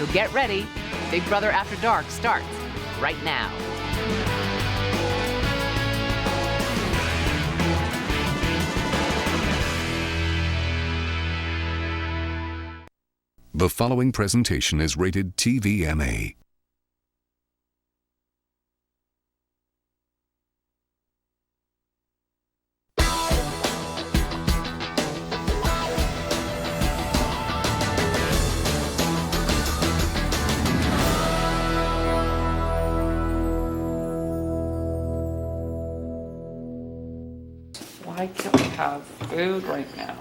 So get ready. Big Brother After Dark starts right now. The following presentation is rated TVMA. Why can't we have food right now?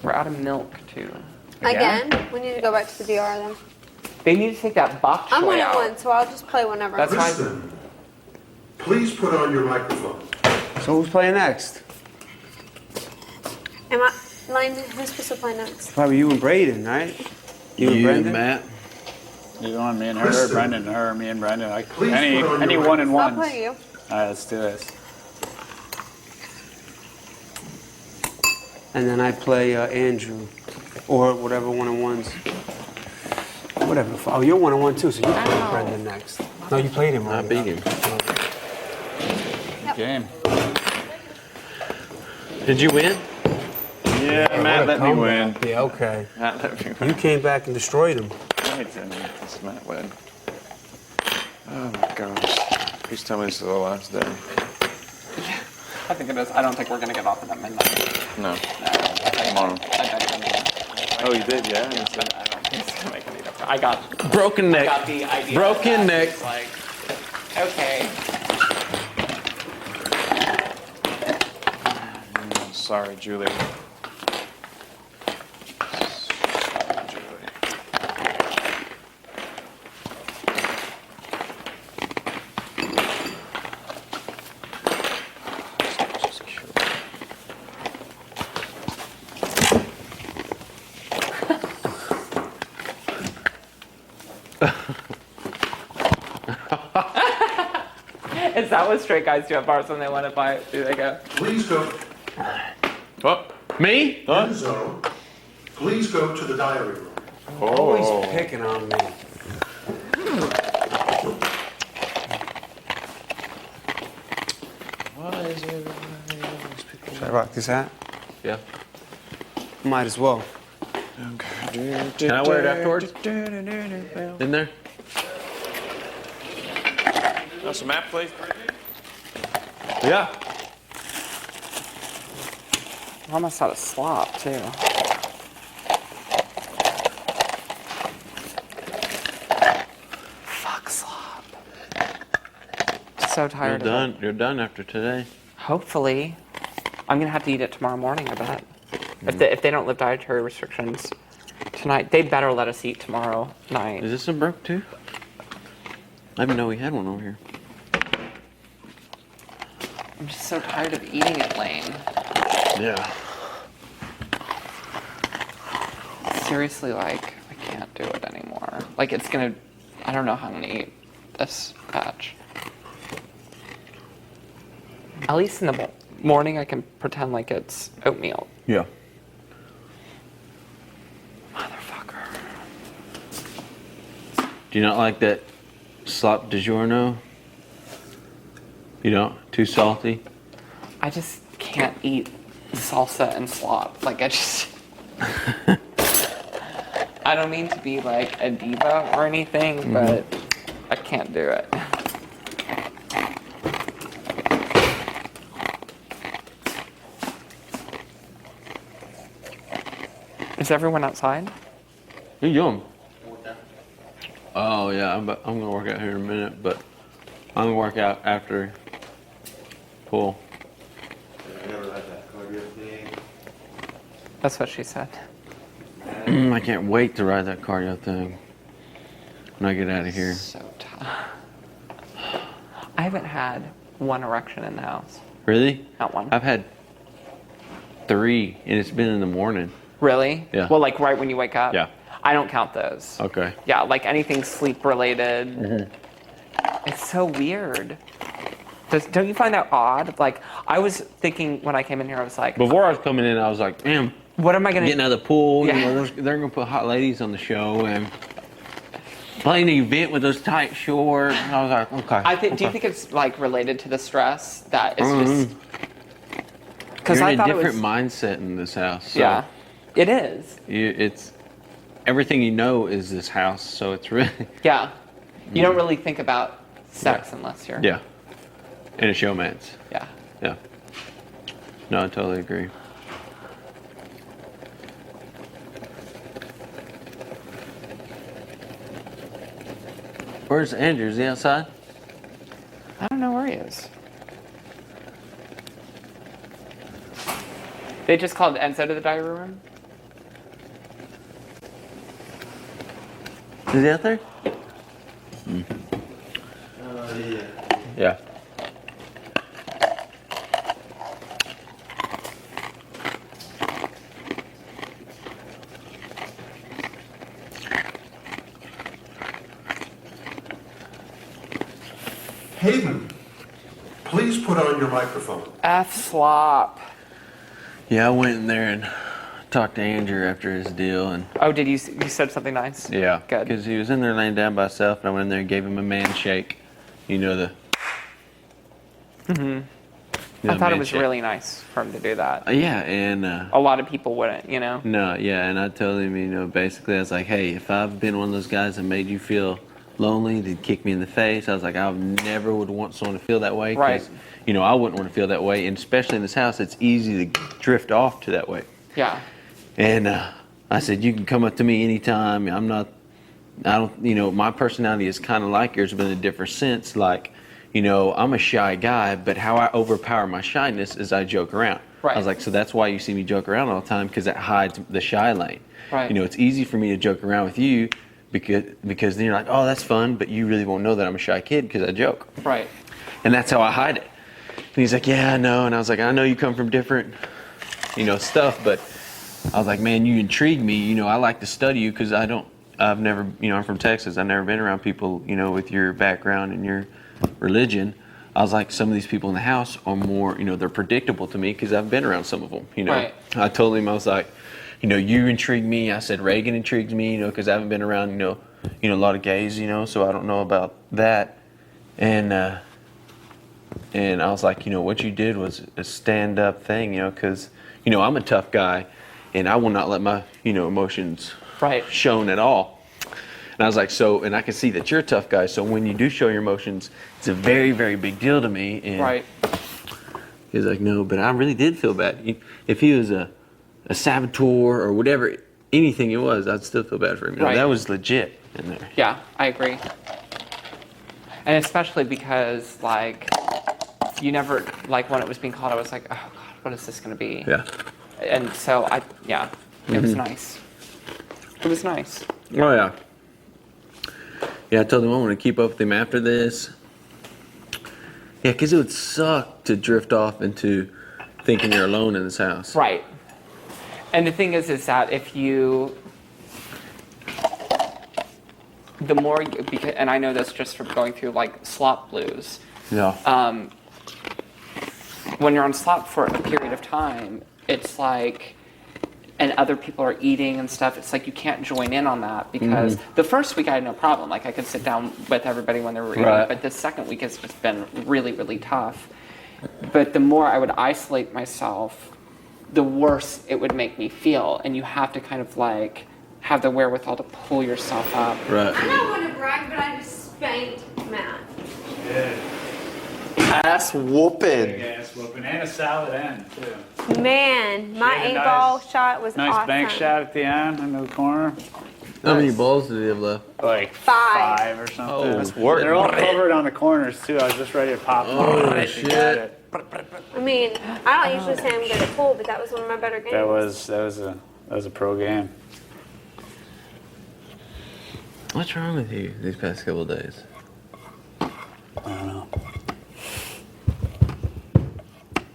We're out of milk, too. Again? We need to go back to the DR then. They need to take that bok choy I'm one out. and one, so I'll just play whenever. That's why. Kristen, please put on your microphone. So who's playing next? Am I line? Who's supposed to play next? Probably you and Braden, right? You and Brendon? Matt. You want me and her, Kristen. Brendon and her, me and Brendon. Please Any put on your one and I'll ones. play you. All right, let's do this. And then I play Andrew. Or whatever one-on-ones. Whatever. Oh, you're one-on-one too, so you play Ow. Brendon next. No, you played him I already. beat him. Game. Did you win? Yeah, Matt let me win. Yeah, okay. Matt let me win. You came back and destroyed him. I didn't let this Matt win. Oh my gosh. Please tell me this is the last day. I think it is. I don't think we're going to get off at midnight. No. Come on. Oh, you did, yeah? I don't think it's going to make any difference. I got Broken neck. the idea. Broken neck. It's like, okay. Sorry, Julie. Sorry, Julie. Just cute. Is that what straight guys do at bars when they want to buy it? Do they go? Please go What? Me? in the zone. Please go to the diary room. Always picking on me. Should I rock this hat? Yeah. Might as well. Can I wear it afterwards? In there? Some map, please. Yeah. I'm almost out of slop, too. Fuck slop. So You're tired of done. it. You're done after today. Hopefully. I'm going to have to eat it tomorrow morning, I bet. If they don't lift dietary restrictions tonight, they better let us eat tomorrow night. Is this a broke too? I didn't know we had one over here. I'm just so tired of eating it, Lane. Yeah. Seriously, like, I can't do it anymore. Like, it's gonna, I don't know how I'm gonna eat this batch. At least in the morning, I can pretend like it's oatmeal. Yeah. Motherfucker. Do you not like that slop DiGiorno? You don't? Too salty? I just can't eat salsa and slop. Like, I just... I don't mean to be like a diva or anything, but I can't do it. Is everyone outside? Who you doing? Oh yeah, I'm gonna work out here in a minute, but I'm gonna work out after pool. That's what she said. I can't wait to ride that cardio thing when I get out of here. So tired. I haven't had one erection in the house. Really? Not one. I've had 3, and it's been in the morning. Really? Yeah. Well, like right when you wake up? Yeah. I don't count those. Okay. Yeah, like anything sleep related. It's so weird. Don't you find that odd? Like, I was thinking when I came in here, I was like, Before I was coming in, I was like, damn, What am I gonna? getting out of the pool. Yeah. You know, they're gonna put hot ladies on the show and playing an event with those tight shorts. And I was like, okay. Do you think it's like related to the stress that it's just? Because You're I in thought a it was. different mindset in this house. So Yeah, it is. it's everything you know is this house. So it's really Yeah, you don't really think about sex unless you're. yeah, and it's showmance. Yeah. Yeah. No, I totally agree. Where's Andrew? Is he outside? I don't know where he is. They just called Enzo to the diary room. Is he out there? Yeah. Hayden, please put on your microphone. F-slop. Yeah, I went in there and talked to Andrew after his deal, and Oh, did you said something nice? yeah, Good. because he was in there laying down by himself, and I went in there and gave him a man shake. You know the. I thought it was really nice for him to do that. Yeah, and A lot of people wouldn't, you know? no, yeah, and I told him, you know, basically, I was like, hey, if I've been one of those guys that made you feel lonely, they'd kick me in the face. I was like, I never would want someone to feel that way. 'Cause, Right. you know, I wouldn't want to feel that way, and especially in this house, it's easy to drift off to that way. Yeah. And I said, you can come up to me anytime. I don't, you know, my personality is kind of like yours, but in a different sense. Like, you know, I'm a shy guy, but how I overpower my shyness is I joke around. Right. I was like, so that's why you see me joke around all the time, because that hides the shy lane. Right. You know, it's easy for me to joke around with you because then you're like, oh, that's fun, but you really won't know that I'm a shy kid because I joke. Right. And that's how I hide it. And he's like, yeah, I know. And I was like, I know you come from different, you know, stuff, but I was like, man, you intrigue me. You know, I like to study you because I've never, you know, I'm from Texas. I've never been around people, you know, with your background and your religion. I was like, some of these people in the house are more, you know, they're predictable to me because I've been around some of them, you know. Right. I told him, I was like, you know, you intrigue me. I said, Ragan intrigues me, you know, because I haven't been around, you know, a lot of gays, you know, so I don't know about that. And I was like, you know, what you did was a stand-up thing, you know, because, you know, I'm a tough guy, and I will not let my, you know, emotions Right. shown at all. And I was like, so, and I can see that you're a tough guy, so when you do show your emotions, it's a very, very big deal to me. And Right. he was like, no, but I really did feel bad. If he was a saboteur or whatever, anything it was, I'd still feel bad for him. You know, Right. that was legit in there. Yeah, I agree. And especially because, like, you never, like, when it was being called, I was like, oh, God, what is this going to be? Yeah. And so, it was nice. It was nice. Oh, yeah. Yeah, I told him I want to keep up with him after this. Yeah, because it would suck to drift off into thinking you're alone in this house. Right. And the thing is that if you, the more, because, and I know this just from going through, like, slop blues, Yeah. when you're on slop for a period of time, it's like, and other people are eating and stuff, it's like you can't join in on that because the first week I had no problem. Like I could sit down with everybody when they were eating, Right. but the second week has just been really, really tough. But the more I would isolate myself, the worse it would make me feel. And you have to kind of like have the wherewithal to pull yourself up. Right. I don't want to brag, but I just spanked Matt. Ass whooping. Gas whooping and a solid end too. Man, my She had a 8-ball nice- shot was Nice awesome. bank shot at the end in the corner. How many balls did he have left? Like 5. 5 or something. Oh, that's work. They're all covered on the corners too. I was just ready to pop them. Oh, I shit. got it. I mean, I don't usually say I'm good at pool, but that was one of my better games. That was a pro game. What's wrong with you these past couple of days? I don't know.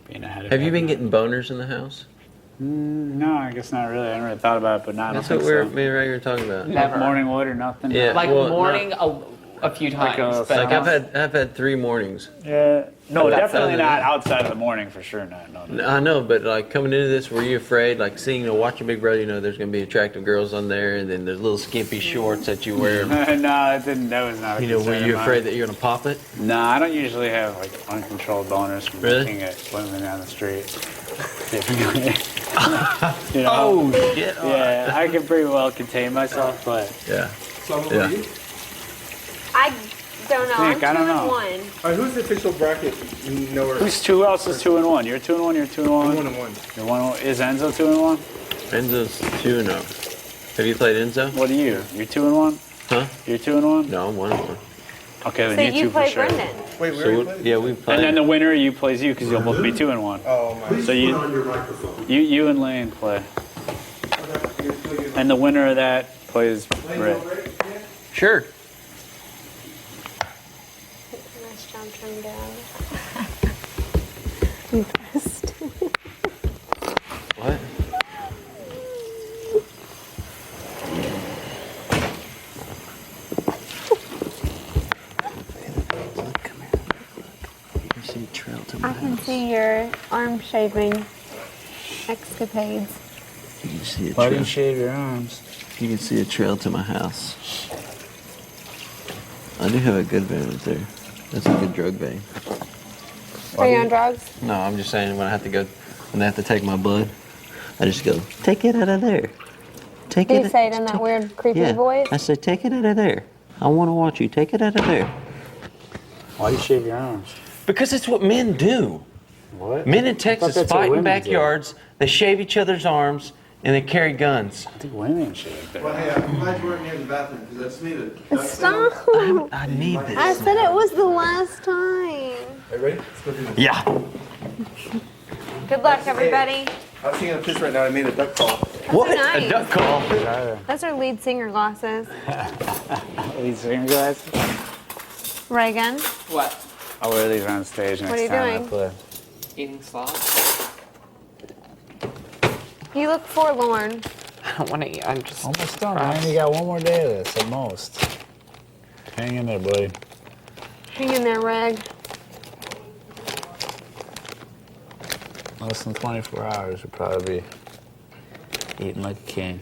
Being ahead of Have you been everyone. getting boners in the house? No, I guess not really. I haven't really thought about it, but not. That's I what don't think me and Ray were talking about. so. Never. Like morning wood or nothing. Yeah. Like Well, morning, a few times. Like, but Like I've had 3 mornings. Yeah. No, But that's definitely other not than- outside of the morning for sure. Not. No. I know, but like coming into this, were you afraid? Like seeing, watching Big Brother, there's gonna be attractive girls on there, and then there's little skimpy shorts that you wear. No, it didn't. That was not. A Were concern you of afraid mine. that you're gonna pop it? No, I don't usually have like uncontrolled boners from Really? looking at women down the street. Typically. You know? Oh shit! Yeah, I can pretty well contain myself, but Yeah. Yeah. I don't know. Nick, I'm I don't 2 know. and 1. All right, who's the official bracket? Nowhere. who else is 2 and 1? You're 2 and 1. You're 2 and 1. 1 and 1. You're 1 and 1. Is Enzo 2 and 1? Enzo's 2-0. Have you played Enzo? What are you? You're 2 and 1. Huh? You're 2 and 1. No, I'm 1-1. Okay, So then you you 2 for play sure. Brendon. Wait, So yeah, we played. And then the winner you plays you because you'll both be 2 and 1. Oh, my. Please So you- put on your microphone. You and Lane play, and the winner of that plays Britt. Sure. Nice job trimmed down. What? I can see your arm shaving escapades. You can see a Why do trail. you shave your arms? You can see a trail to my house. I do have a good vein right there. That's a good drug vein. Are you on drugs? No, I'm just saying when I have to go, when they have to take my blood, I just go, take it out of there. Take Do it. you say it in that weird, creepy Yeah. voice? I say, take it out of there. I want to watch you. Take it out of there. Why do you shave your arms? Because it's what men do. What? Men in I thought Texas that's what fight in women do. backyards. They shave each other's arms and they carry guns. I think women shave their Well, arms. hey, I'm glad you weren't near the bathroom because that's needed. Stop. I need this. I said it was the last time. Are you ready? Let's go do this. Yeah. Good luck, everybody. I'm seeing a fish right now. I made a duck call. What? nice. A duck call. Those are lead singer glasses. These singer glasses? Reagan. what? I'll wear these on stage next What are you time I doing? play. Eating sloth? You look forlorn. I don't want to eat. I'm just. Almost done, man. You got one more day of this at most. Hang in there, buddy. Hang in there, Reg. Less than 24 hours, you'll probably be eating like a king.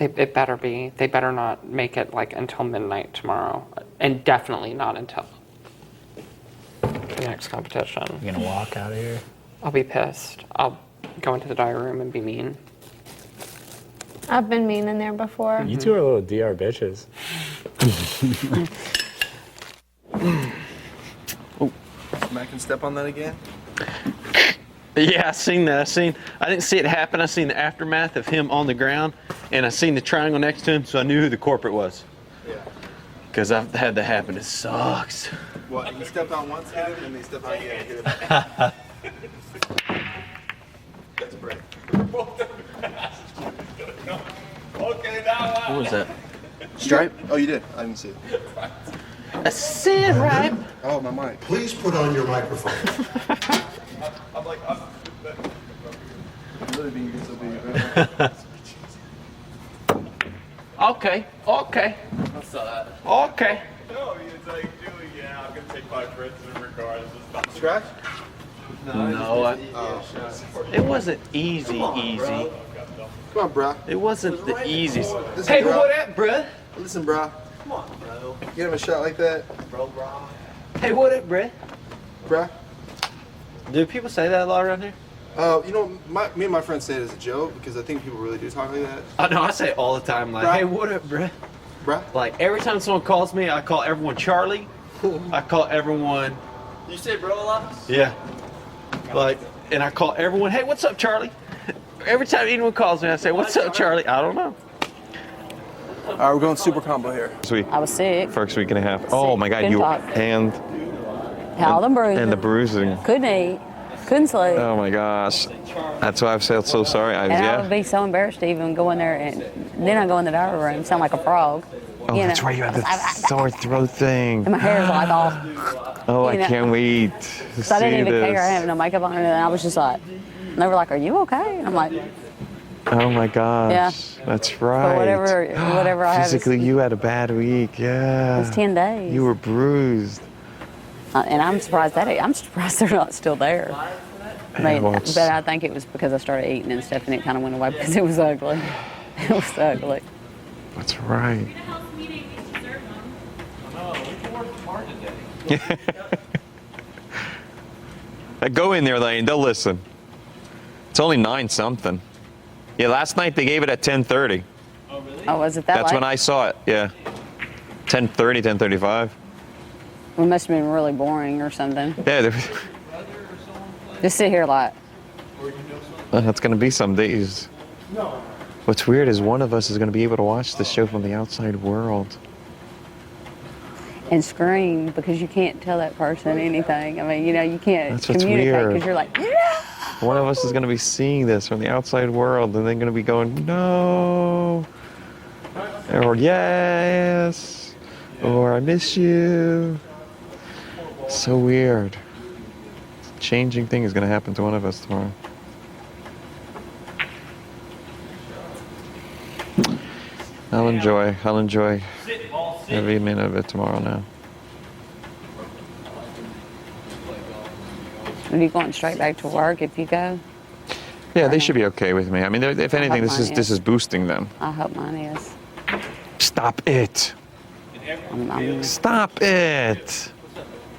It better be. They better not make it like until midnight tomorrow, and definitely not until the next competition. You gonna walk out of here? I'll be pissed. I'll go into the diary room and be mean. I've been mean in there before. You two are little DR bitches. Matt can step on that again. Yeah, I seen that. I didn't see it happen. I seen the aftermath of him on the ground, and I seen the triangle next to him, so I knew who the corporate was. Yeah. Because I've had that happen. It sucks. What? He stepped on once, hit him, and he stepped on again, hit him. That's Brett. What was that? Stripe? Oh, you did? I didn't see it. A sin, right? Oh, my mic. Please put on your microphone. I'm really being disobedient. Okay. Okay. Okay. No, it's like, Julie, yeah, I'm gonna take my friends regardless. Scratch? No, it wasn't easy. Come on, bro. It wasn't the easiest. Listen, Hey, bro. what up, bruh? Listen, bro. Come on, bro. Get him a shot like that. Hey, what up, bruh? Bro. Do people say that a lot around here? You know, me and my friends say it as a joke because I think people really do talk like that. I know, I say it all the time, like, Bruh. hey, what up, bruh? Bruh. Like, every time someone calls me, I call everyone Charlie. I call everyone... You say bro a lot? Yeah. Like, and I call everyone, hey, what's up, Charlie? Every time anyone calls me, I say, what's up, Charlie? I don't know. All right, we're going super combo here. I was sick. First week and a half. Oh my God, Couldn't you talk. and All the bruising. and the bruising. Couldn't eat. Couldn't sleep. Oh my gosh, that's why I've said so sorry. and I would be so embarrassed to even go in there, and then I go in the diary room, sound like a frog. Oh, you that's know. right. You have the sore throat thing. And my hair's like all. Oh, I you know. can't wait to So I didn't see even care. I this. had no makeup on, and I was just like, and they were like, "Are you okay?" And I'm like, Oh my gosh, Yeah. that's "But right. whatever whatever I had. Physically, you had a bad week. Yeah. It was 10 days. You were bruised. And I'm surprised they're not still there. But I think it was because I started eating and stuff, and it kind of went away because it was ugly. It was ugly. That's right. Go in there, Lane. They'll listen. It's only 9 something. Yeah, last night they gave it at 10:30. Oh, was it that That's late? when I saw it. Yeah. 10:30, 10:35. It must have been really boring or something. Yeah. Just sit here like. That's going to be some days. What's weird is one of us is going to be able to watch the show from the outside world. And scream because you can't tell that person anything. I mean, you can't That's what's communicate weird. because you're like, One of us is going to be seeing this from the outside world, and they're going to be going, no, or yes, or I miss you. So weird. Changing thing is going to happen to one of us tomorrow. I'll enjoy every minute of it tomorrow now. Are you going straight back to work if you go? Yeah, they should be okay with me. I mean, if anything, hope mine this is boosting them. I hope mine is. Stop it. I'm Stop it.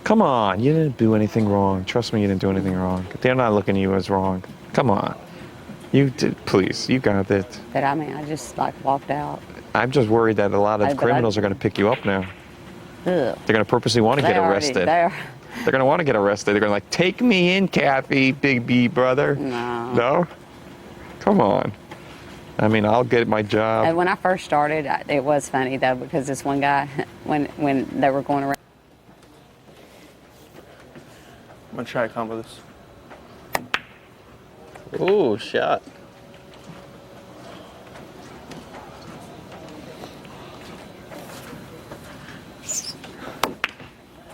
Come on, you didn't do anything wrong. Trust me, you didn't do anything wrong. They're not looking at you as wrong. Come on. You did, please, you got it. But I mean, I just like walked out. I'm just worried that a lot of But criminals are going to pick you up now. Ugh. They're going to purposely want to get arrested. They're going to want to get arrested. They're going to like, take me in, Kathy, big B brother. No. No? Come on. I mean, I'll get my job. And when I first started, it was funny though because this one guy, when they were going around. I'm gonna try to combo this. Ooh, shot.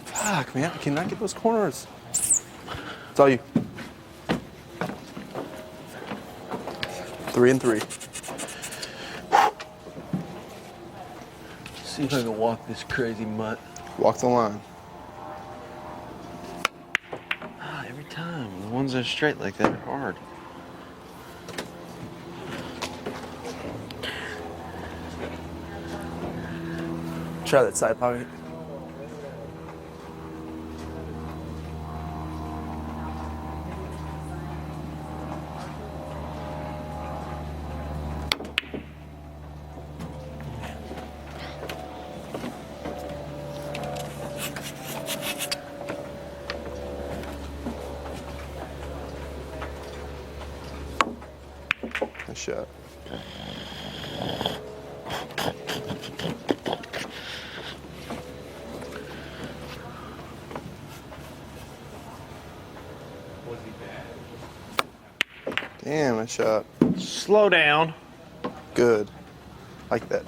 Fuck, man, I cannot get those corners. It's all you. 3 and 3. See if I can walk this crazy mutt. Walk the line. Every time. The ones that are straight like that are hard. Try that side pocket. Nice shot. Damn, nice shot. Slow down. Good. Like that.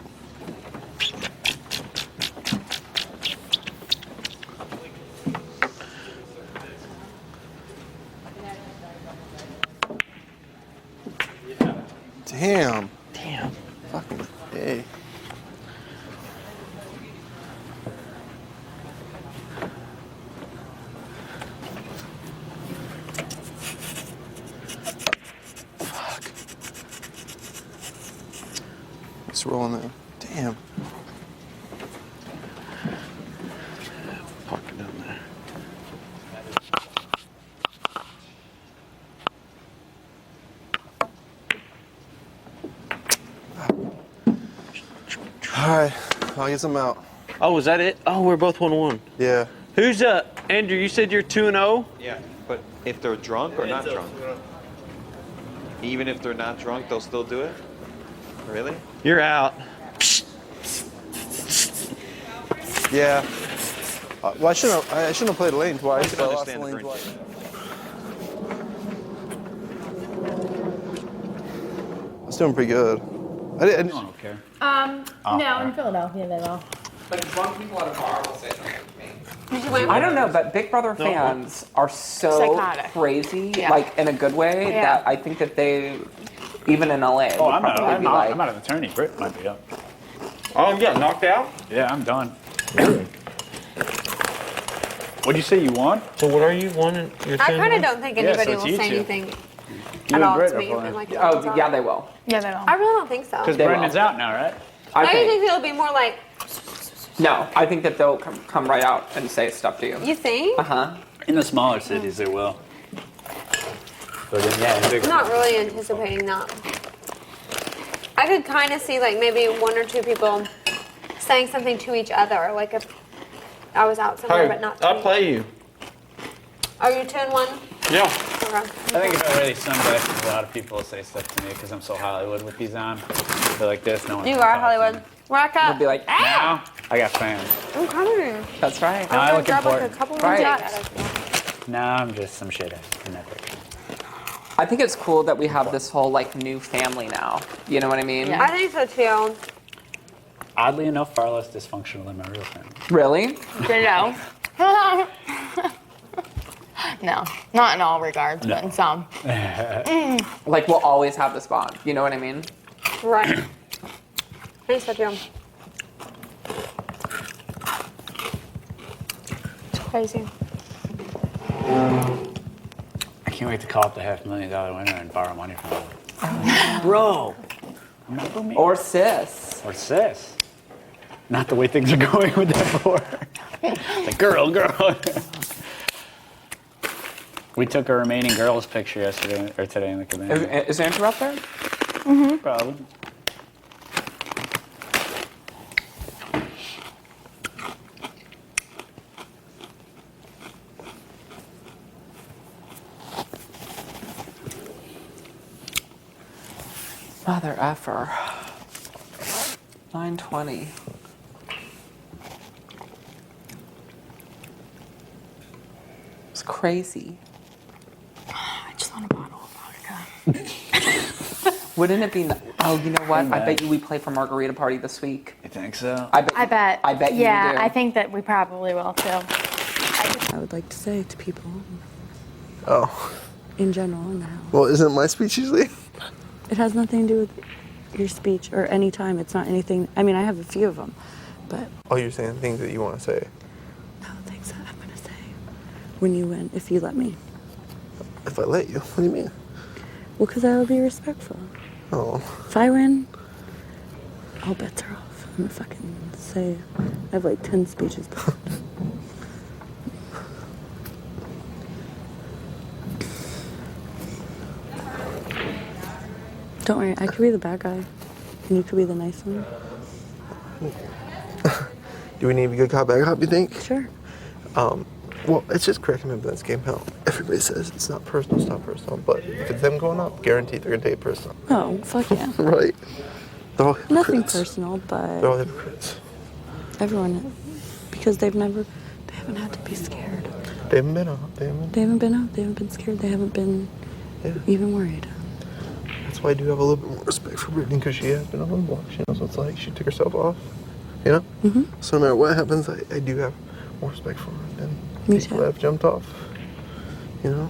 Damn. Damn. Fucking hey. Fuck. It's rolling there. Damn. Park it down there. All right, I'll get some out. Oh, was that it? Oh, we're both 1-1. Yeah. Who's Andrew? You said you're 2-0. Yeah, but if they're drunk or not drunk? Even if they're not drunk, they'll still do it? Really? You're out. Yeah. Well, I shouldn't have played lane twice. I can but I lost understand the lane Brent. twice. I was doing pretty good. I don't care. No, in Philadelphia they will. But drunk people at a bar will say something to me. I don't know, but Big Brother fans are so Psychotic. crazy, Yeah. like in a good way, Yeah. that I think that they, even in LA, Oh, would I'm probably be like, not an attorney. Britt might be up. Oh, yeah, knocked out? Yeah, I'm done. What'd you say you want? So what are you wanting? You're I saying kind of what? don't think Yeah, anybody so it's will you say two. anything You at and all Britt to are me. playing. Like, Oh, yeah, they will. Yeah, they will. I really don't think so. Because They Brendon's will. out now, right? I I usually think. think it'll be more like, No, I think that they'll come right out and say stuff to you. you think? Uh-huh. In the smaller cities, they will. But then, yeah, in bigger I'm not really anticipating that. I could kind of see like maybe one or two people saying something to each other, like if I was out somewhere but not. I'll play you. Are you 2-1? Yeah. Okay. I think if I really sunglasses, a lot of people will say stuff to me because I'm so Hollywood with these on. They're like this, no one. You are Hollywood. Rock They'll up. be like, Now, I got fans. I'm coming. that's right. Now I I'm look gonna grab like a important. couple of Right. shots. Now I'm just some shithead in that picture. I think it's cool that we have this whole like new family now. You know what I mean? I think so too. Oddly enough, far less dysfunctional than my real family. Really? No. No, not in all regards, but in some. Like we'll always have this bond. You know what I mean? Right. I think so too. It's crazy. I can't wait to call up the $500,000 winner and borrow money from them. Bro! I'm not roommate. Or sis. Or sis. Not the way things are going with that board. The girl. We took a remaining girls picture yesterday or today in the cabana. Is Andrew up there? Probably. Mother effer. 9:20. It's crazy. I just want a bottle of vodka. Wouldn't it be? Oh, you know what? I bet you we play for margarita party this week. You think so? I bet. I bet you Yeah, do. I think that we probably will too. I would like to say to people Oh. in general in the house. Well, isn't my speech usually? It has nothing to do with your speech or any time. It's not anything. I mean, I have a few of them, but Oh, you're saying things that you want to say. no things that I'm gonna say when you win, if you let me. If I let you, what do you mean? Well, because I will be respectful. Oh. If I win, all bets are off. I'm gonna fucking say I have like 10 speeches left. Don't worry, I could be the bad guy, and you could be the nice one. Do we need to be good cop, bad cop, you think? Sure. Well, it's just cracking up this game how everybody says it's not personal, but if it's them going up, guaranteed they're gonna take it personal. Oh, fuck yeah. Right. They're all Nothing hypocrites. personal, They're all but hypocrites. everyone, because they haven't had to be scared. They haven't been out. They haven't. They haven't been out, they haven't been scared, they haven't been even worried. That's why I do have a little bit more respect for Britney because she has been on the block. She knows what it's like. She took herself off. You know? Mm-hmm. So no matter what happens, I do have more respect for her than Me people too. that have jumped off. You know?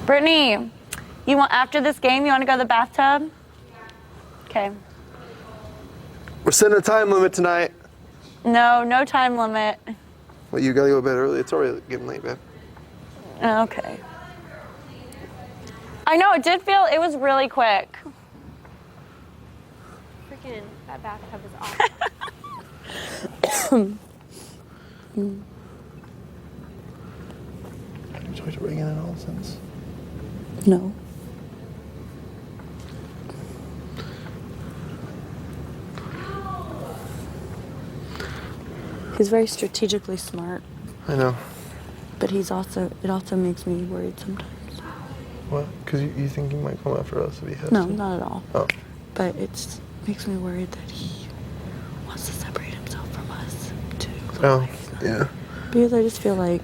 Brittany, you want after this game? You want to go to the bathtub? Okay. We're setting a time limit tonight. No time limit. Well, you gotta go to bed early. It's already getting late, babe. Okay. I know, it was really quick. Freaking, that bathtub is awesome. Have you talked to Ragan at all since? No. He's very strategically smart. I know. but it also makes me worried sometimes. What? Because you think he might come after us if he has No, to? not at all. Oh. But it makes me worried that he wants to separate himself from us too. Oh, yeah. Because I just feel like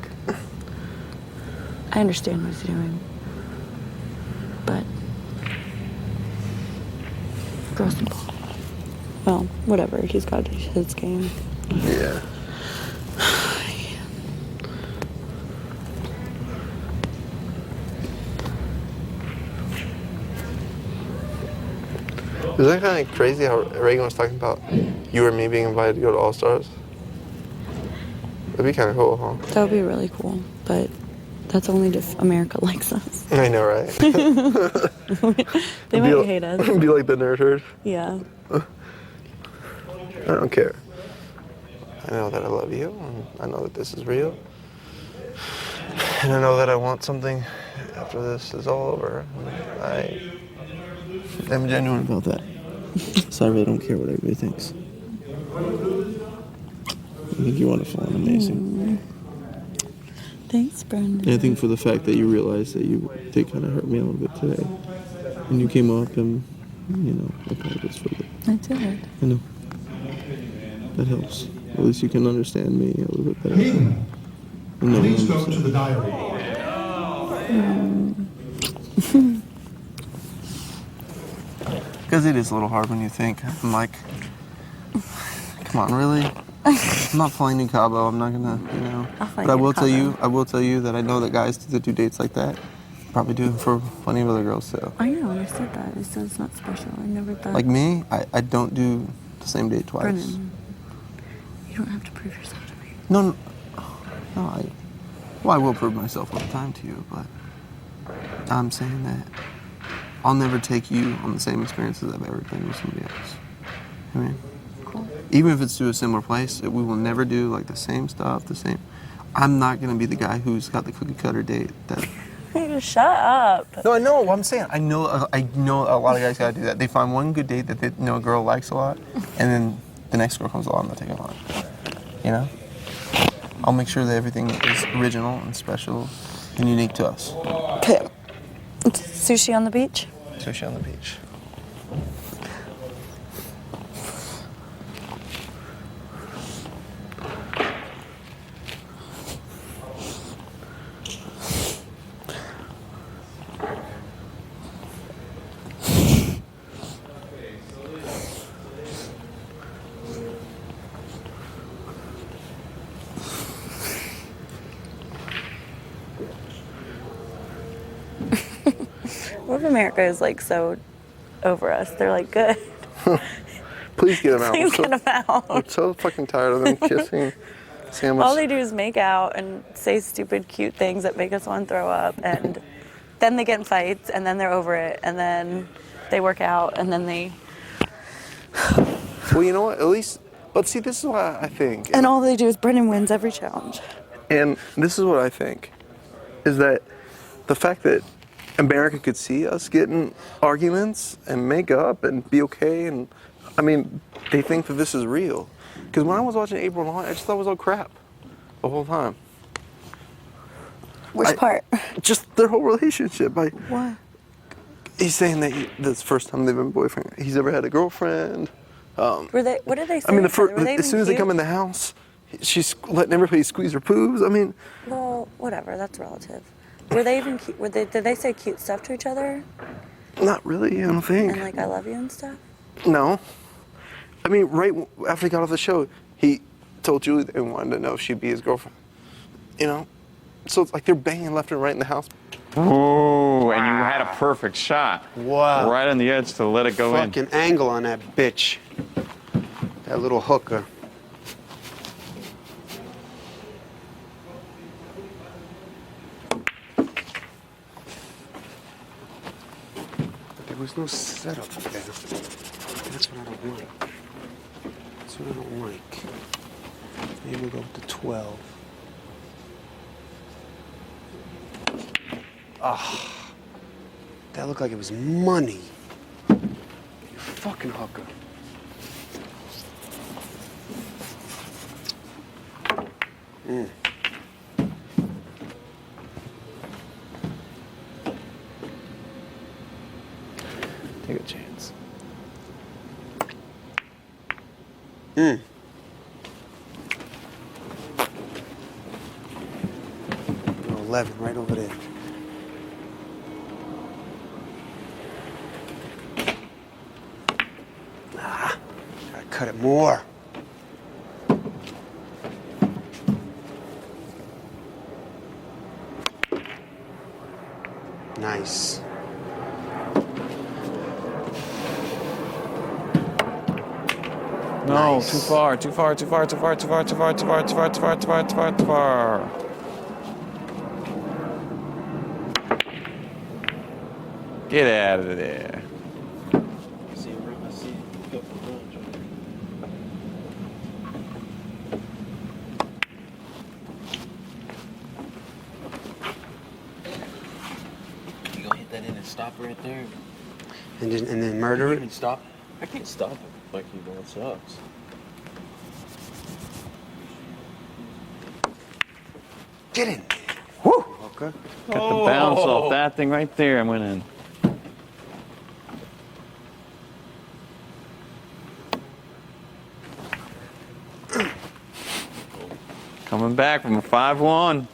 I understand what he's doing, but gross and ball. Well, whatever. He's got his game. Yeah. Is that kind of crazy how Ragan was talking about you or me being invited to go to All Stars? That'd be kind of cool, huh? That would be really cool, but that's only if America likes us. I know, right? They might hate us. Be like the nerd herd. Yeah. I don't care. I know that I love you, and I know that this is real. And I know that I want something after this is all over. I am genuine about that. So I really don't care what everybody thinks. I think you're wonderful and amazing. Thanks, Brendon. And I think for the fact that you realized that you did kind of hurt me a little bit today. And you came up and, apologized for it. I did. I know. That helps. At least you can understand me a little bit better. Please go to the diary. Because it is a little hard when you think, I'm like, come on, really? I'm not flying to Cabo. I'm not gonna, But I will tell you that I know that guys that do dates like that probably do it for plenty of other girls too. I know, I said that. I said it's not special. I never thought. Like me, I don't do the same date twice. Brendon, you don't have to prove yourself to me. No, I will prove myself all the time to you, but I'm saying that I'll never take you on the same experiences I've ever been with somebody else. I mean, Cool. even if it's to a similar place, we will never do like the same stuff, I'm not gonna be the guy who's got the cookie cutter date that. Shut up. No, I know what I'm saying. I know a lot of guys gotta do that. They find one good date that a girl likes a lot, and then the next girl comes along and they take it on. I'll make sure that everything is original and special and unique to us. Okay. Sushi on the beach? Sushi on the beach. What if America is like so over us? They're like, good. Please get them out. Please get them out. I'm so fucking tired of them kissing. All they do is make out and say stupid, cute things that make us want to throw up, and then they get in fights, and then they're over it, and then they work out, and then they. Well, you know what? At least, but see, this is what I think. And all they do is Brendon wins every challenge. And this is what I think, is that the fact that America could see us getting arguments and make up and be okay, and I mean, they think that this is real. Because when I was watching April and Hot, I just thought it was all crap the whole time. Which part? Just their whole relationship. Why? He's saying that that's the first time they've been boyfriend. He's ever had a girlfriend. What did they say? I mean, as soon as they come in the house, she's letting everybody squeeze her poos. I mean. Well, whatever. That's relative. Were they even cute? Did they say cute stuff to each other? Not really, I don't think. And like, I love you and stuff? No. I mean, right after he got off the show, he told Julie that he wanted to know if she'd be his girlfriend. So it's like they're banging left and right in the house. Ooh, and you had a perfect shot. Wow. Right on the edge to let it go in. Fucking angle on that bitch. That little hooker. There was no setup there. That's what I don't like. That's what I don't like. Maybe we'll go with the 12. Ah, that looked like it was money. You fucking hooker. Take a chance. 11, right over there. Ah, gotta cut it more. Nice. No, Nice. too far, too far, too far, too far, too far, too far, too far, too far, too far, too far, too far, too far. Get out of there. You gonna hit that in and stop right there? And then murder You it? can stop. I can't stop it like you know it sucks. Get in there. Woo! Okay. Got the bounce off that thing right there and went in. Coming back from a 5-1.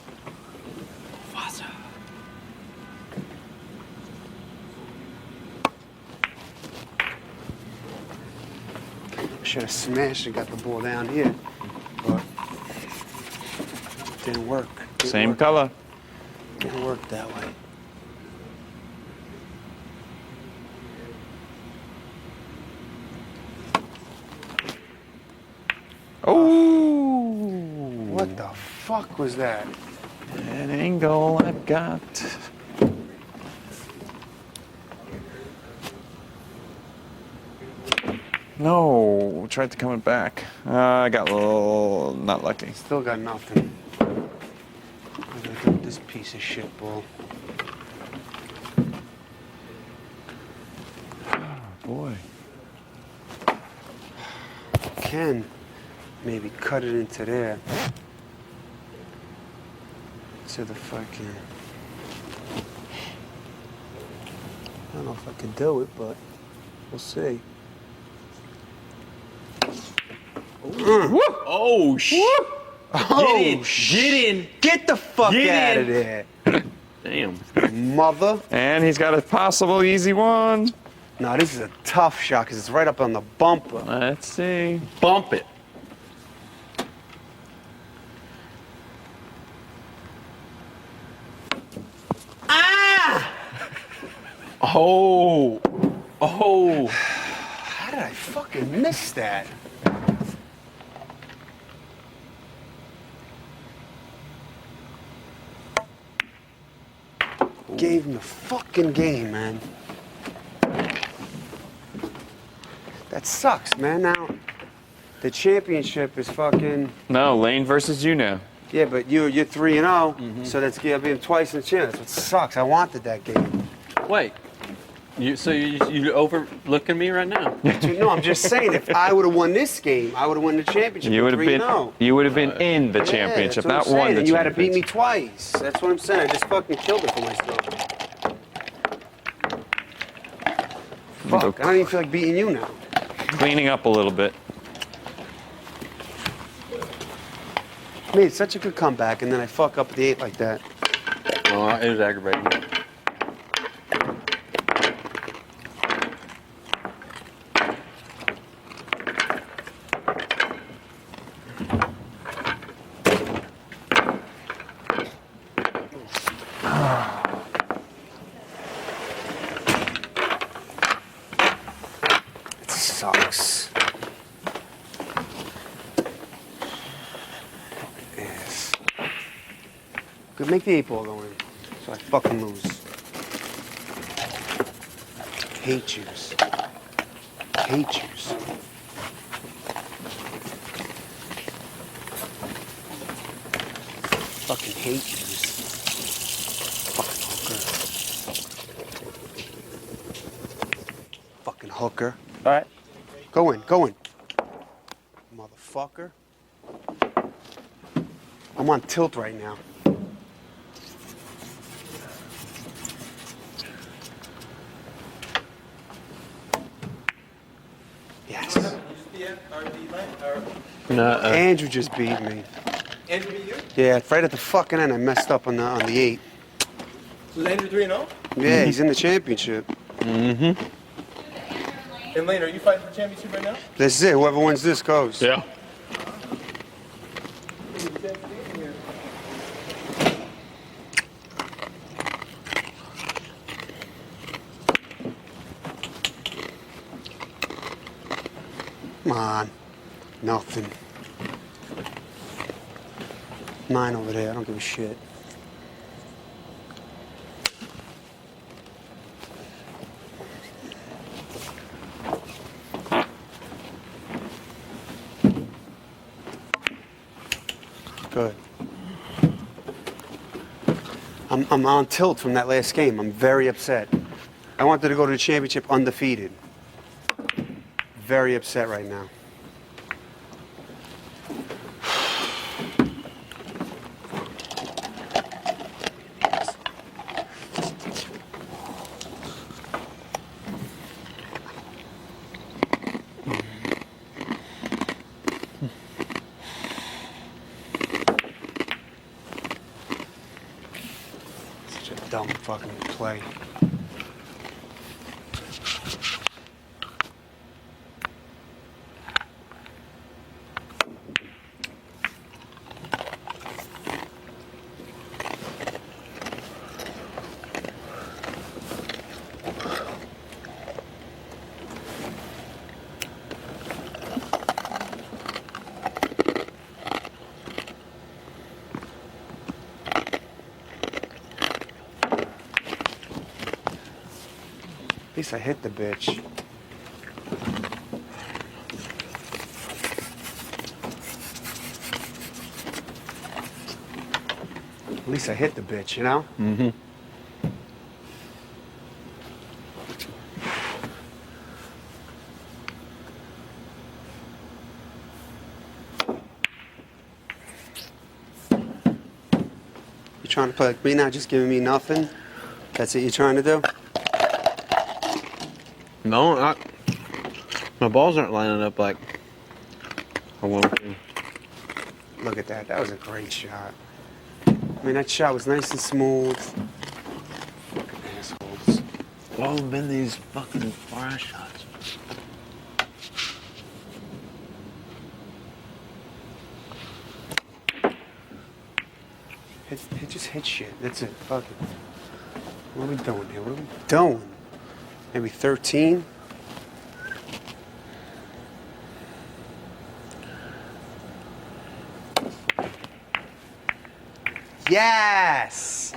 Should have smashed and got the ball down here, but didn't work. Same color. Didn't work that way. Oh! What the fuck was that? An angle I've got. No, tried to come it back. I got a little not lucky. Still got nothing. I gotta do this piece of shit ball. Boy. Can maybe cut it into there. To the fucking. I don't know if I can do it, but we'll see. Oh shit! Oh, Get in! Get the fuck Get out of in. there. Damn. Mother. And he's got a possible easy one. No, this is a tough shot because it's right up on the bumper. Let's see. Bump it. Ah! Oh. Oh. How did I fucking miss that? Gave him the fucking game, man. That sucks, man. Now, the championship is fucking. No, Lane versus you now. Yeah, but you're 3-0, so that's gonna be him twice in the champ. That's what sucks. I wanted that game. Wait. You overlooking me right now? No, I'm just saying. If I would have won this game, I would have won the championship. You would have been. 3-0. You would have been in the Yeah, championship, that's not what I'm won saying. the And you had to beat me championship. twice. That's what I'm saying. I just fucking killed it for myself. Fuck, I don't even feel like beating you now. Cleaning up a little bit. Made such a good comeback, and then I fuck up the 8 like that. Oh, it was aggravating. It sucks. Yes. Good, make the 8 ball go in, so I fucking lose. Hate yous. Hate yous. Fucking hate yous. Fucking hooker. Fucking hooker. All right. Go in, go in. Motherfucker. I'm on tilt right now. Yes. Nuh-uh. Andrew just beat me. Andrew beat you? Yeah, right at the fucking end, I messed up on the 8. So is Andrew 3-0? Yeah, he's in the championship. Mm-hmm. And Lane, are you fighting for championship right now? This is it. Whoever wins this goes. Yeah. Come on. Nothing. 9 over there. I don't give a shit. Good. I'm on tilt from that last game. I'm very upset. I wanted to go to the championship undefeated. Very upset right now. Such a dumb fucking play. At least I hit the bitch. At least I hit the bitch, you know? Mm-hmm. You trying to play like me now, just giving me nothing? That's what you're trying to do? No, my balls aren't lining up like I want to. Look at that. That was a great shot. I mean, that shot was nice and smooth. Fucking assholes. What have been these fucking far shots? Just hit shit. That's it. Fuck it. What are we doing here? What are we doing? Maybe 13? Yes!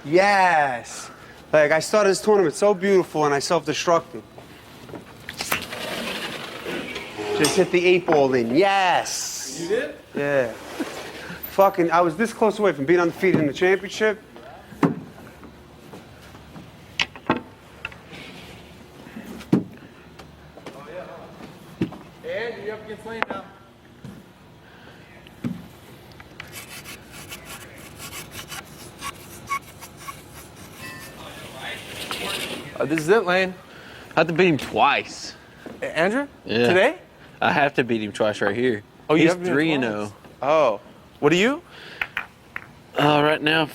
Yes! Like, I started this tournament so beautiful and I self-destructed. Just hit the 8 ball in. Yes! You did? Yeah. Fucking, I was this close away from being undefeated in the championship. And you're up against Lane now. This is it, Lane. I have to beat him twice. Andrew? Yeah. Today? I have to beat him twice right here. Oh, you He's have to beat him 3-0. Oh. What are you? Right now,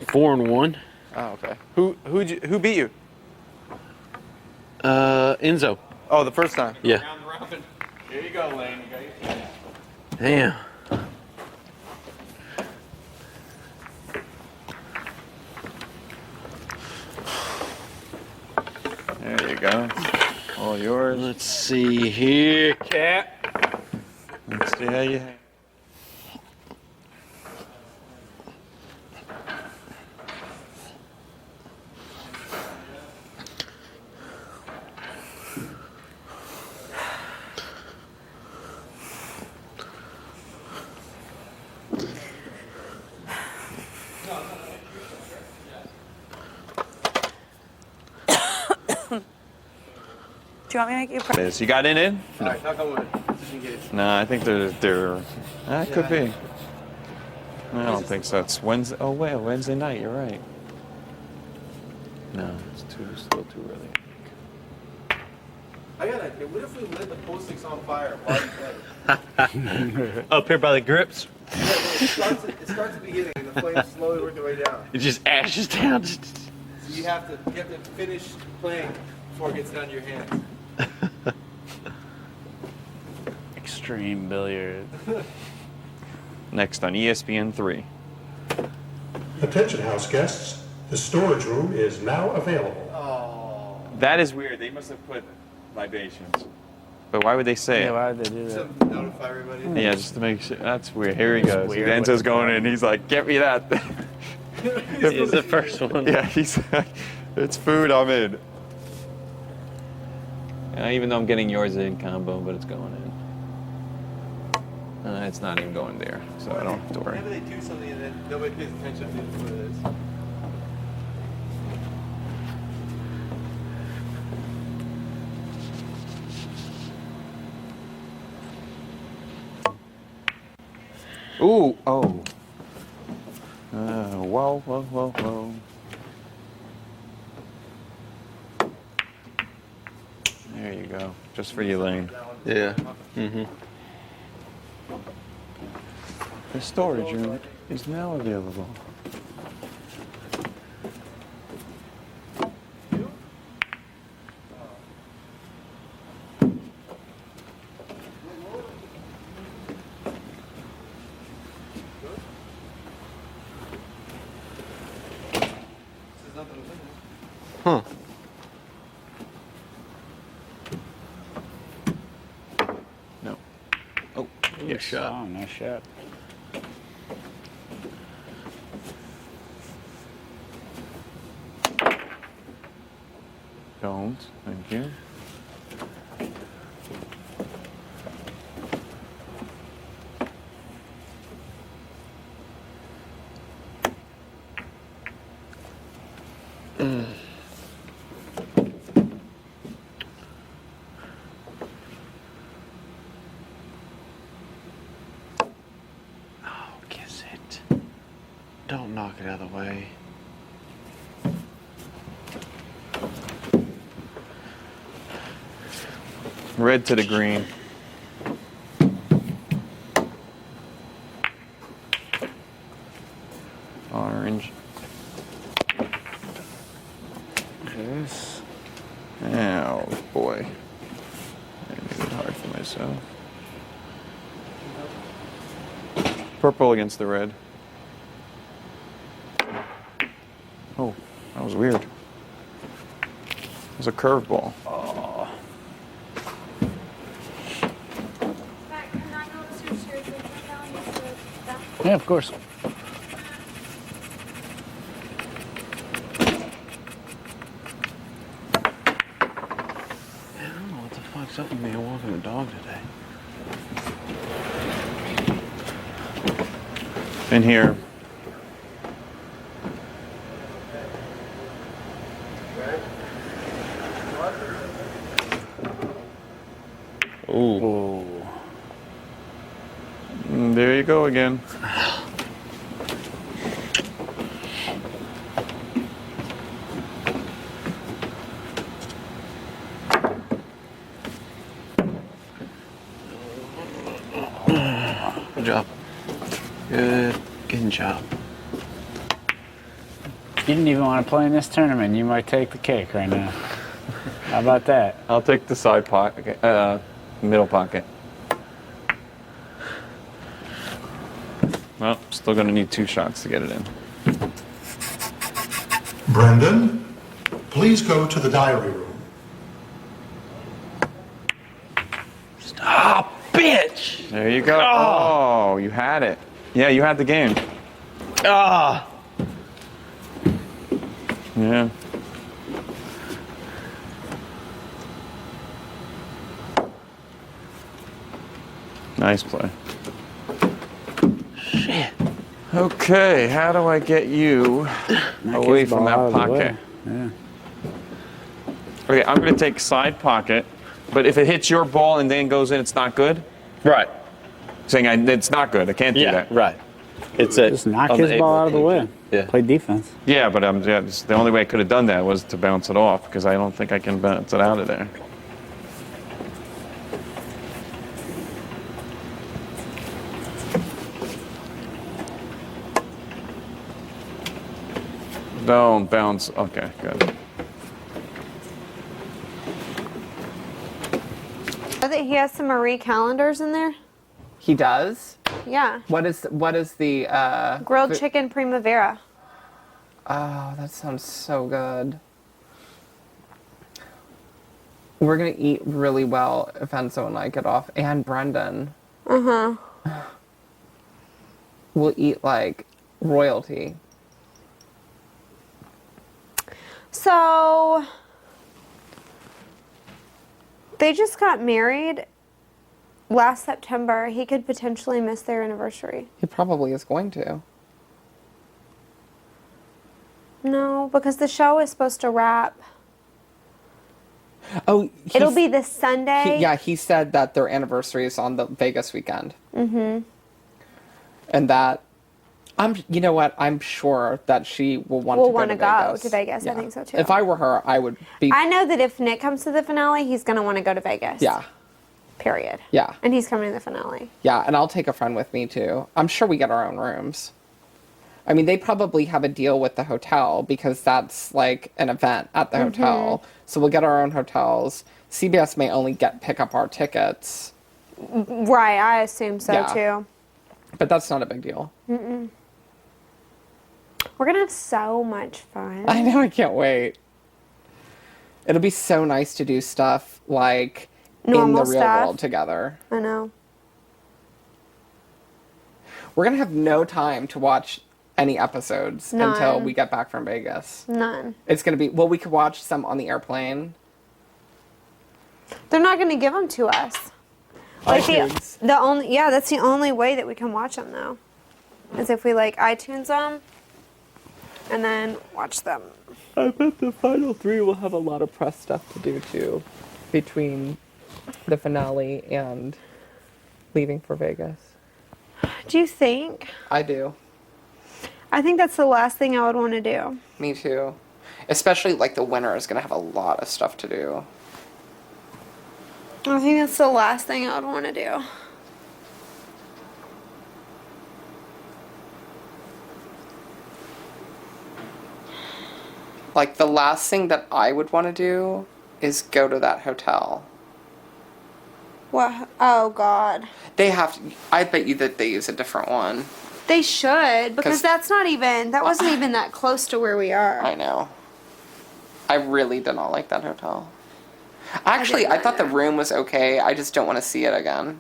4-1. Oh, okay. Who beat you? Enzo. Oh, the first time? Yeah. Round robin. Here you go, Lane. You got your chance. Damn. There you go. All yours. Let's see here, Cat. Let's see how you hang. Do you want me to make you? You got in? All right, knock on wood. Disengage. No, I think they're. That could be. I don't think so. It's Wednesday. Oh wait, Wednesday night. You're right. No, it's still too early. I got an idea. What if we lit the pool sticks on fire while you play? Up here by the grips. Yeah, it starts at the beginning and the flames slowly work their way down. It just ashes down. So you have to finish playing before it gets down to your hands. Extreme billiards. Next on ESPN 3. Attention house guests, the storage room is now available. That is weird. They must have put libations. But why would they say it? Why would they do that? To notify everybody. Yeah, just to make sure. That's weird. Here he goes. weird. Enzo's going in. He's like, get me that. He's the first one. Yeah, he's like, it's food, I'm in. Even though I'm getting yours in combo, but it's going in. It's not even going there, so I don't have to worry. Whenever they do something and then nobody pays attention, I think that's what it is. Ooh, oh. Whoa, whoa, whoa, whoa. There you go. Just for you, Lane. Yeah. Mm-hmm. The storage room is now available. Huh. No. Oh, yeah, shot. Oh, nice shot. Don't. Thank you. Kiss it. Don't knock it out of the way. Red to the green. Orange. This. Oh boy. I made it hard for myself. Purple against the red. Oh, that was weird. It was a curveball. Yeah, of course. I don't know what the fuck's up with me. I'm walking the dog today. In here. Ooh. There you go again. Good job. Good job. You didn't even want to play in this tournament. You might take the cake right now. How about that? I'll take the side pocket, middle pocket. Well, still gonna need 2 shots to get it in. Brendon, please go to the diary room. Stop, bitch! There you go. Oh, you had it. Yeah, you had the game. Ah! Yeah. Nice play. Shit. Okay, how do I get you away from that pocket? Yeah. Okay, I'm going to take side pocket, but if it hits your ball and then goes in, it's not good? Right. Saying it's not good. I can't do that. Right. It's a Just knock his ball out of the way. Yeah. Play defense. Yeah, but the only way I could have done that was to bounce it off because I don't think I can bounce it out of there. Don't bounce. Okay, good. I think he has some Marie calendars in there. He does? Yeah. What is the Grilled chicken primavera. Oh, that sounds so good. We're gonna eat really well if Enzo and I get off, and Brendon. Uh-huh. We'll eat like royalty. So they just got married last September. He could potentially miss their anniversary. He probably is going to. No, because the show is supposed to wrap. Oh, it'll be this Sunday. He said that their anniversary is on the Vegas weekend. Mm-hmm. And that, you know what? I'm sure that she will want to go to Vegas. Yeah. I think so too. If I were her, I would be. I know that if Nick comes to the finale, he's going to want to go to Vegas. Yeah. Period. Yeah. And he's coming to the finale. Yeah, and I'll take a friend with me too. I'm sure we get our own rooms. I mean, they probably have a deal with the hotel because that's like an event at the hotel. So we'll get our own hotels. CBS may only pick up our tickets. Right, I assume so too. But that's not a big deal. Mm-mm. We're going to have so much fun. I know, I can't wait. It'll be so nice to do stuff like Normal in the real stuff. world together. I know. We're going to have no time to watch any episodes until None. we get back from Vegas. None. It's going to be, well, we could watch some on the airplane. They're not going to give them to us. Like the only, that's the only way that we can watch them though. Is if we like iTunes them and then watch them. I bet the final 3 will have a lot of press stuff to do too, between the finale and leaving for Vegas. Do you think? I do. I think that's the last thing I would want to do. Me too. Especially like the winner is going to have a lot of stuff to do. I think that's the last thing I would want to do. Like the last thing that I would want to do is go to that hotel. What? Oh God. They have to, I bet you that they use a different one. They should, because 'Cause- that's not even, that wasn't even that close to where we are. I know. I really did not like that hotel. Actually, I thought the room was okay. I just don't want to see it again.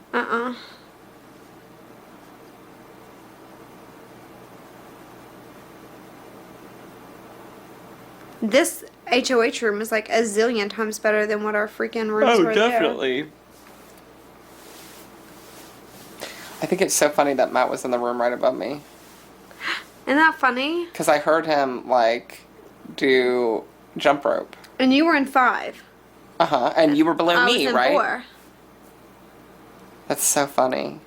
This HOH room is like a zillion times better than what our freaking rooms were there. I think it's so funny that Matt was in the room right above me. Isn't that funny? Because I heard him, like, do jump rope. And you were in 5. Uh-huh. And you were below I me, was in right? 4. That's so funny.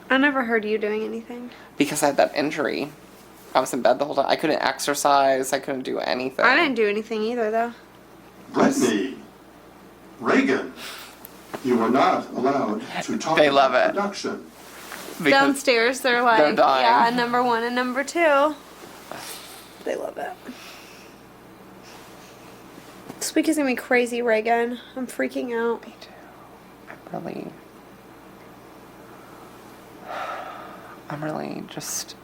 I never heard you doing anything. Because I had that injury. I was in bed the whole time. I couldn't exercise. I couldn't do anything. I didn't do anything either, though. Britney, Ragan, you were not allowed to talk They love about it. production. Because Downstairs, they're like, they're dying. yeah, number 1 and number 2. They love it. This week is gonna be crazy, Ragan. I'm freaking out. Me too. I'm really just...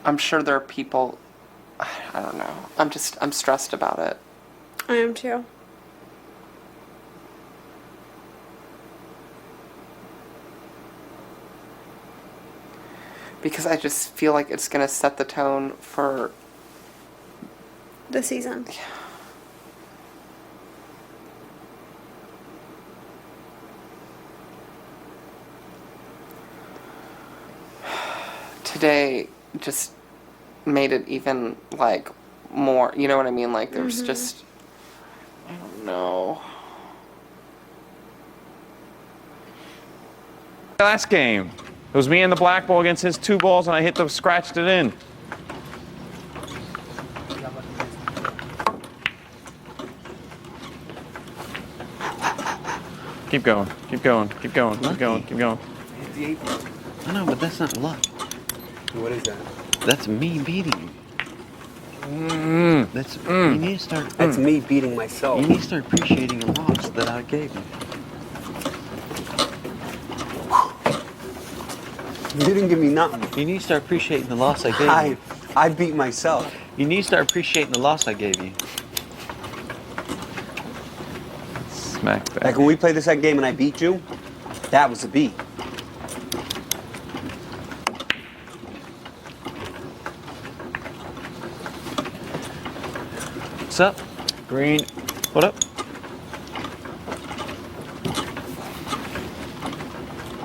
I'm sure there are people... I don't know. I'm stressed about it. I am too. Because I just feel like it's going to set the tone for... The season. Yeah. Today just made it even, like, more... You know what I mean? Like, there's just... I don't know. Last game. It was me and the black ball against his 2 balls, and I scratched it in. Give Keep going. Keep going. Keep going. Keep going. Keep going. I know, but that's not luck. What is that? That's me beating you. That's you need to start. That's me beating myself. You need to start appreciating the loss that I gave you. You didn't give me nothing. You need to start appreciating the loss I gave you. I beat myself. You need to start appreciating the loss I gave you. Smack that. Like when we played this game and I beat you, that was a beat. What's up? Green. What up?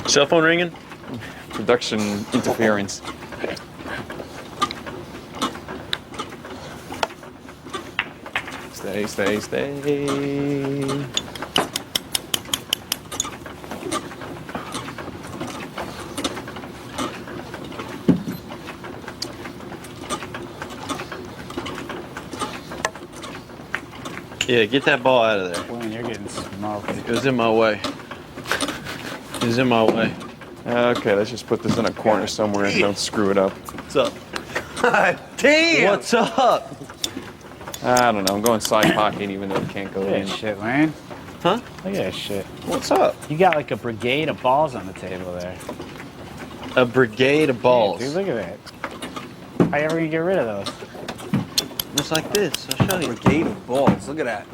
Cell phone ringing? Production interference. Stay, stay, stay. Yeah, get that ball out of there. When you're getting smoked. It was in my way. It was in my way. Okay, let's just put this in a corner somewhere and don't screw it up. What's up? Damn! What's up? I don't know. I'm going side pocket even though it can't go Look at in. that shit, man. Huh? Look at that shit. What's up? You got like a brigade of balls on the table there. A brigade of balls. Yeah, dude, look at that. How you ever gonna get rid of those? Just like this. I'll show you. Brigade of balls. Look at that.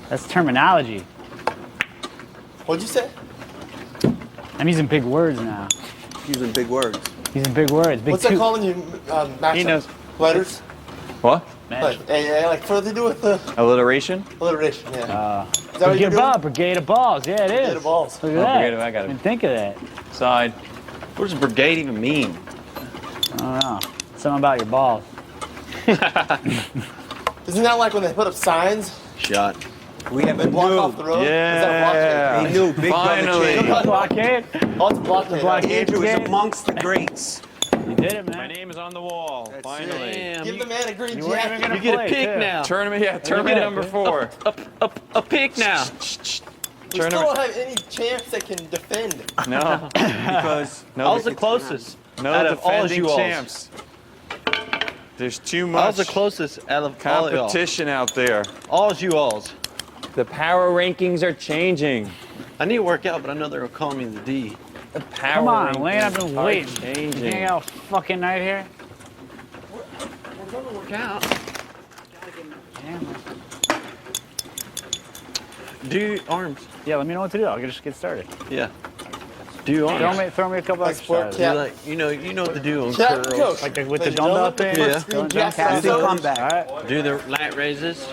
That's terminology. What'd you say? I'm using big words now. Using big words. Using big words. Big What's that toot. calling you? He knows. Letters? What? Like, like further to do with the Alliteration? alliteration, yeah. Is that what Brigade you're of doing? balls. Brigade of balls. Yeah, it is. Brigade of balls. Look at Oh, that. brigade of- I got it. Didn't think of that. Side. What does brigade even mean? I don't know. Something about your balls. Isn't that like when they put up signs? Shot. We have a Block new. off the road? Is Yeah. that a blockade? A new big Finally. brother Blockade. Oh, it's a blockade. Blockade. Andrew is Brigade. amongst the greats. You did it, My man. name is on the wall. That's Finally. Damn. Give the man a green You weren't even jacket. gonna You get a play, pick too. now. Tournament, yeah, tournament at it, number dude. 4. A pick now. We still Tournament. don't have any champs that can defend. No, Because I no, was the closest no out of all defending you all. champs. There's too I was much the closest out of all y'all. competition out there. All's you alls. The power rankings are changing. I need to work out, but I know they're calling me the D. The power Come on, rankings Lane. I've been are waiting. You changing. hang out fucking night here. We're going to work out. Do arms. Yeah, let me know what to do. I'll just get started. Yeah. Do arms. Throw me a couple Like sport exercises. cap. You like, you know what to do on Cap curls. coach. Like with the Ladies and dumbbell gentlemen, thing? Yeah. first green Don't jacket. Captain So- comeback. All right. Do the lat raises.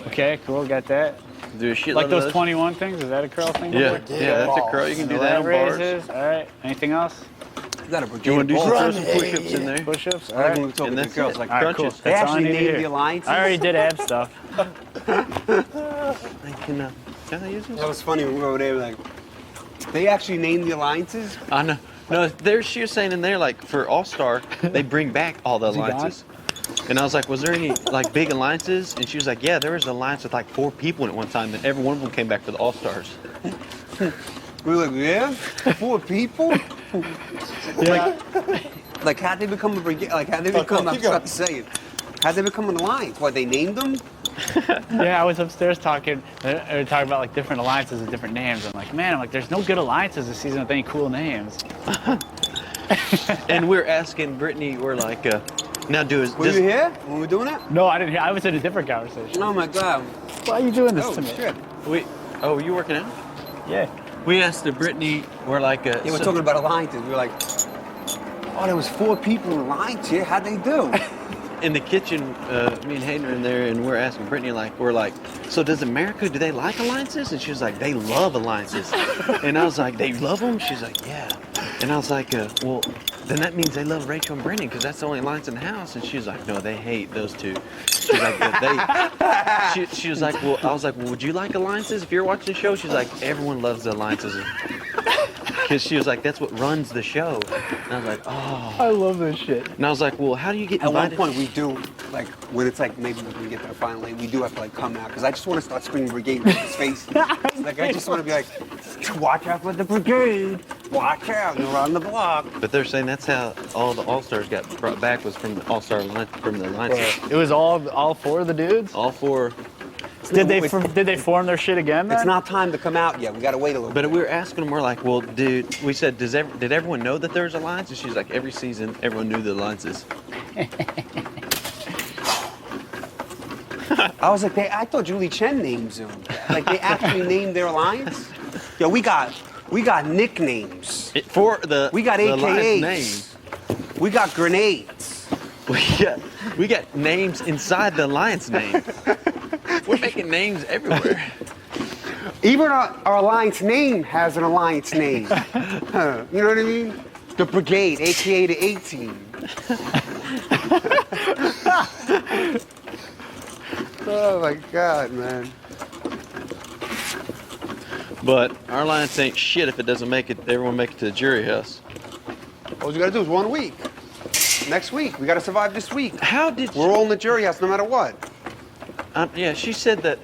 Okay, cool. Got that. Do a shit Like load of those 21 things? Is that a curl thing? Yeah, Yeah, yeah, that's a balls. curl. You can do The that lat on bars. raises. All right. Anything else? You got a Do brigade you want to do of some, balls. throw some push-ups in there? Push-ups. All I like right. when we talk And to the that's girls, it. like All right, cool. crunches. they That's all I actually need to named hear. the alliances. I already did ab stuff. Can I use this? That was funny when we were over there, like, they actually named the alliances. I know. No, she was saying in there, like, for All-Star, they bring back all the he gone? alliances. And I was like, was there any, like, big alliances? And she was like, yeah, there was an alliance with, like, 4 people at one time, and every one of them came back for the All-Stars. We were like, yeah, 4 people. Like, how'd they become a brigade? Like, how'd they become? I keep forgot to say it. How'd they become an alliance? What, they named them? Yeah, I was upstairs talking. They were talking about like different alliances with different names. I'm like, man, there's no good alliances this season with any cool names. And we're asking Britney, we're like, now do is Were you here when we were doing that? No, I didn't hear. I was in a different conversation. Oh my God. Why are you doing this Oh to me? shit. Oh, you working out? Yeah. We asked the Britney, we're like, Yeah, we're talking about alliances. We were like, oh, there was 4 people in alliance here. How'd they do? in the kitchen, me and Hayden are in there, and we're asking Britney, like, we're like, so does America, do they like alliances? And she was like, they love alliances. And I was like, they love them? She's like, yeah. And I was like, well, then that means they love Rachel and Brendon, because that's the only alliance in the house. And she was like, no, they hate those two. She's like, she was like, well, I was like, well, would you like alliances if you're watching the show? She's like, everyone loves the alliances. Because she was like, that's what runs the show. And I was like, oh. I love this shit. And I was like, well, how do you get At invited? one point, we do, like, when it's like, maybe when we get there finally, we do have to, like, come out. Because I just want to start screaming brigade in his face. Like, I just want to be like, Watch out for the brigade. Watch out, they're on the block. But they're saying that's how all the All-Stars got brought back was from the All-Star line, from the line. It was all 4 of the dudes? All 4. Did they form their shit again then? It's not time to come out yet. We gotta wait a little bit. But we were asking them, we're like, well, dude, we said, did everyone know that there's alliance? And she's like, every season, everyone knew the alliances. I was like, I thought Julie Chen named them. Like they actually named their alliance? Yo, we got nicknames. We got the AKAs. names. We got grenades. We got names inside the alliance name. We're making names everywhere. Even our alliance name has an alliance name. You know what I mean? The Brigade, AKA the 18. Oh my God, man. But our alliance ain't shit if it doesn't make it, everyone make it to the jury house. All you gotta do is 1 week. Next week, we gotta survive this week. We're all in the jury house no matter what. Yeah, she said that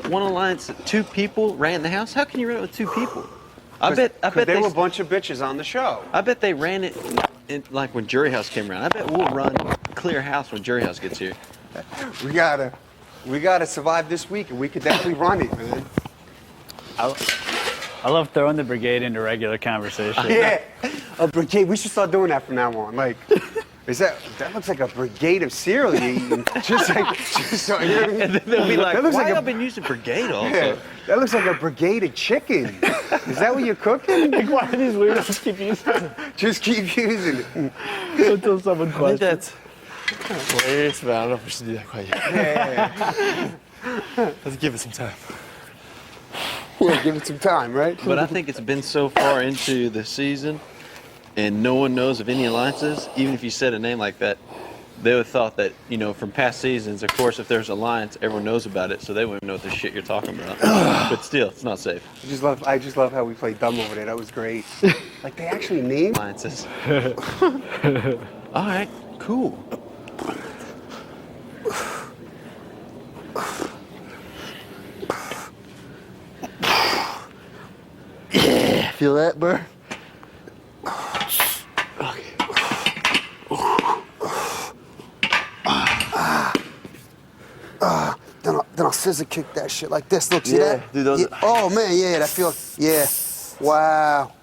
one alliance, 2 people ran the house. How can you run it with 2 people? I bet there were a bunch of bitches on the show. I bet they ran it like when jury house came around. I bet we'll run clear house when jury house gets here. We gotta survive this week, and we could definitely run it, man. I love throwing the brigade into regular conversation. Yeah, a brigade. We should start doing that from now on. Like, that looks like a brigade of cereal you're eating. just so, you know what I mean? And then they'll be like, That looks why like y'all been using brigade also? Yeah, that looks like a brigade of chicken. Is that what you're cooking? Like, why do these weirdos keep using it? Just keep using it. Until someone questions. That's hilarious, but I don't know if we should do that quite yet. Let's give it some time. Yeah, give it some time, right? But I think it's been so far into the season, and no one knows of any alliances. Even if you said a name like that, they would have thought that, from past seasons, of course, if there's alliance, everyone knows about it, so they wouldn't know what the shit you're talking about. But still, it's not safe. I just love how we played dumb over there. That was great. Like, they actually named alliances. All right, cool. Yeah, feel that, bro? Then I'll scissor kick that shit like this. Look, see Yeah, that? dude, those Yeah. Oh man, yeah, that feels. Yeah. Wow.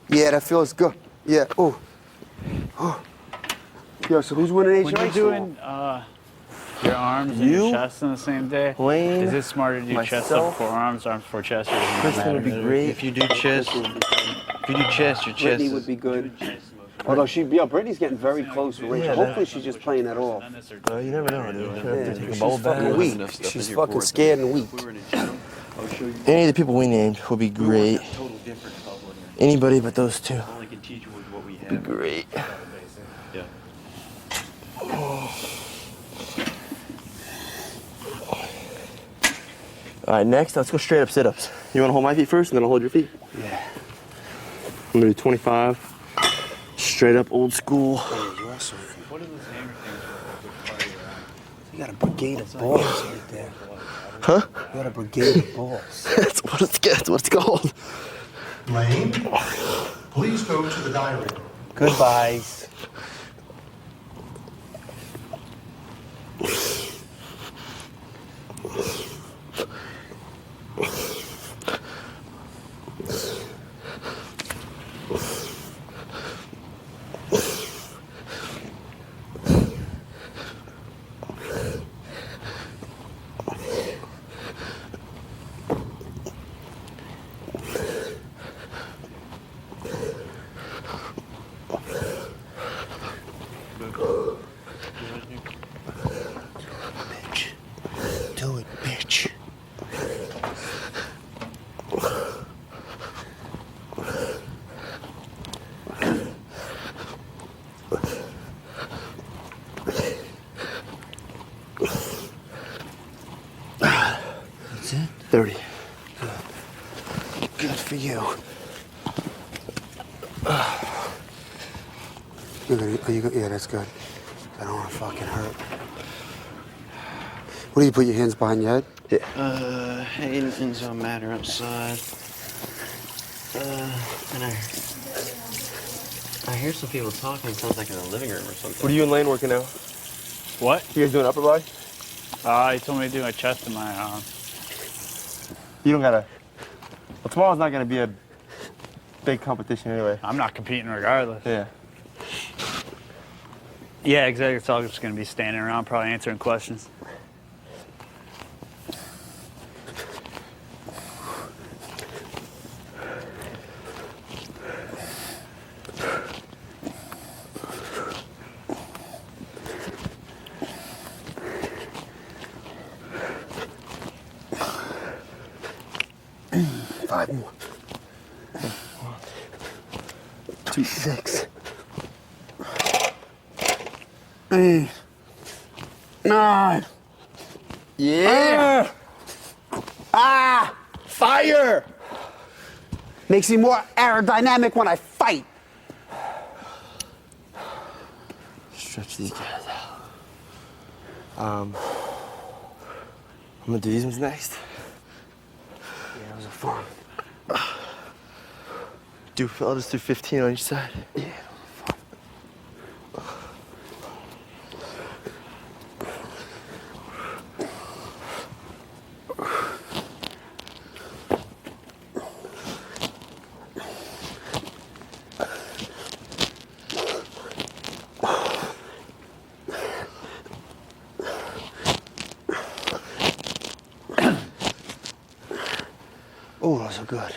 Yeah, that feels good. Yeah. Oh. Yo, so who's winning When HQp? you're doing your arms and your chest on the same day, Wayne, is it smarter to do chest myself, up before arms before chest? Or does it Kristen would be matter? great. If you do chest, your chest Britney would be good. Although Britney's getting very close with Rachel. Yeah, Hopefully she's just playing that off. You never know, dude. Yeah, Take a she's bubble fucking bath. weak. She's fucking scared and weak. Any of the people we named would be great. Anybody but those 2. Be great. Yeah. All right, next, let's go straight up sit-ups. You want to hold my feet first, and then I'll hold your feet? Yeah. I'm gonna do 25. Straight up old school. You also. You got a brigade of balls right there. Huh? You got a brigade of balls. That's what it's called. Lane, please go to the diary room. Goodbyes. Do it, bitch. That's it? 30. Good for you. Yeah, that's good. I don't want to fucking hurt. What do you put your hands behind your head? Hand zone matter outside. And I hear some people talking. It sounds like in the living room or something. What are you and Lane working out? What? You guys doing upper body? He told me to do my chest and my You don't gotta. Well, tomorrow's not gonna be a big competition anyway. I'm not competing regardless. Yeah. Yeah, exactly. It's all just gonna be standing around, probably answering questions. Five more. 2, 6. 8, 9. Yeah. Fire! Makes me more aerodynamic when I fight. Stretch these guys out. I'm gonna do these ones next. Yeah, those are fun. I'll just do 15 on each side. Yeah. Oh, those are good.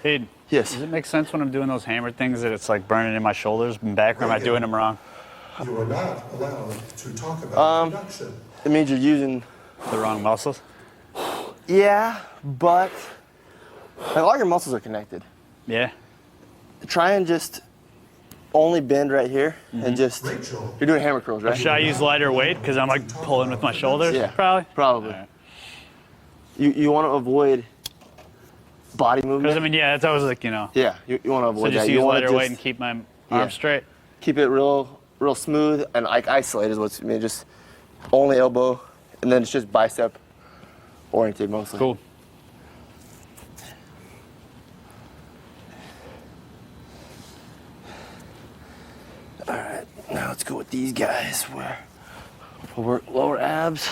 Hey, yes. Does it make sense when I'm doing those hammer things that it's like burning in my shoulders and back, or am I doing them wrong? You are not allowed to talk about production. It means you're using the wrong muscles. Yeah, but like all your muscles are connected. Yeah. Try and just only bend right here and just. You're doing hammer curls, right? Should I use lighter weight because I'm like pulling with my shoulders? Yeah, probably. Right. You want to avoid body movement. Because I mean, yeah, that's always like, you know. Yeah, you want to avoid so just that. use You want lighter weight and keep my arms straight. Keep it real smooth and like isolate is what's just only elbow, and then it's just bicep oriented mostly. Cool. All right, now let's go with these guys. We'll work lower abs.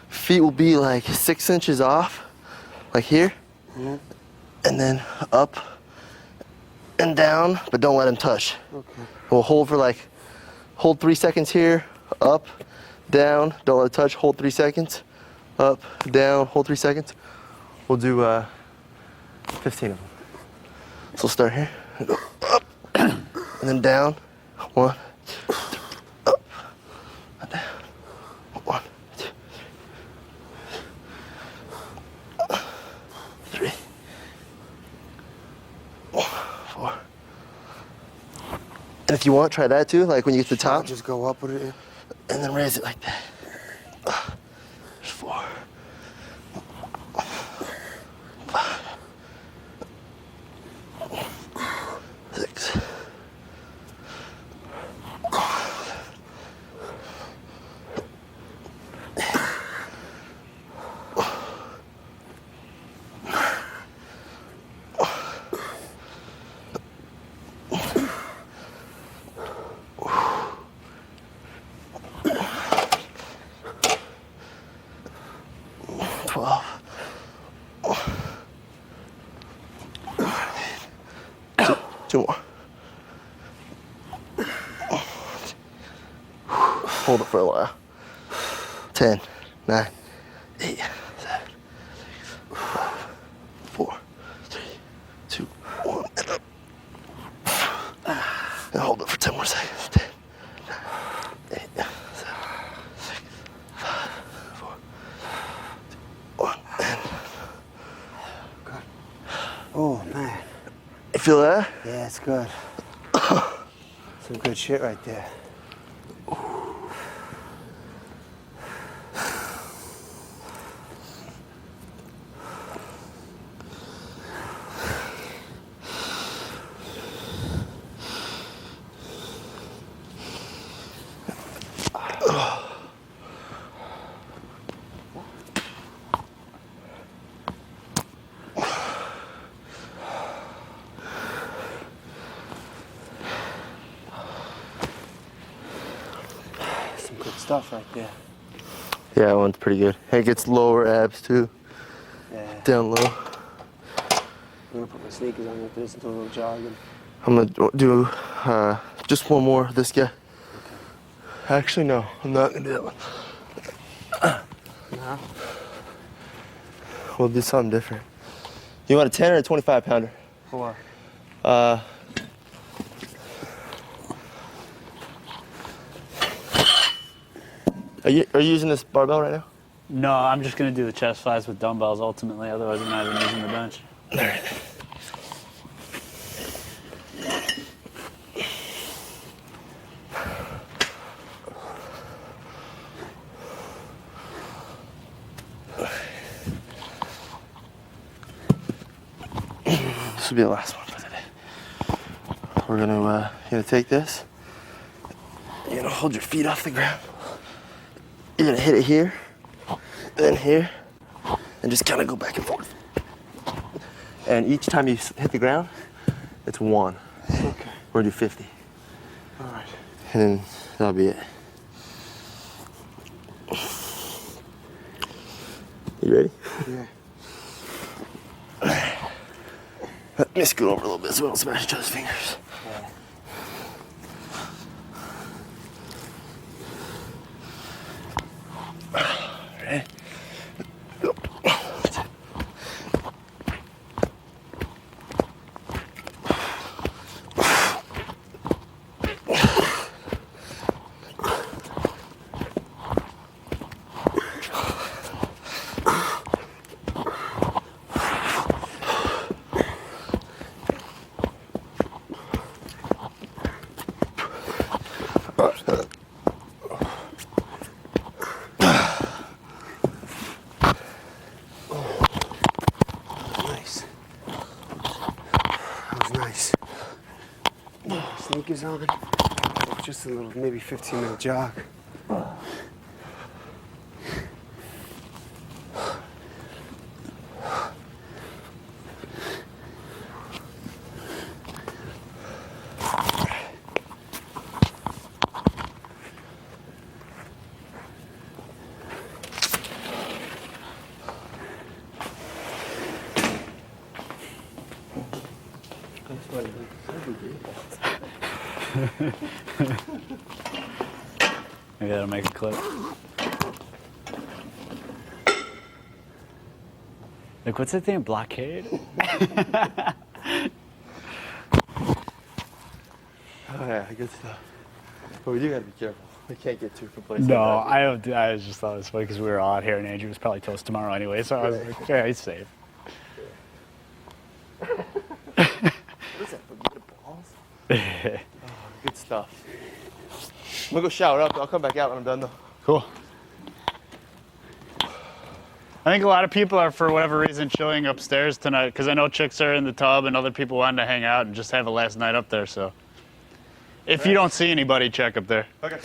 Feet will be like 6 inches off, like here, and then up and down, but don't let them touch. Okay. We'll hold 3 seconds here, up, down, don't let it touch, hold 3 seconds, up, down, hold 3 seconds. We'll do 15 of them. So we'll start here, and go up, and then down, 1, 2, up, and down, 1, 2, 3, 4. And if you want, try that too, like when you get to the top. Just go up with it. And then raise it like that. 4. 5. 6. 12. 2 more. Hold it for a while. 10, 9, 8, 7, 6, 5, 4, 3, 2, 1, and up. And hold it for 10 more seconds. 10, 9, 8, 7, 6, 5, 4, 1, and. Oh, man. You feel that? Yeah, it's good. Some good shit right there. some good stuff right there. Yeah, that one's pretty good. It gets lower abs too. Yeah. Down low. I'm gonna put my sneakers on after this and do a little jogging. I'm gonna do just one more. This guy. Actually, no, I'm not gonna do that one. No. We'll do something different. You want a 10 or a 25 pounder? For Are you using this barbell right now? No, I'm just gonna do the chest flies with dumbbells ultimately. Otherwise, I'm not even using the bench. All right. This will be the last one for today. We're gonna take this. You're gonna hold your feet off the ground. You're gonna hit it here, then here, and just kind of go back and forth. And each time you hit the ground, it's 1. Okay. We're gonna do 50. All right. And then that'll be it. You ready? Yeah. Let me scoot over a little bit so we don't smash each other's fingers. Ready? Go. Nice. That was nice. Sneakers on. Just a little, maybe 15-minute jog. I gotta make a clip. Like, what's that thing? Blockade? Oh yeah, good stuff. But we do gotta be careful. We can't get too complacent. No, I don't. I just thought it was funny because we were all out here and Andrew was probably toast tomorrow anyway, so I was like, yeah, he's safe. What is that? Bermuda balls? Oh, good stuff. I'm gonna go shower up. I'll come back out when I'm done though. Cool. I think a lot of people are, for whatever reason, chilling upstairs tonight because I know chicks are in the tub and other people wanted to hang out and just have a last night up there. So if you don't see anybody, check up there. Okay.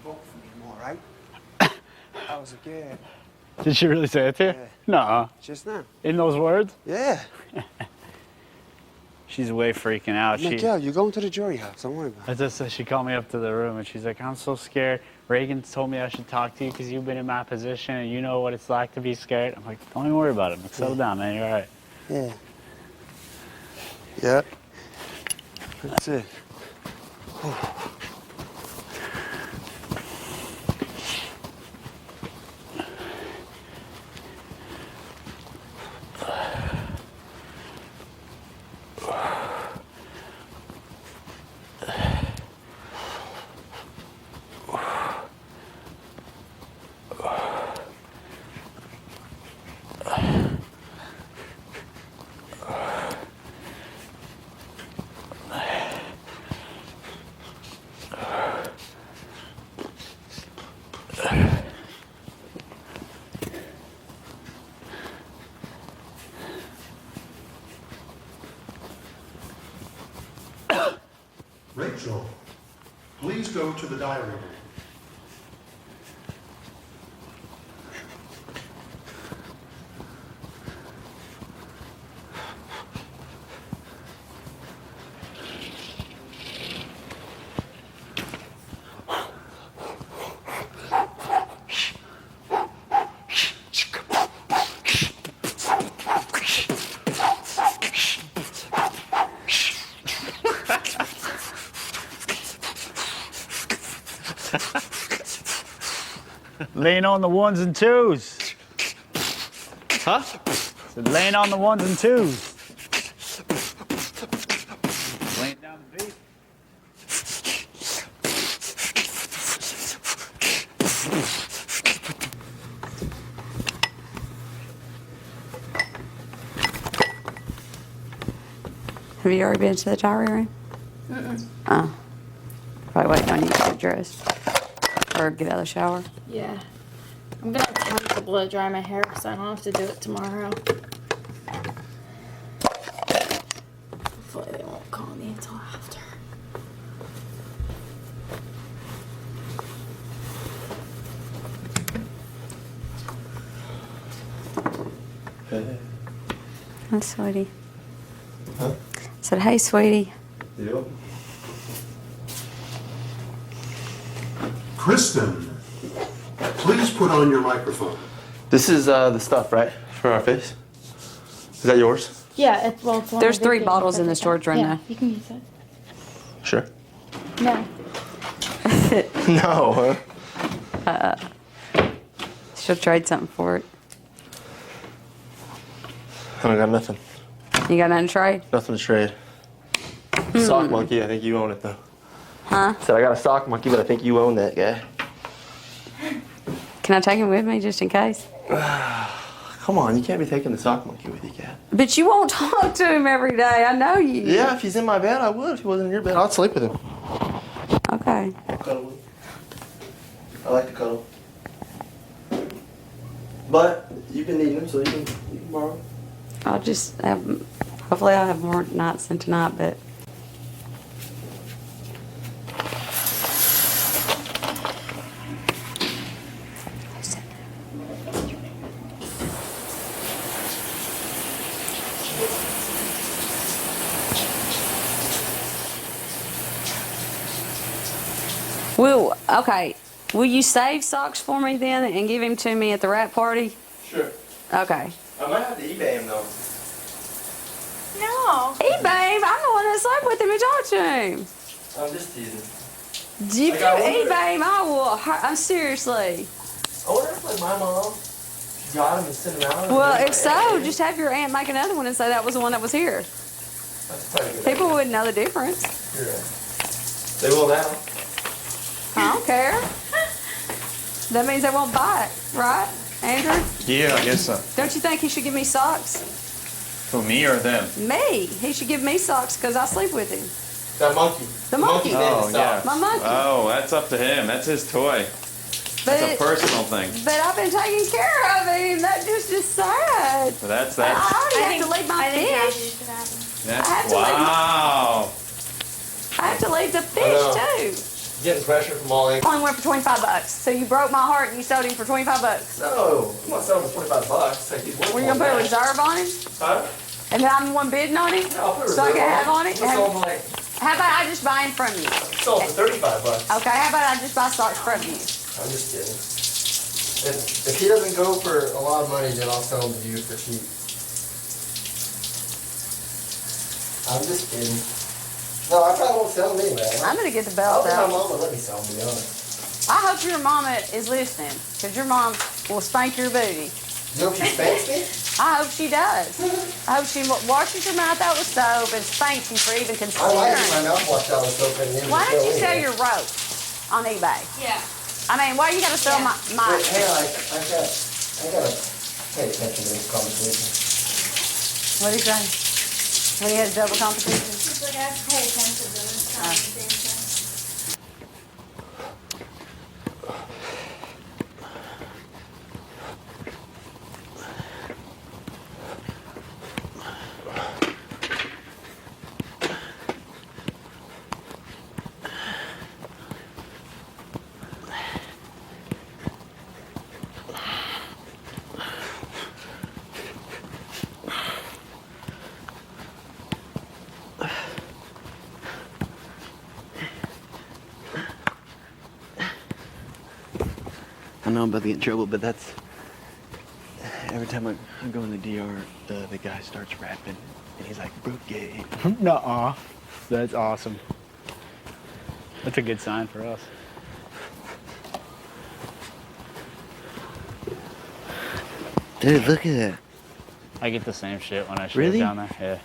Vote for me more, right? I was like, yeah. Did she really say it to you? Yeah. No. Just now. In those words? Yeah. She's way freaking out. Miguel, you're going to the jury house. Don't worry about it. She called me up to the room and she's like, I'm so scared. Reagan told me I should talk to you because you've been in my position and you know what it's like to be scared. I'm like, don't even worry about it. I'm like, settle down, man. You're all right. Yeah. Yeah. That's it. Rachel, please go to the diary room. Lean on the ones and twos. Huh? Said lean on the ones and twos. Laying down the beat. Have you already been to the diary room? Oh. Probably waiting on you to get dressed. Or get out of the shower. Yeah. I'm gonna have time to blow dry my hair so I don't have to do it tomorrow. Hopefully they won't call me until after. Hey. Hi, sweetie. Huh? I said, hey, sweetie. Yep. Kristen, please put on your microphone. This is the stuff, right? For our face. Is that yours? Yeah, it's There's 3 bottles in the storage room, yeah, though. you can use it. Sure. No. No, huh? She'll trade something for it. I don't got nothing. You got nothing to trade? Nothing to trade. Sock monkey, I think you own it though. Huh? Said I got a sock monkey, but I think you own that guy. Can I take him with me just in case? Come on, you can't be taking the sock monkey with you, Cat. But you won't talk to him every day. I know you. Yeah, if he's in my bed, I would. If he wasn't in your bed, I'd sleep with him. Okay. I'll cuddle with him. I like to cuddle. But you've been needing him, so you can borrow him. I'll just have, hopefully I'll have more nights than tonight, but. Okay. Will you save socks for me then and give him to me at the wrap party? Sure. Okay. I might have to eBay him though. No. Hey, babe, I'm the one that slept with him and talked to him. I'm just teasing. If you eBay him, I will. I'm seriously. I wonder if like my mom got him and sent him out. Well, if so, just have your aunt make another one and say that was the one that was here. That's probably a good People idea. wouldn't know the difference. You're right. They will now. I don't care. That means they won't buy it, right, Andrew? Yeah, I guess so. Don't you think he should give me socks? For me or them? Me. He should give me socks because I sleep with him. That monkey. The monkey. Oh, yeah. My monkey. Oh, that's up to him. That's his toy. But That's a personal thing. But I've been taking care of him. That's just sad. So that's I already have to leave my fish. That's wow. I have to leave the fish too. Getting pressure from all angles. Only went for $25. So you broke my heart and you sold him for $25. No, I'm not selling him for $25. Like he's worth Were you gonna put a reserve on him? Huh? And then I'm the one bidding on it? I'll put a So I reserve can on have it. on it? We'll sell them like, How about I just buy them from you? sold for 35 bucks. Okay, how about I just buy stocks from you? I'm just kidding. If he doesn't go for a lot of money, then I'll sell them to you for cheap. I'm just kidding. No, I probably won't sell them anyway. I'm gonna get the I belt don't think my out. mom would let me sell them, to be honest. I hope your mama is listening, because your mom will spank your booty. You know if she spanks me? I hope she does. I hope she washes your mouth out with soap and spanks you for even I considering. like to get my mouth washed out with soap at the end Why of the don't you show sell anyway. your rope on eBay? Yeah. I mean, why you gotta sell my Wait, hang on, I gotta pay attention to this conversation. What do you say? When you had a double competition? She's like, I have to pay attention to this conversation. I know I'm about to get in trouble, but that's every time I go in the DR, the guy starts rapping, and he's like, "Bro, gay." Nuh-uh. That's awesome. That's a good sign for us. Dude, look at that. I get the same shit when I shave Really? down there. Yeah.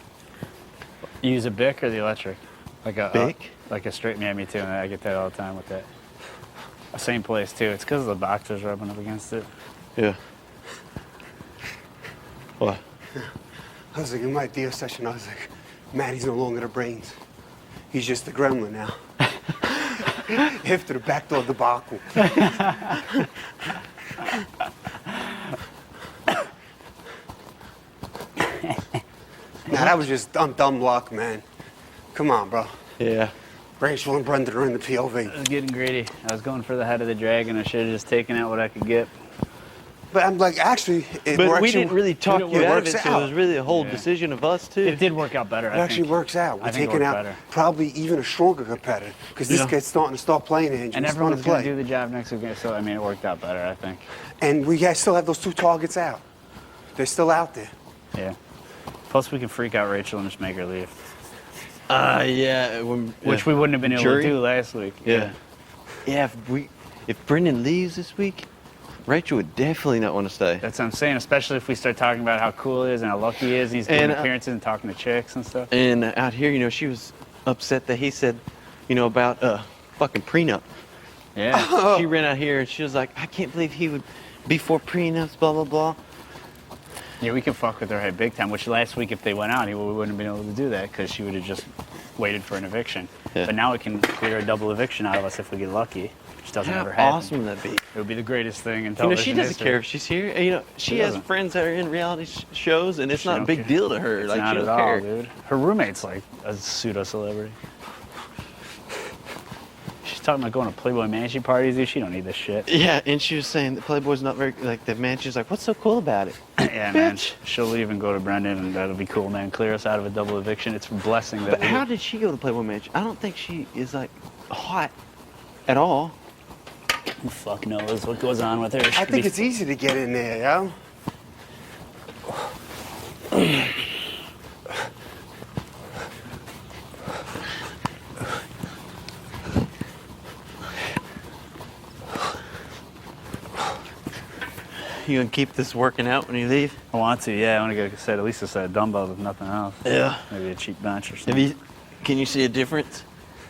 You use a Bic or the electric? Like a Bic? Like a straight. Yeah, me too. I get that all the time with that. Same place too. It's because the boxer's rubbing up against it. Yeah. What? I was like, in my deal session, I was like, Maddie's no longer the brains. He's just the gremlin now. After the backdoor debacle. Nah, that was just dumb luck, man. Come on, bro. Yeah. Rachel and Brendon are in the POV. I was getting greedy. I was going for the head of the dragon. I should have just taken out what I could get. But I'm like, actually, But we didn't really talk you out of works it, so it was really a whole decision of us too. It did work out better. It actually works out. We're taking out probably even a stronger competitor because this kid's starting to start playing it. And everyone's going to do the job next week, so I mean, it worked out better, I think. And we guys still have those two targets out. They're still out there. Yeah. Plus, we can freak out Rachel and just make her leave. Yeah. Which we wouldn't have been able to do last week. Yeah. Yeah. If Brendon leaves this week, Rachel would definitely not want to stay. That's what I'm saying, especially if we start talking about how cool he is and how lucky he is, and he's doing appearances and talking to chicks and stuff. And out here, you know, she was upset that he said, you know, about fucking prenup. Yeah. She ran out here and she was like, I can't believe he would be for prenups, blah, blah, blah. Yeah, we can fuck with her head big time, which last week if they went out, we wouldn't have been able to do that because she would have just waited for an eviction. Yeah. But now it can clear a double eviction out of us if we get lucky, which doesn't How ever happen. awesome would that be? It would be the greatest thing in You know, television she doesn't history. care if she's here. You know, she has doesn't. friends that are in reality shows, and it's She not a don't big care. deal to her. It's Like, not she at doesn't all, care. dude. Her roommate's like a pseudo-celebrity. She's talking about going to Playboy Mansion parties, dude. She don't need this shit. Yeah, and she was saying that Playboy's not very, like, the mansion's like, what's so cool about it? Yeah, man. She'll leave and go to Brendon, and that'll be cool, man. Clear us out of a double eviction. It's a blessing that But how did she go to Playboy Mansion? I don't think she is, like, hot at all. Who fuck knows what goes on with her? I think it's easy to get in there, yo. You gonna keep this working out when you leave? I want to, yeah. I want to get at least a set of dumbbells if nothing else. Yeah. Maybe a cheap bench or something. Can you see a difference?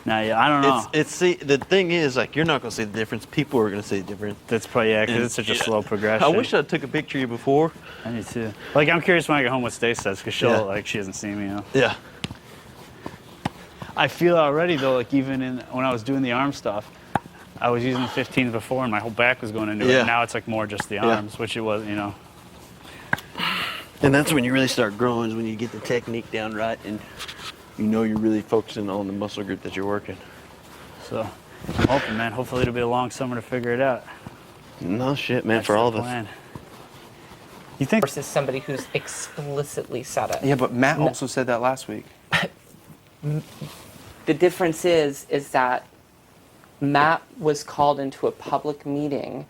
Nah, yeah, I don't know. The thing is, like, you're not gonna see the difference. People are gonna see the difference. That's probably, yeah, because it's such a slow progression. I wish I took a picture of you before. I need to. Like, I'm curious when I get home what Stace says, because she'll, Yeah. like, she hasn't seen me, you know? Yeah. I feel already, though, like, even when I was doing the arm stuff, I was using the 15s before, and my whole back was going into Yeah. it. Now it's, like, more just the Yeah. arms, which it was, you know. And that's when you really start growing, is when you get the technique down right and you know you're really focusing on the muscle group that you're working. So, I'm hoping, man. Hopefully it'll be a long summer to figure it out. No shit, man, That's for all the of us. plan. You think? Versus somebody who's explicitly said it. Yeah, but Matt also said that last week. The difference is that Matt was called into a public meeting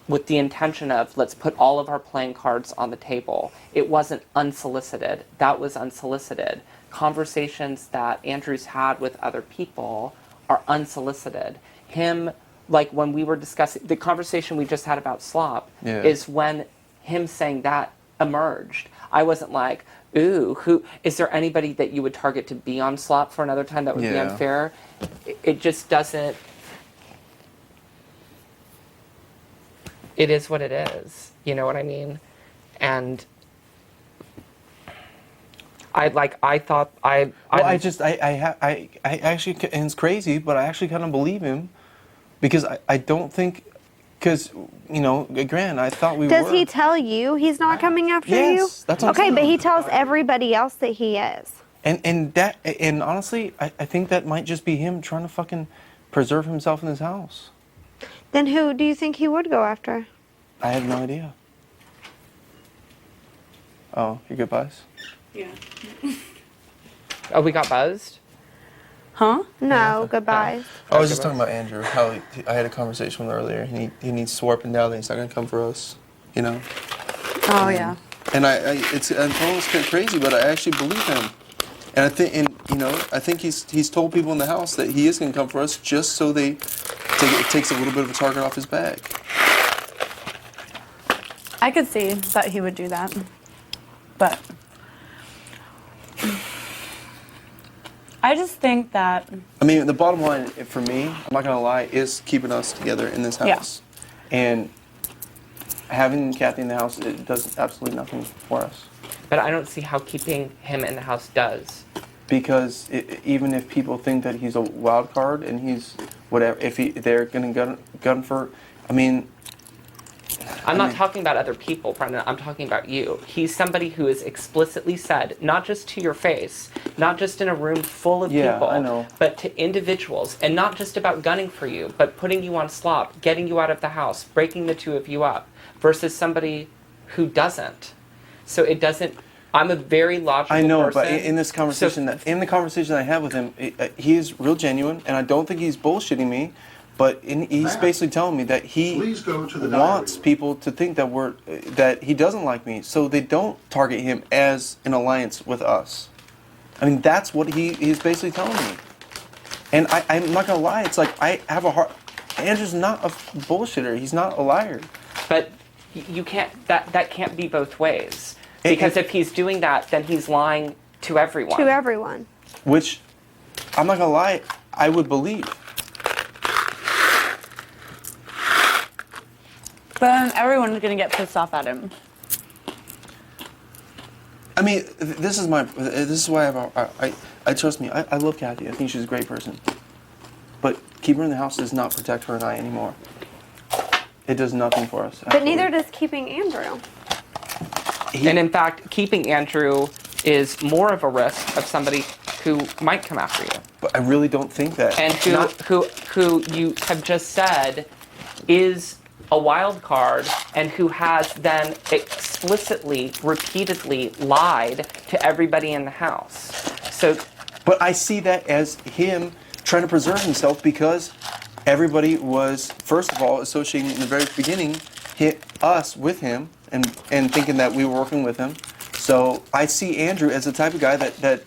with the intention of, let's put all of our playing cards on the table. It wasn't unsolicited. That was unsolicited. Conversations that Andrew's had with other people are unsolicited. Him, like when we were discussing, the conversation we just had about slop is when him saying that emerged. I wasn't like, ooh, who is there anybody that you would target to be on slop for another time that would be unfair? It just doesn't. It is what it is. You know what I mean? And I actually, and it's crazy, but I actually kind of believe him because I don't think, because, you know, granted, I thought we were. Does he tell you he's not coming after you? Yes, that's what I'm okay, saying. but he tells everybody else that he is. And honestly, I think that might just be him trying to fucking preserve himself in his house. Then who do you think he would go after? I have no idea. Oh, your goodbyes? Yeah. Oh, we got buzzed? Huh? No, goodbyes. I was just talking about Andrew, how I had a conversation with him earlier. He needs to warp and down that he's not going to come for us, you know? Oh, yeah. And it's almost crazy, but I actually believe him. And I think he's told people in the house that he is going to come for us just so it takes a little bit of a target off his back. I could see that he would do that, but I just think that. I mean, the bottom line for me, I'm not going to lie, is keeping us together in this house. Yeah. And having Kathy in the house, it does absolutely nothing for us. But I don't see how keeping him in the house does. Because even if people think that he's a wild card and he's whatever, they're going to gun for, I mean. I'm not talking about other people, Brendon. I'm talking about you. He's somebody who has explicitly said, not just to your face, not just in a room full of people, I know. but to individuals, and not just about gunning for you, but putting you on slop, getting you out of the house, breaking the two of you up, versus somebody who doesn't. So it doesn't. I'm a very logical person. I know, but in this conversation, in the conversation I had with him, he is real genuine, and I don't think he's bullshitting me. But he's basically telling me that he wants people to think that he doesn't like me, so they don't target him as an alliance with us. I mean, that's what he's basically telling me. And I'm not gonna lie, it's like I have a heart. Andrew's not a bullshitter. He's not a liar. But you can't. That can't be both ways. Because if he's doing that, then he's lying to everyone. To everyone. Which, I'm not gonna lie, I would believe. But then everyone's gonna get pissed off at him. I mean, this is why I trust me. I love Kathy. I think she's a great person. But keeping her in the house does not protect her and I anymore. It does nothing for us. But neither does keeping Andrew. And in fact, keeping Andrew is more of a risk of somebody who might come after you. But I really don't think that. And who you have just said is a wild card, and who has then explicitly, repeatedly lied to everybody in the house. So, but I see that as him trying to preserve himself because everybody was, first of all, associating in the very beginning us with him and thinking that we were working with him. So I see Andrew as the type of guy that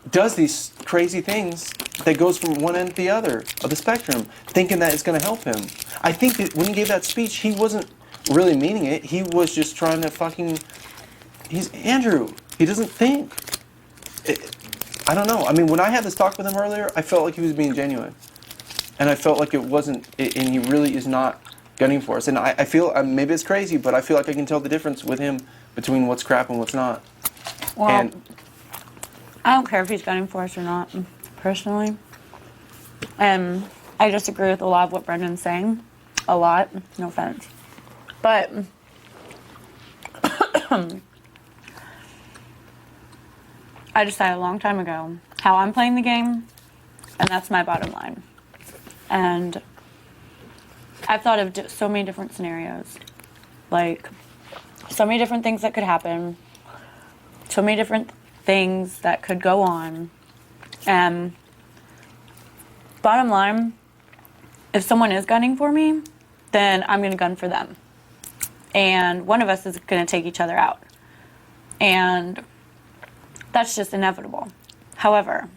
does these crazy things that goes from one end to the other of the spectrum, thinking that it's going to help him. I think that when he gave that speech, he wasn't really meaning it. He was just trying to he's Andrew. He doesn't think. I don't know. I mean, when I had this talk with him earlier, I felt like he was being genuine. And I felt like it wasn't, and he really is not gunning for us. And I feel, maybe it's crazy, but I feel like I can tell the difference with him between what's crap and what's not. Well, and I don't care if he's gunning for us or not, personally. And I disagree with a lot of what Brendon's saying. A lot. No offense. But I decided a long time ago how I'm playing the game, and that's my bottom line. And I've thought of so many different scenarios. Like, so many different things that could happen, so many different things that could go on. And bottom line, if someone is gunning for me, then I'm going to gun for them. And one of us is going to take each other out. And that's just inevitable. However,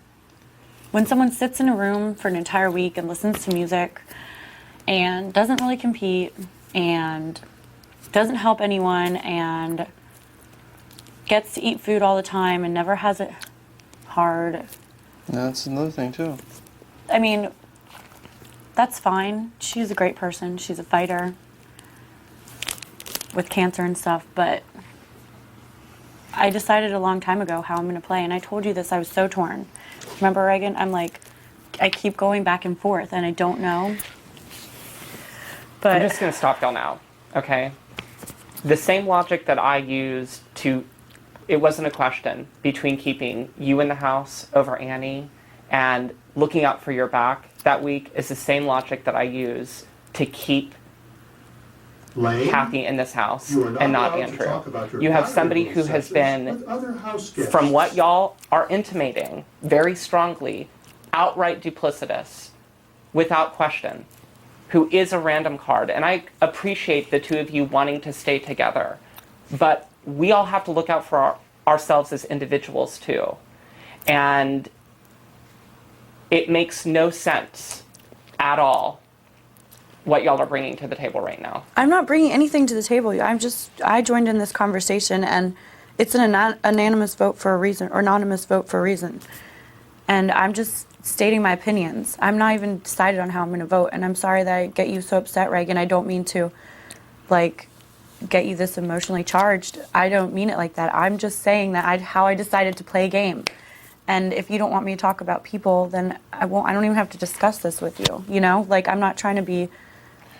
when someone sits in a room for an entire week and listens to music and doesn't really compete and doesn't help anyone and gets to eat food all the time and never has it hard. That's another thing too. I mean, that's fine. She's a great person. She's a fighter with cancer and stuff, but I decided a long time ago how I'm going to play, and I told you this, I was so torn. Remember, Ragan? I'm like, I keep going back and forth, and I don't know. But I'm just going to stop y'all now, okay? The same logic that I used to, it wasn't a question, between keeping you in the house over Annie and looking out for your back that week is the same logic that I use to keep Lane, Kathy in this house you are not and not allowed to Andrew. talk about your You have private somebody little who has sessions been, with other house guests. from what y'all are intimating very strongly, outright duplicitous, without question, who is a random card. And I appreciate the two of you wanting to stay together. But we all have to look out for ourselves as individuals too. And it makes no sense at all what y'all are bringing to the table right now. I'm not bringing anything to the table. I joined in this conversation, and it's an anonymous vote for a reason, or anonymous vote for a reason. And I'm just stating my opinions. I'm not even decided on how I'm going to vote, and I'm sorry that I get you so upset, Reagan. I don't mean to, like, get you this emotionally charged. I don't mean it like that. I'm just saying that how I decided to play a game. And if you don't want me to talk about people, then I won't. I don't even have to discuss this with you. You know, like, I'm not trying to be.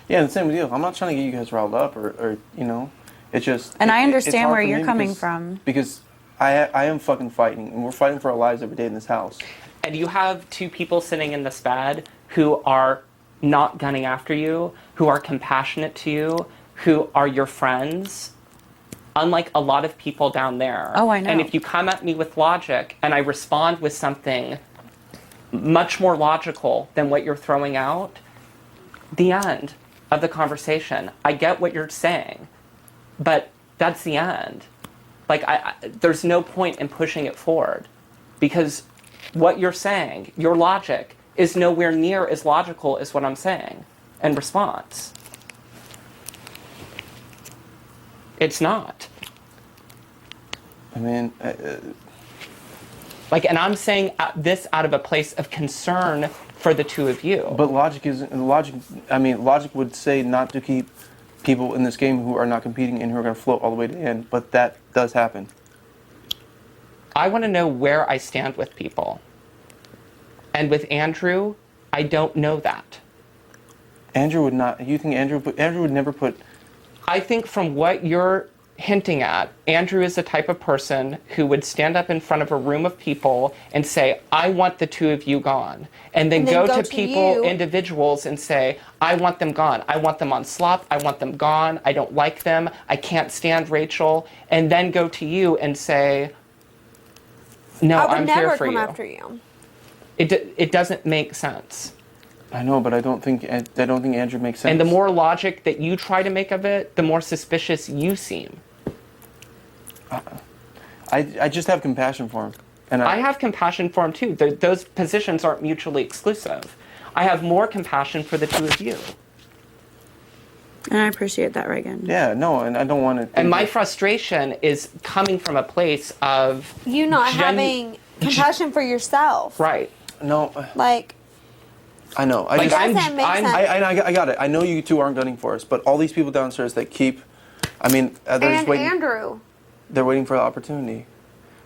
Yeah, the same with you. I'm not trying to get you guys riled up or you know, it's just. And I it's understand hard where for you're me coming from. Because I am fucking fighting, and we're fighting for our lives every day in this house. And you have two people sitting in this bed who are not gunning after you, who are compassionate to you, who are your friends, unlike a lot of people down there. Oh, I know. And if you come at me with logic and I respond with something much more logical than what you're throwing out, the end of the conversation. I get what you're saying, but that's the end. Like, there's no point in pushing it forward because what you're saying, your logic, is nowhere near as logical as what I'm saying in response. It's not. I mean, like, and I'm saying this out of a place of concern for the two of you. But logic I mean, logic would say not to keep people in this game who are not competing and who are going to float all the way to the end, but that does happen. I want to know where I stand with people. And with Andrew, I don't know that. Andrew would not, you think Andrew would never put... I think from what you're hinting at, Andrew is the type of person who would stand up in front of a room of people and say, I want the two of you gone. And then go to people, individuals, and say, I want them gone. I want them on slop. I want them gone. I don't like them. I can't stand Rachel. And then go to you and say, no, I'm here for you. I would never come after you. It doesn't make sense. I know, but I don't think Andrew makes sense. And the more logic that you try to make of it, the more suspicious you seem. I just have compassion for him. And I have compassion for him too. Those positions aren't mutually exclusive. I have more compassion for the two of you. And I appreciate that, Reagan. Yeah, no, and I don't want to... And my frustration is coming from a place of... You not having compassion for yourself. Right. No. Like... I know. It doesn't make sense. I got it. I know you two aren't gunning for us, but all these people downstairs that keep... I mean, they're just waiting... Andrew. They're waiting for the opportunity.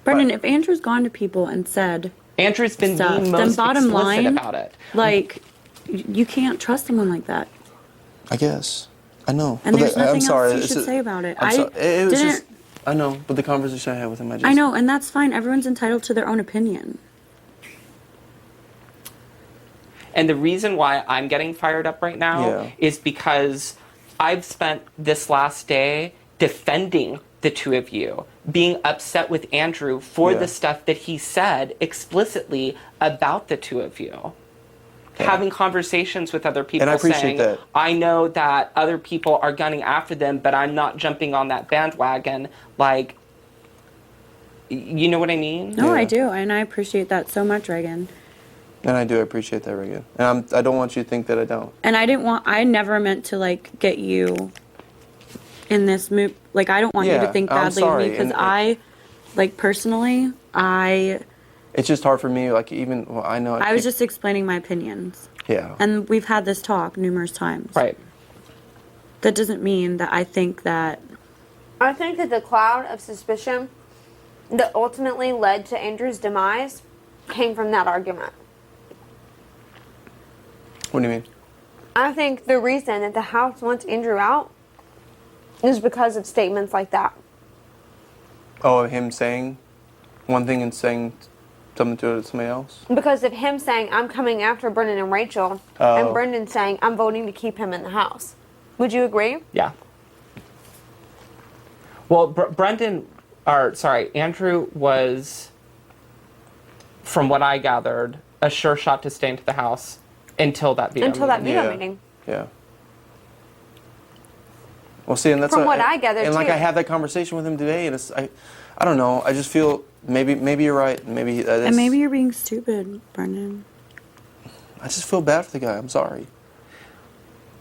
Brendan, if Andrew's gone to people and said... Andrew's been the most then bottom explicit line, about it. Like, you can't trust someone like that. I guess. I know. And there's nothing I'm sorry. else you should say about it. It was just... I know, but the conversation I had with him, I know, and that's fine. Everyone's entitled to their own opinion. And the reason why I'm getting fired up right now is because I've spent this last day defending the two of you, being upset with Andrew for the stuff that he said explicitly about the two of you. Having conversations with other people, And I appreciate saying, that. I know that other people are gunning after them, but I'm not jumping on that bandwagon. Like, you know what I mean? No, I do, and I appreciate that so much, Ragan. And I do appreciate that, Ragan. And I don't want you to think that I don't. And I never meant to, like, get you in this mood. Like, I don't want you to think I'm badly of sorry, me, because and I, like, personally, It's just hard for me, like, even, well, I know. I was just explaining my opinions. Yeah. And we've had this talk numerous times. Right. That doesn't mean that I think that... I think that the cloud of suspicion that ultimately led to Andrew's demise came from that argument. What do you mean? I think the reason that the house wants Andrew out is because of statements like that. Oh, him saying one thing and saying something to somebody else? Because of him saying, I'm coming after Brendon and Rachel, and Brendon saying, I'm voting to keep him in the house. Would you agree? Yeah. Well, Andrew was, from what I gathered, a sure shot to stay into the house until that veto meeting. Yeah. Well, see, and that's From what I gathered, and like too. I had that conversation with him today, and it's I don't know. I just feel maybe you're right. Maybe and maybe you're being stupid, Brendon. I just feel bad for the guy. I'm sorry.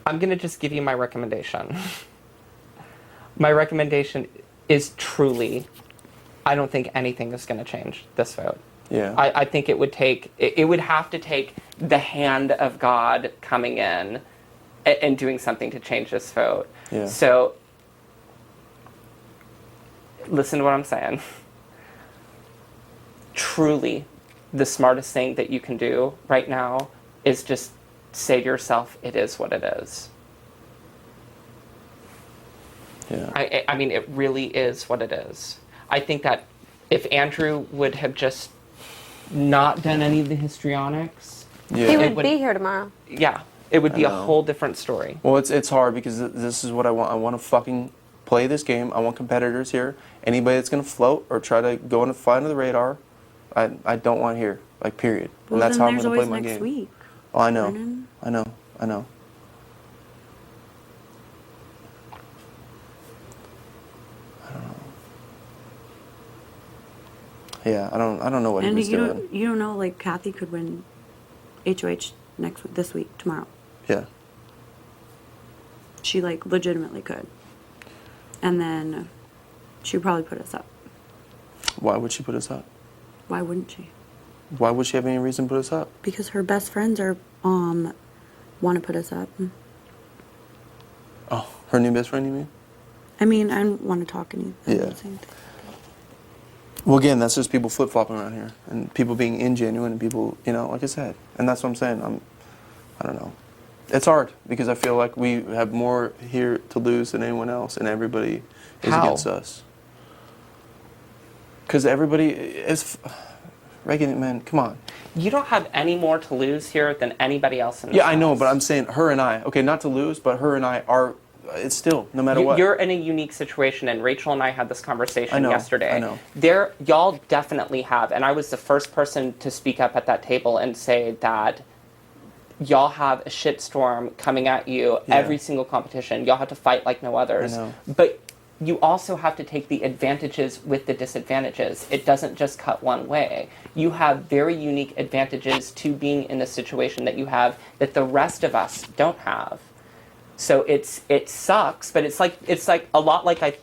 I'm going to just give you my recommendation. My recommendation is truly, I don't think anything is going to change this vote. Yeah. I think it would have to take the hand of God coming in and doing something to change this vote. Yeah. So, listen to what I'm saying. Truly, the smartest thing that you can do right now is just say to yourself, it is what it is. Yeah. I mean, it really is what it is. I think that if Andrew would have just not done any of the histrionics, He would be here tomorrow. Yeah, it would be I a know. whole different story. Well, it's hard because this is what I want. I want to fucking play this game. I want competitors here. Anybody that's gonna float or try to go and fly under the radar, I don't want here. Like, period. Well, and that's then how I'm there's gonna play always my next game. week. Oh, I know. Brendon. I know. I know. Yeah, I don't know what he And was you doing. you don't know, like, Kathy could win HOH this week, tomorrow. Yeah. She, like, legitimately could. And then she'd probably put us up. Why would she put us up? Why wouldn't she? Why would she have any reason to put us up? Because her best friends are want to put us up. Oh, her new best friend, you mean? I mean, I don't want to talk any. Yeah. Well, again, that's just people flip-flopping around here, and people being ingenuine, and people, like I said, and that's what I'm saying. I don't know. It's hard because I feel like we have more here to lose than anyone else, and everybody is How? against us. Because everybody is. Ragan, man, come on. You don't have any more to lose here than anybody else in this Yeah, I know, house. but I'm saying her and I. Okay, not to lose, but her and I are. It's still no matter what. You're in a unique situation, and Rachel and I had this conversation I know, yesterday. I know. Y'all definitely have, and I was the first person to speak up at that table and say that y'all have a shitstorm coming at you every single competition. Y'all have to fight like no others. I know. But you also have to take the advantages with the disadvantages. It doesn't just cut one way. You have very unique advantages to being in the situation that you have that the rest of us don't have. So it sucks, but it's like a lot like I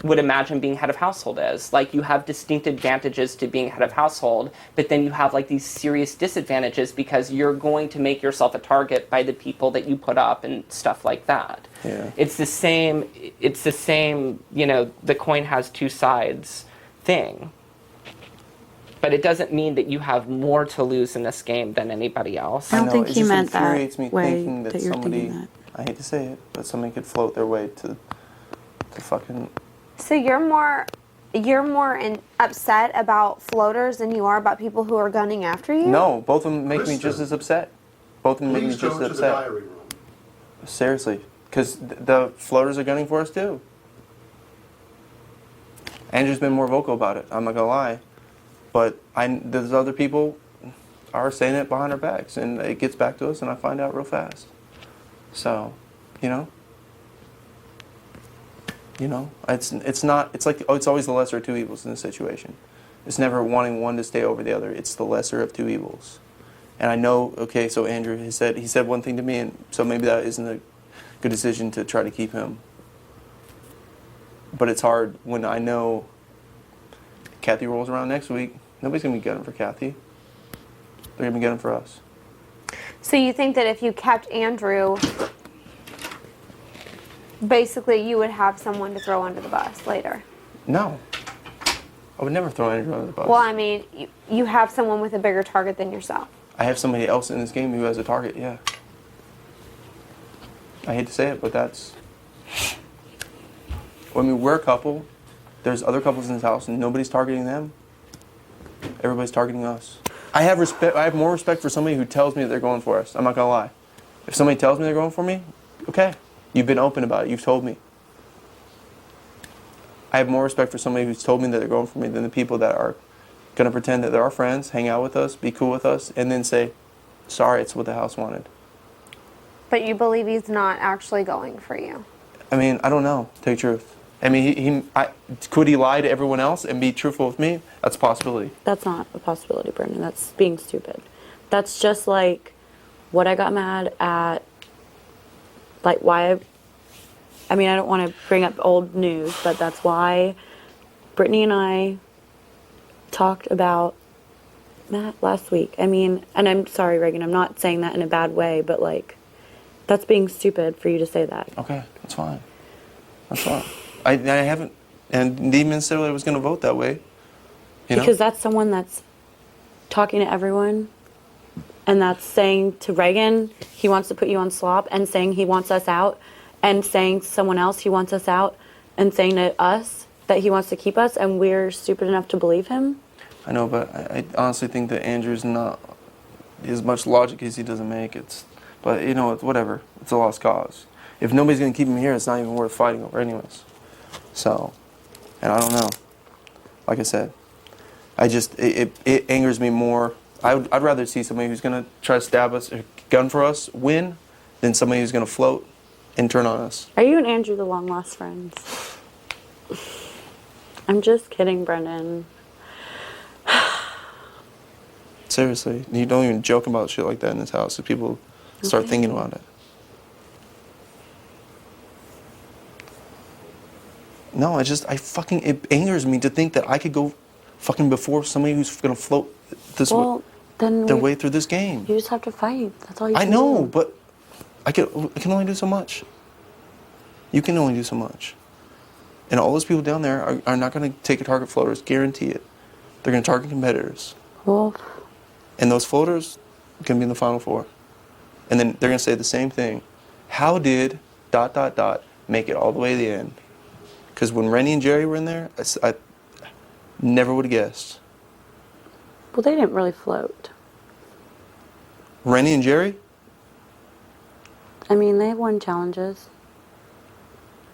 would imagine being head of household is. Like, you have distinct advantages to being head of household, but then you have like these serious disadvantages because you're going to make yourself a target by the people that you put up and stuff like that. Yeah. It's the same, the coin has two sides thing. But it doesn't mean that you have more to lose in this game than anybody else. I don't think he meant that infuriates me way thinking that you're somebody, thinking that. I hate to say it, but somebody could float their way to fucking. So you're more upset about floaters than you are about people who are gunning after you? No, both of them make me just as upset. Both of them make me Please just go as to the upset. diary room. Seriously, because the floaters are gunning for us too. Andrew's been more vocal about it. I'm not gonna lie, but there's other people are saying it behind our backs, and it gets back to us, and I find out real fast. So, you know, it's not. It's like it's always the lesser of two evils in this situation. It's never wanting one to stay over the other. It's the lesser of two evils. And I know. Okay, so Andrew he said one thing to me, and so maybe that isn't a good decision to try to keep him. But it's hard when I know Kathy rolls around next week. Nobody's gonna be gunning for Kathy. They're gonna be gunning for us. So you think that if you kept Andrew, basically you would have someone to throw under the bus later? No. I would never throw Andrew under the bus. Well, I mean, you have someone with a bigger target than yourself. I have somebody else in this game who has a target, yeah. I hate to say it, but that's... I mean, we're a couple. There's other couples in this house, and nobody's targeting them. Everybody's targeting us. I have respect. I have more respect for somebody who tells me that they're going for us. I'm not gonna lie. If somebody tells me they're going for me, okay. You've been open about it. You've told me. I have more respect for somebody who's told me that they're going for me than the people that are gonna pretend that they're our friends, hang out with us, be cool with us, and then say, sorry, it's what the house wanted. But you believe he's not actually going for you? I mean, I don't know, to tell you the truth. I mean, could he lie to everyone else and be truthful with me? That's a possibility. That's not a possibility, Brendon. That's being stupid. That's just like what I got mad at, like why I mean, I don't want to bring up old news, but that's why Britney and I talked about Matt last week. I mean, and I'm sorry, Ragan, I'm not saying that in a bad way, but like, that's being stupid for you to say that. Okay, that's fine. That's fine. I haven't, and didn't even say I was going to vote that way. You know? Because that's someone that's talking to everyone, and that's saying to Ragan he wants to put you on slop, and saying he wants us out, and saying to someone else he wants us out, and saying to us that he wants to keep us, and we're stupid enough to believe him. I know, but I honestly think that Andrew's not as much logic as he doesn't make. But you know, it's whatever. It's a lost cause. If nobody's going to keep him here, it's not even worth fighting over anyways. So, and I don't know. Like I said, it angers me more. I'd rather see somebody who's going to try to stab us or gun for us win than somebody who's going to float and turn on us. Are you and Andrew the long lost friends? I'm just kidding, Brendon. Seriously, you don't even joke about shit like that in this house if people start thinking about it. No, it angers me to think that I could go fucking before somebody who's gonna float their way through this game. You just have to fight. That's all you can I know, do. but I can only do so much. You can only do so much. And all those people down there are not gonna take a target floaters, guarantee it. They're gonna target competitors. Well, and those floaters are gonna be in the Final Four. And then they're gonna say the same thing. How did ... make it all the way to the end? Because when Rennie and Jerry were in there, I never would have guessed. Well, they didn't really float. Rennie and Jerry? I mean, they won challenges.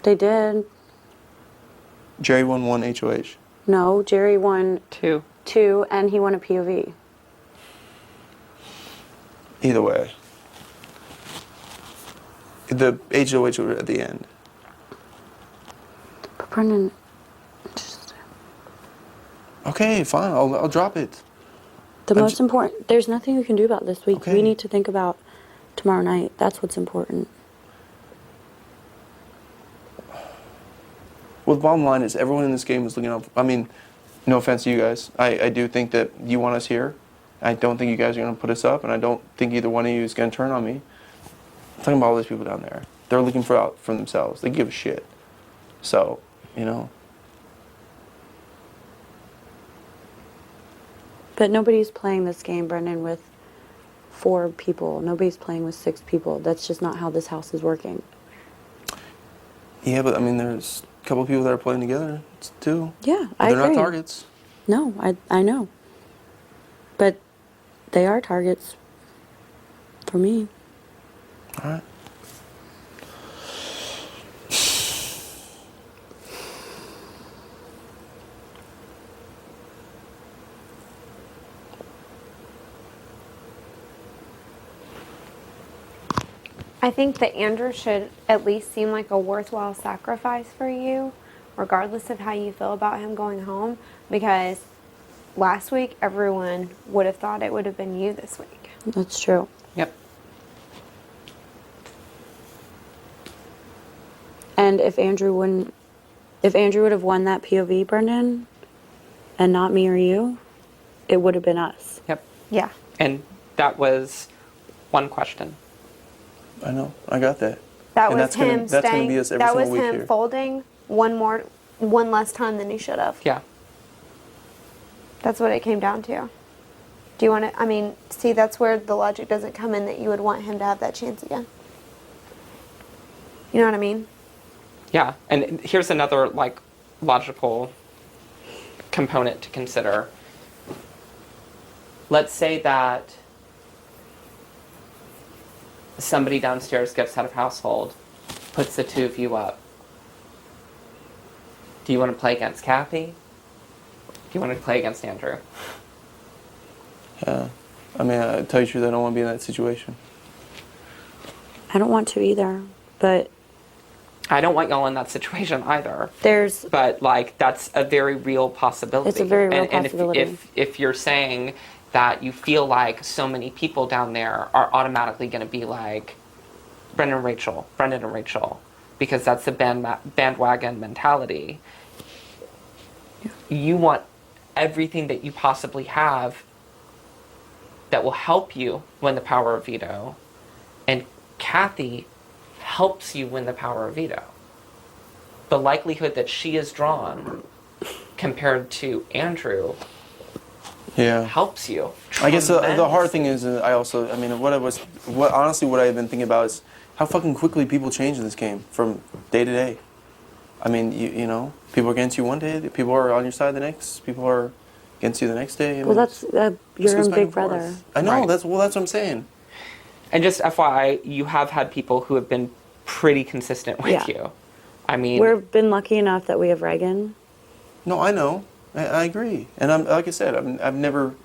They did. Jerry won 1 HOH. No, Jerry won two, and he won a POV. Either way. The HOH were at the end. But Brendon, okay, fine. I'll drop it. The most important. There's nothing we can do about this week. Okay. We need to think about tomorrow night. That's what's important. Well, the bottom line is everyone in this game is looking up. I mean, no offense to you guys. I do think that you want us here. I don't think you guys are going to put us up, and I don't think either one of you is going to turn on me. I'm talking about all these people down there. They're looking out for themselves. They give a shit. So, you know. But nobody's playing this game, Brendon, with 4 people. Nobody's playing with 6 people. That's just not how this house is working. Yeah, but I mean, there's a couple of people that are playing together, too. Yeah, but I agree. they're not targets. No, I know. But they are targets for me. All right. I think that Andrew should at least seem like a worthwhile sacrifice for you, regardless of how you feel about him going home, because last week everyone would have thought it would have been you this week. That's true. Yep. And if Andrew would have won that POV, Brendon, and not me or you, it would have been us. Yep. Yeah. And that was one question. I know. I got that. That And was that's gonna- him that's gonna staying. be us every That single was week him here. folding one less time than he should have. Yeah. That's what it came down to. Do you want to? I mean, see, that's where the logic doesn't come in that you would want him to have that chance again. You know what I mean? Yeah, and here's another like logical component to consider. Let's say that somebody downstairs gets out of household, puts the two of you up. Do you want to play against Kathy? Do you want to play against Andrew? Yeah. I mean, I tell you the truth, I don't want to be in that situation. I don't want to either, but I don't want y'all in that situation either. There's, but like that's a very real possibility. It's a very real and possibility. if you're saying that you feel like so many people down there are automatically going to be like Brendon and Rachel, because that's the bandwagon mentality. Yeah. You want everything that you possibly have that will help you win the power of veto, and Kathy helps you win the power of veto. The likelihood that she is drawn compared to Andrew helps you. I guess the hard thing is, honestly, what I've been thinking about is how fucking quickly people change in this game from day to day. I mean, you know, people are against you one day, people are on your side the next, people are against you the next day. Well, that's your own big brother. I know, Right. that's what I'm saying. And just FYI, you have had people who have been pretty consistent with you. I mean, we've been lucky enough that we have Ragan. No, I know. I agree. And I'm like I said, I've never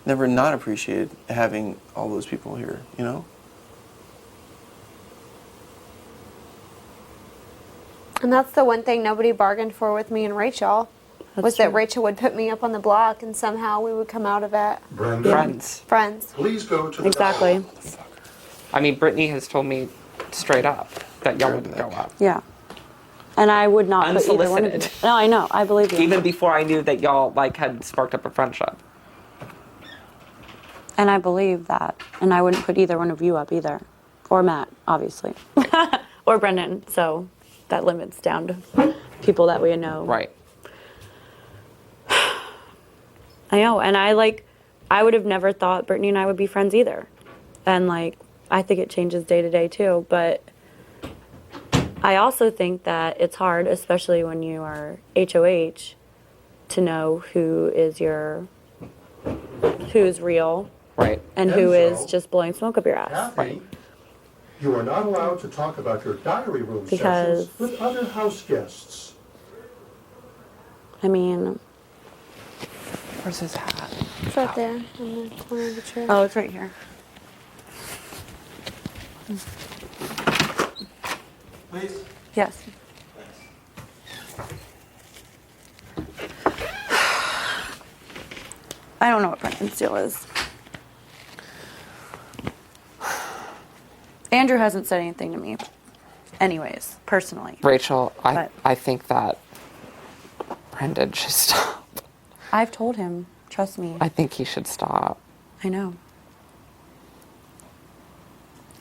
not appreciated having all those people here, you know? And that's the one thing nobody bargained for with me and Rachel, was that Rachel would put me up on the block and somehow we would come out of it. Brendon, Friends. please go to the Exactly. I mean, Britney has told me straight up that y'all wouldn't go up. Yeah. And I would not put either one of you. Unsolicited. No, I know. I believe you. Even before I knew that y'all like had sparked up a friendship. And I believe that. And I wouldn't put either one of you up either. Or Matt, obviously. Or Brendon. So that limits down to people that we know. Right. I know. And I would have never thought Brittany and I would be friends either. And I think it changes day to day too. But I also think that it's hard, especially when you are HOH, to know who is real, right, and who is just blowing smoke up your ass. Kathy, you are not allowed to talk about your diary room Because- sessions with other house guests. I mean, where's his hat? It's right there in the corner of the chair. Oh, it's right here. Please. Yes. I don't know what Brendon's deal is. Andrew hasn't said anything to me, anyways, personally. Rachel, But- I think that Brendon should stop. I've told him, trust me. I think he should stop. I know.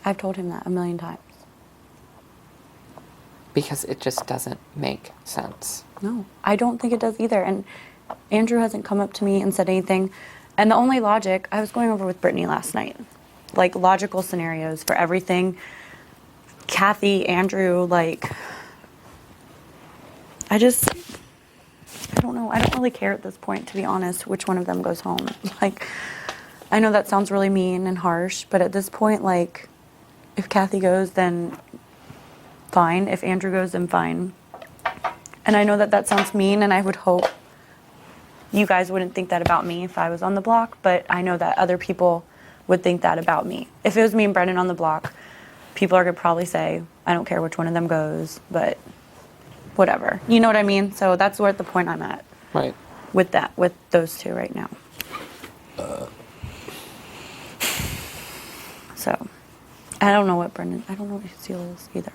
I've told him that a million times. Because it just doesn't make sense. No, I don't think it does either. And Andrew hasn't come up to me and said anything. And the only logic, I was going over with Britney last night, logical scenarios for everything. Kathy, Andrew, I don't know. I don't really care at this point, to be honest, which one of them goes home. I know that sounds really mean and harsh, but at this point, if Kathy goes, then fine. If Andrew goes, then fine. And I know that that sounds mean, and I would hope you guys wouldn't think that about me if I was on the block, but I know that other people would think that about me. If it was me and Brendon on the block, people are going to probably say, I don't care which one of them goes, but whatever. You know what I mean? So that's where the point I'm at. Right. With those two right now. So, I don't know what his deal is either.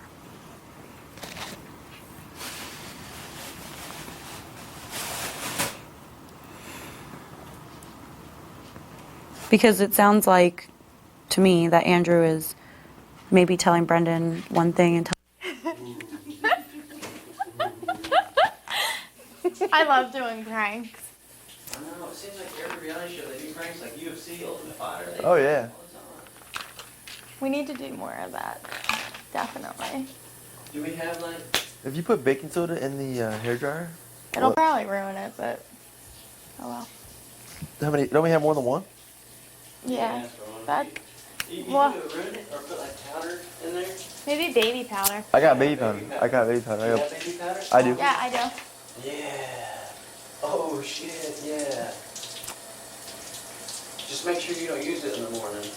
Because it sounds like, to me, that Andrew is maybe telling Brendon one thing and I love doing pranks. I know, it seems like every reality show they do pranks like UFC, Ultimate Fighter. Oh, yeah. We need to do more of that. Definitely. Do we have like... If you put baking soda in the hair dryer? It'll probably ruin it, but oh well. How many? Don't we have more than one? Yeah. That. You Well, ruin it or put like powder in there? maybe baby powder. I got baby powder. I got baby powder. You got baby powder? I do. Yeah, I do. Yeah. Oh shit, yeah. Just make sure you don't use it in the morning.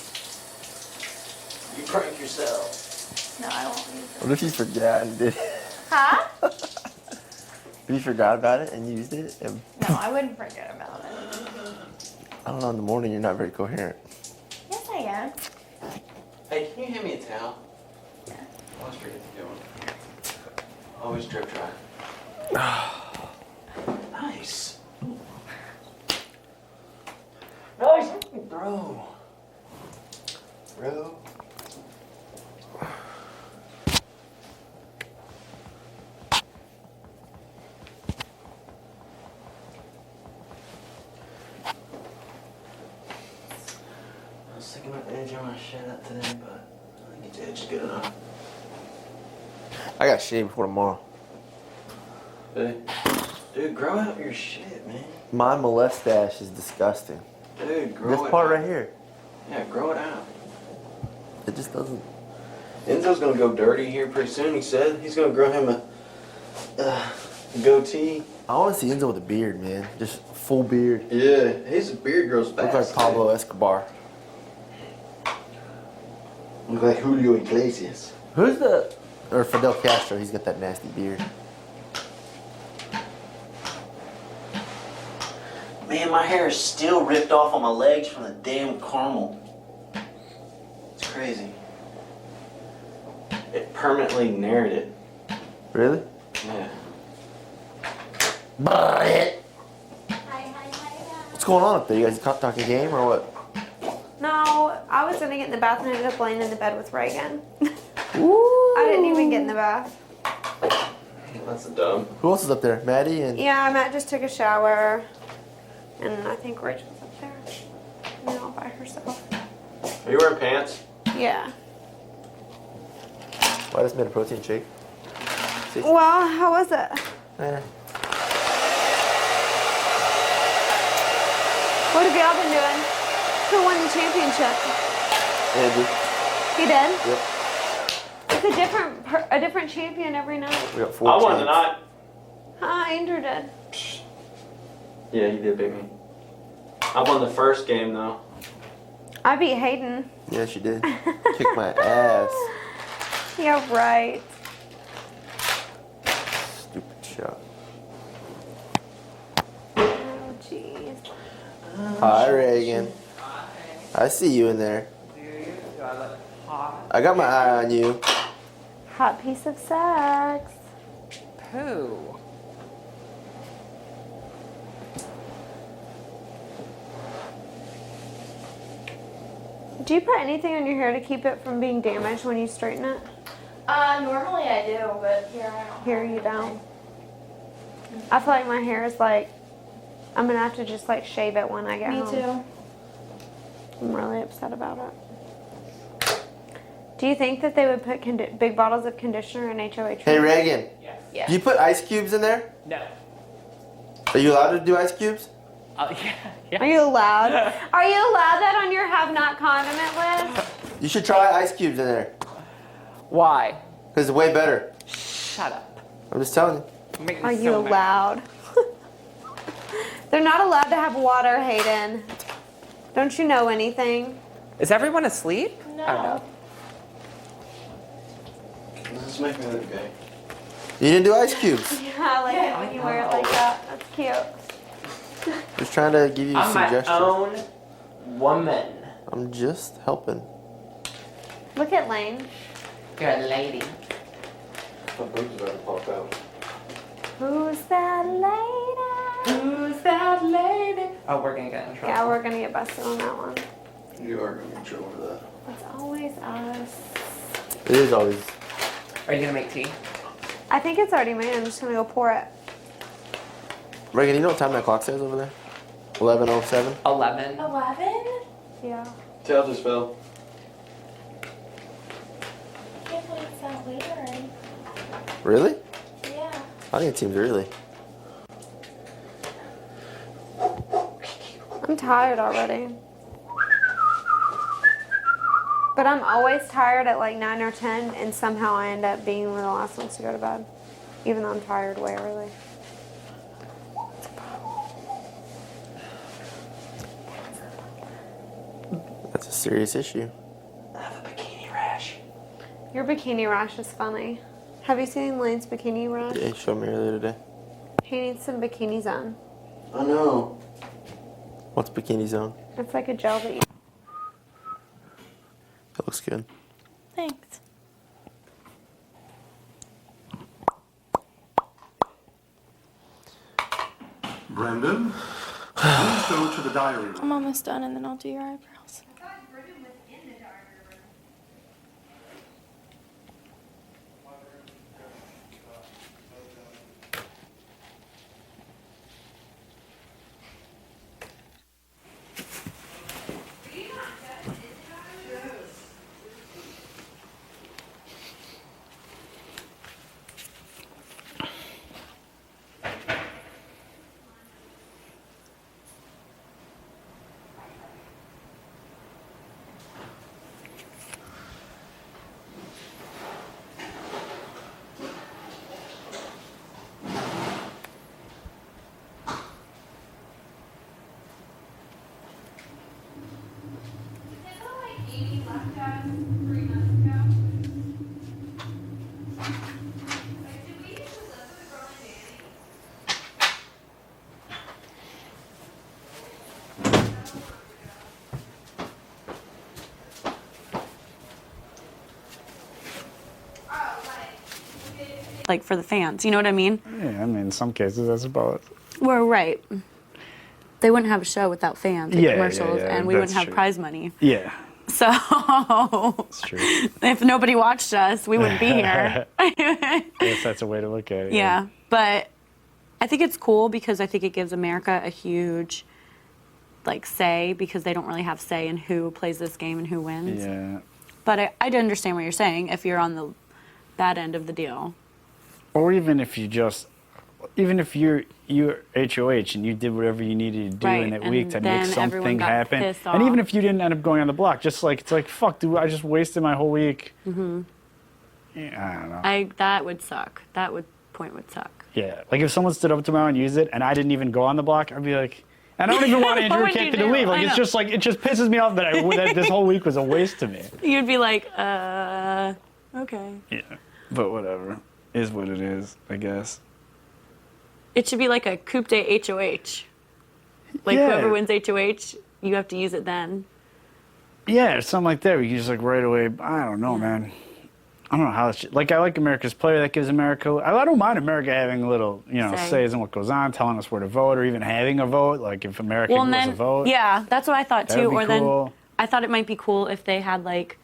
You prank yourself. No, I won't use it. What if you forgot and did? Huh? If you forgot about it and used it? And No, I wouldn't forget about it. I don't know. In the morning, you're not very coherent. Yes, I am. Hey, can you hand me a towel? Yeah. Always forget to do one. Always drip dry. Nice. Nice. Bro. Bro. I was thinking about the edge on my shit up today, but I think the edge is good enough. I got shaved before tomorrow. Dude, grow out your shit, man. My molestache is disgusting. Dude, grow it This part out. right here. Yeah, grow it out. It just doesn't. Enzo's gonna go dirty here pretty soon, he said. He's gonna grow him a goatee. I want to see Enzo with a beard, man. Just full beard. Yeah, his beard grows fast. Look like Pablo Escobar. Look like Julio Iglesias. Who's the... Or Fidel Castro. He's got that nasty beard. Man, my hair is still ripped off on my legs from the damn caramel. It's crazy. It permanently narrowed it. Really? Yeah. But what's going on up there? You guys talking game or what? No, I was gonna get in the bath and ended up laying in the bed with Ragan. I didn't even get in the bath. That's dumb. Who else is up there? Maddie and... Yeah, Matt just took a shower. And I think Rachel's up there. You know, by herself. Are you wearing pants? Yeah. Well, I just made a protein shake. See? Well, how was it? What have y'all been doing? Who won the championship? Andrew. He did? Yep. It's a different champion every night. We got 4 I won champs. tonight. Andrew did. Yeah, you did beat me. I won the first game though. I beat Hayden. Yeah, she did. Kicked my ass. Yeah, right. Stupid shot. Oh, jeez. Hi, Reagan. I see you in there. I got my eye on you. Hot piece of sex. Pooh. Do you put anything on your hair to keep it from being damaged when you straighten it? Normally I do, but here I don't. Here you don't. I feel like my hair is like, I'm gonna have to just like shave it when I get home. Me too. I'm really upset about it. Do you think that they would put big bottles of conditioner in HOH? Hey, Reagan. Yeah. Do you put ice cubes in there? No. Are you allowed to do ice cubes? Yeah. Are you allowed? Are you allowed that on your have not condiment list? You should try ice cubes in there. Why? Because it's way better. Shut up. I'm just telling you. Make me Are you so mad. allowed? They're not allowed to have water, Hayden. Don't you know anything? Is everyone asleep? No. I don't know. This might be okay. You didn't do ice cubes. Yeah, I like it when you wear it like that. That's cute. Just trying to give you I'm suggestions. my own woman. I'm just helping. Look at Lane. You're a lady. My boobs about to pop out. Who's that lady? Who's that lady? Oh, we're gonna get in trouble. Yeah, we're gonna get busted on that one. You are going to be in trouble for that. It's always us. It is always. Are you gonna make tea? I think it's already made. I'm just gonna go pour it. Reagan, you know what time that clock says over there? 11:07. 11. 11? Yeah. Tail just fell. I can't believe it's that late already. Really? Yeah. I think it seems early. I'm tired already. But I'm always tired at like 9 or 10, and somehow I end up being one of the last ones to go to bed, even though I'm tired way early. That's a serious issue. I have a bikini rash. Your bikini rash is funny. Have you seen Lane's bikini rash? Yeah, he showed me earlier today. He needs some bikini zone. I know. What's Bikini Zone? It's like a gel that you... That looks good. Thanks. Brendon, please go to the diary room. I'm almost done and then I'll do your eyebrows. Like for the fans, you know what I mean? Yeah, I mean, in some cases, I suppose. We're right. They wouldn't have a show without fans and Yeah, commercials, yeah, and we that's wouldn't have true. prize money. Yeah. So That's true. if nobody watched us, we wouldn't be here. I guess that's a way to look at it. Yeah, but I think it's cool because I think it gives America a huge like say, because they don't really have say in who plays this game and who wins. Yeah. But I do understand what you're saying if you're on the bad end of the deal. Or even if you just, even if you're HOH and you did whatever you needed to do Right, in that and week to make then everyone something got happen, pissed and even off. if you didn't end up going on the block, just like it's like fuck, dude, I just wasted my whole week. Hmm. Yeah, I don't know. That would suck. Point would suck. Yeah, like if someone stood up tomorrow and used it, and I didn't even go on the block, I'd be like, and I don't even want What Andrew would you Canton to do? leave. Like I it's know. just like it just pisses me off that that this whole week was a waste to me. You'd be like, okay. Yeah, but whatever, is what it is, I guess. It should be like a coupe de HOH. Like Yeah. whoever wins HOH, you have to use it then. Yeah, something like that. We can just like right away. I don't know, man. I don't know how it's like. I like America's player. That gives America. I don't mind America having a little, says in what goes on, telling us where to vote, or even having a vote. Like if America Well, and gives then, a vote. yeah, that's what I thought That'd too. be Or cool. then I thought it might be cool if they had like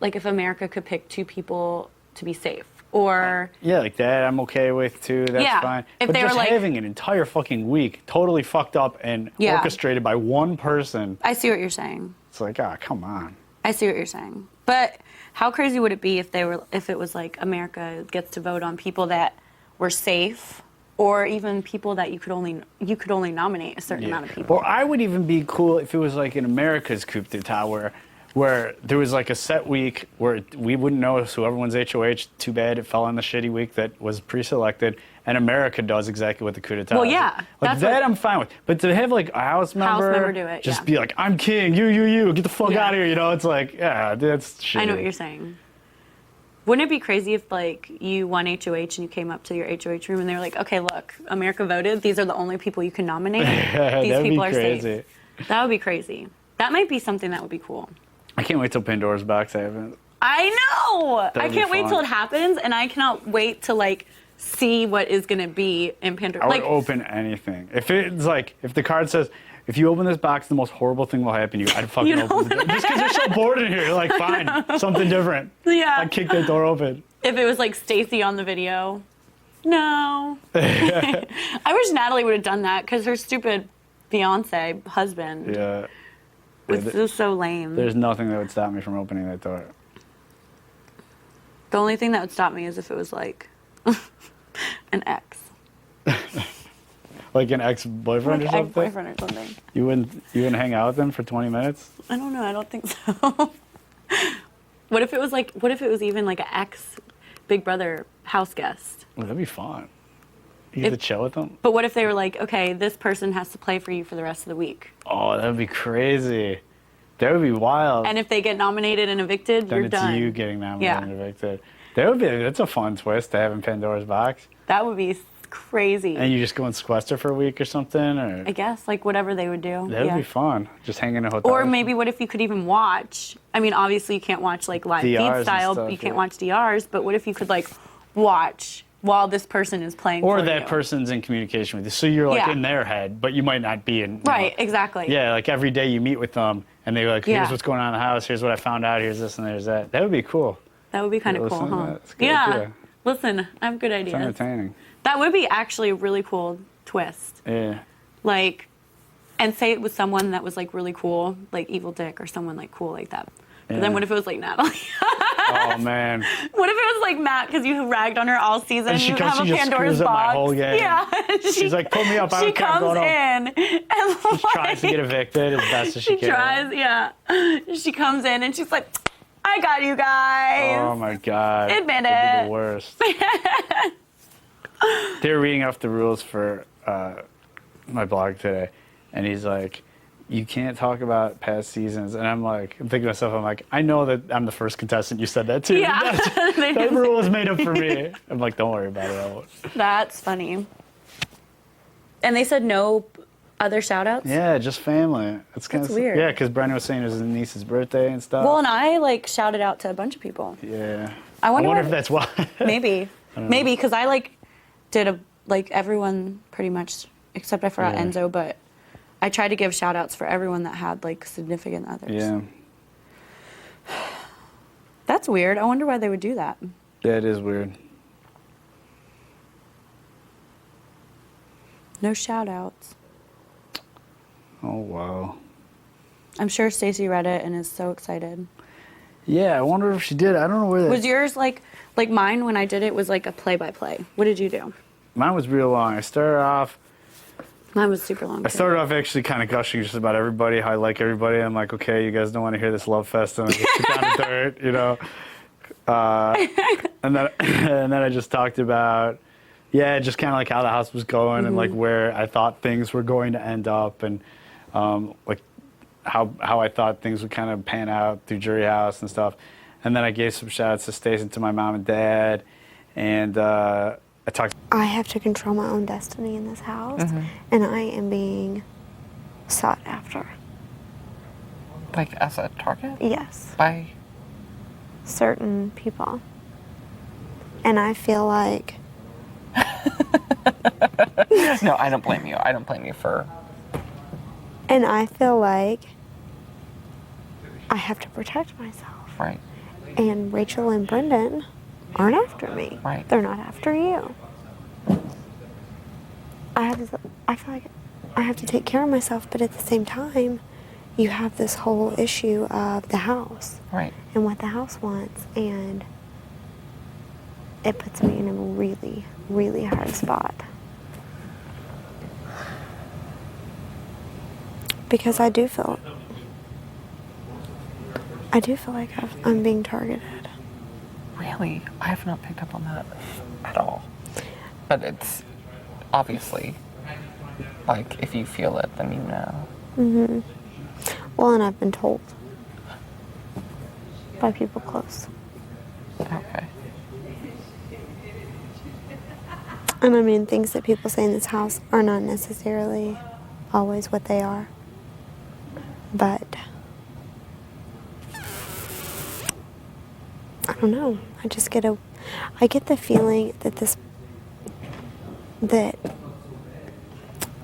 if America could pick two people to be safe, or Yeah, like that. I'm okay with too. That's Yeah, fine. if But they were just like- having an entire fucking week totally fucked up and Yeah. orchestrated by one person. I see what you're saying. It's like, come on. I see what you're saying. But how crazy would it be if it was like America gets to vote on people that were safe, or even people that you could only nominate a certain amount of people. Or I would even be cool if it was like in America's coup d'etat where there was like a set week where we wouldn't know who everyone's HOH. Too bad it fell on the shitty week that was pre-selected, and America does exactly what the coup d'etat Well, is. yeah, Like that's that what- I'm fine with. But to have like a house member do it, just yeah. be like, I'm king, you, get the fuck Yeah. out of here, it's like, yeah, that's shitty. I know what you're saying. Wouldn't it be crazy if like you won HOH and you came up to your HOH room and they were like, okay, look, America voted. These are the only people you can nominate. These That'd people be are crazy. safe. That would be crazy. That might be something that would be cool. I can't wait till Pandora's box happens. I know. That'd I be can't wait fun. till it happens, and I cannot wait to like see what is gonna be in Pandora. I would Like, open anything. If it's like, if the card says, if you open this box, the most horrible thing will happen to you, I'd fucking open the door. Just because you're so bored in here, like, fine, something different. Yeah. I'd kick that door open. if it was like Stacy on the video, no. I wish Natalie would have done that because her stupid fiance husband Yeah. was so lame. There's nothing that would stop me from opening that door. The only thing that would stop me is if it was like an ex. Like an ex-boyfriend Like or something? ex-boyfriend or something. You wouldn't hang out with them for 20 minutes? I don't know. I don't think so. What if it was even like an ex Big Brother house guest? Well, that'd be fun. You get to chill with them? But what if they were like, okay, this person has to play for you for the rest of the week? Oh, that'd be crazy. That would be wild. And if they get nominated and evicted, then you're it's done. you getting nominated Yeah. and evicted. That's a fun twist to have in Pandora's box. That would be crazy. And you just go and sequester for a week or something, or I guess, like whatever they would do. that'd yeah. be fun. Just hang in a hotel. Or maybe what if you could even watch? I mean, obviously you can't watch like live DRs feed and style. stuff, You can't yeah. watch DRs. But what if you could like watch while this person is playing? Or for that you? person's in communication with you, so you're like Yeah. in their head, but you might not be in. Right. Exactly. Yeah, like every day you meet with them, and they're like, "Here's Yeah. what's going on in the house. Here's what I found out. Here's this and there's that." That would be cool. That would be kind of Yeah, cool, listen, huh? that's a good Yeah. idea. Listen, I have good It's ideas. entertaining. That would be actually a really cool twist. Yeah. Like, and say it was someone that was like really cool, like Evil Dick or someone like cool like that. But Yeah. then what if it was like Natalie? Oh man. What if it was like Matt because you ragged on her all season? And she you comes, have she a just Pandora's screws up my box. whole game. Yeah. She's like, "Pull me up. I She don't care. I'm comes going home." in and She tries to get evicted as best as she can. tries, yeah. She comes in and she's like, "I got you guys." Oh my god. Admit That'd be it. the worst. They were reading off the rules for my blog today, and he's like, "You can't talk about past seasons." And I'm thinking to myself, I'm like, I know that I'm the first contestant you said that to. Yeah. That rule was made up for me. I'm like, don't worry about it. I won't. That's funny. And they said no other shout outs? Yeah, just family. It's kind That's of weird. Yeah, because Brendon was saying it was his niece's birthday and stuff. Well, and I like shouted out to a bunch of people. Yeah. I wonder if that's why. Maybe. I don't know. Maybe because I like did everyone pretty much, except I forgot Yeah. Enzo, but I tried to give shout outs for everyone that had like significant others. Yeah. That's weird. I wonder why they would do that. Yeah, it is weird. No shout outs. Oh, wow. I'm sure Stacey read it and is so excited. Yeah, I wonder if she did. I don't know where that... Was yours like mine when I did it was like a play by play? What did you do? Mine was real long. I started off... Mine was super long. I started off actually kind of gushing just about everybody, how I like everybody. I'm like, okay, you guys don't want to hear this love fest, and I just get down to dirt, you know. And then I just talked about, just kind of like how the house was going and like where I thought things were going to end up, and like how I thought things would kind of pan out through Jury House and stuff. And then I gave some shout outs to Stacey and to my mom and dad, and I talked. I have to control my own destiny in this house, and I am being sought after. Like as a target? Yes. By certain people. And I feel like... No, I don't blame you. I don't blame you for... And I feel like I have to protect myself. Right. And Rachel and Brendon aren't after me. Right. They're not after you. I feel like I have to take care of myself, but at the same time, you have this whole issue of the house. Right. And what the house wants, and it puts me in a really, really hard spot. Because I do feel like I'm being targeted. Really? I have not picked up on that at all. But it's obviously, like, if you feel it, then you know. Well, and I've been told by people close. Okay. And I mean, things that people say in this house are not necessarily always what they are. But I don't know. I get the feeling that that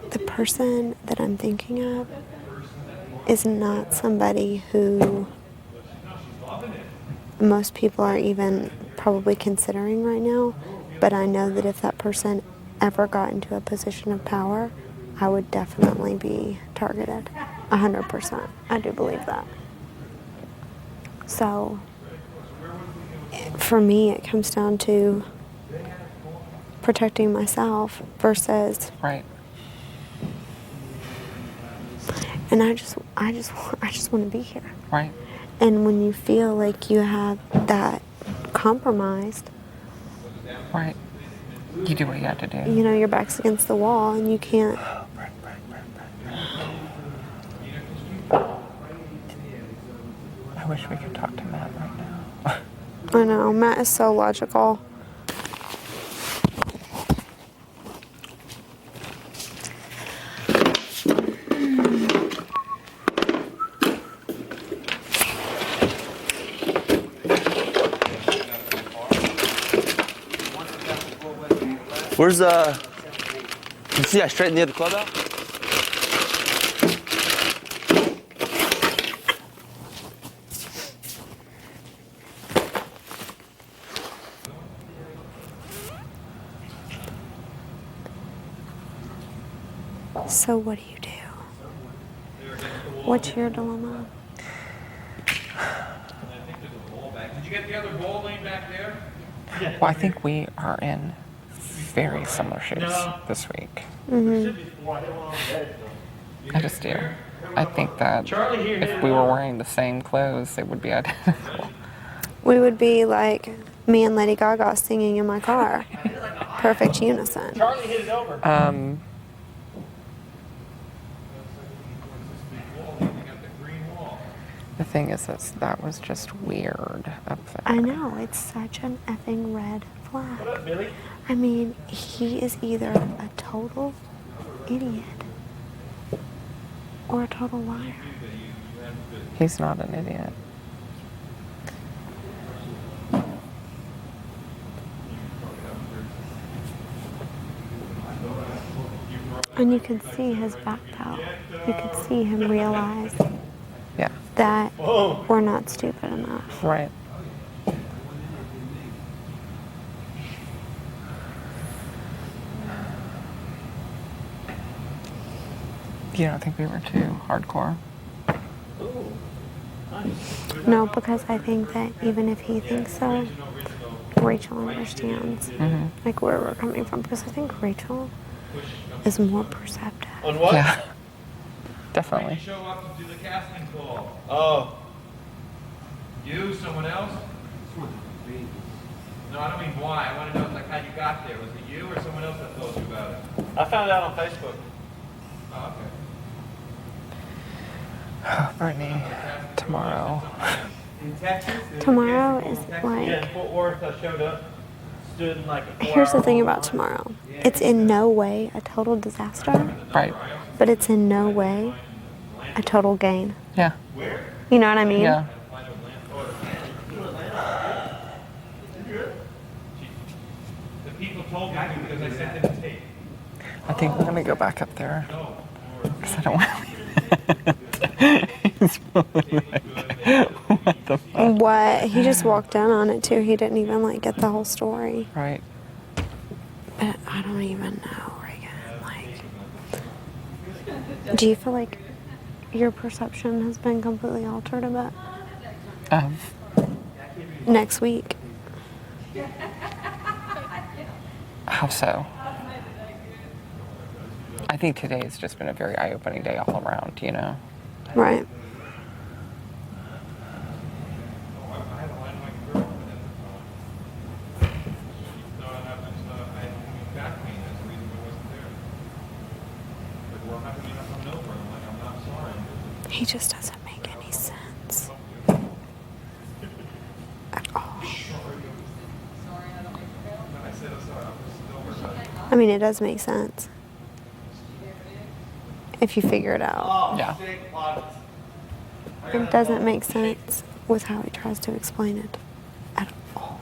the person that I'm thinking of is not somebody who most people are even probably considering right now. But I know that if that person ever got into a position of power, I would definitely be targeted. 100%. I do believe that. So, for me, it comes down to protecting myself versus. Right. And I just want to be here. Right. And when you feel like you have that compromised, right, you do what you have to do. You know, your back's against the wall and you can't. I wish we could talk to Matt right now. I know, Matt is so logical. Where's you see I straightened the other club out? So what do you do? What's your dilemma? Did you get the other bowl laying back there? Well, I think we are in very similar shoes this week. Mm-hmm. I just do. I think that if we were wearing the same clothes, they would be identical. We would be like me and Lady Gaga singing in my car. Perfect unison. Charlie hit it over. The thing is that was just weird up there. I know, it's such an effing red flag. What up, Billy? I mean, he is either a total idiot or a total liar. He's not an idiot. And you can see his back out. You can see him realize that we're not stupid enough. Right. You don't think we were too hardcore? No, because I think that even if he thinks so, Rachel understands like where we're coming from, because I think Rachel is more perceptive. On what? Yeah. Definitely. Show up to do the casting call. Oh. You? Someone else? No, I don't mean why. I want to know like how you got there. Was it you or someone else that told you about it? I found out on Facebook. Oh, okay. Brittany, tomorrow. In Texas? Tomorrow is Yeah, like. in Fort Worth, I showed up. Stood in like a 4-hour Here's the thing about tomorrow. It's in no way a total disaster. Right. But it's in no way a total gain. Yeah. You know what I mean? Yeah. The people told me because I sent them a tape. I think we're gonna go back up there. Because I don't want to. What? He just walked in on it too. He didn't even like get the whole story. Right. But I don't even know, Reagan. Like, do you feel like your perception has been completely altered a bit? Next week. How so? I think today has just been a very eye-opening day all around, you know? Right. He just doesn't make any sense at all. I mean, it does make sense. If you figure it out. Yeah. It doesn't make sense with how he tries to explain it at all.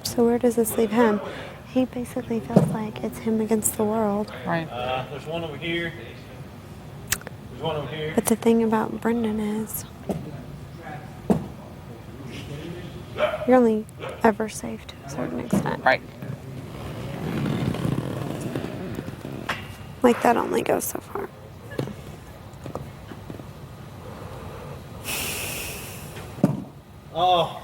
So where does this leave him? He basically feels like it's him against the world. Right. There's one over here. There's one over here. But the thing about Brendon is, you're only ever safe to a certain extent. Right. Like, that only goes so far. Oh.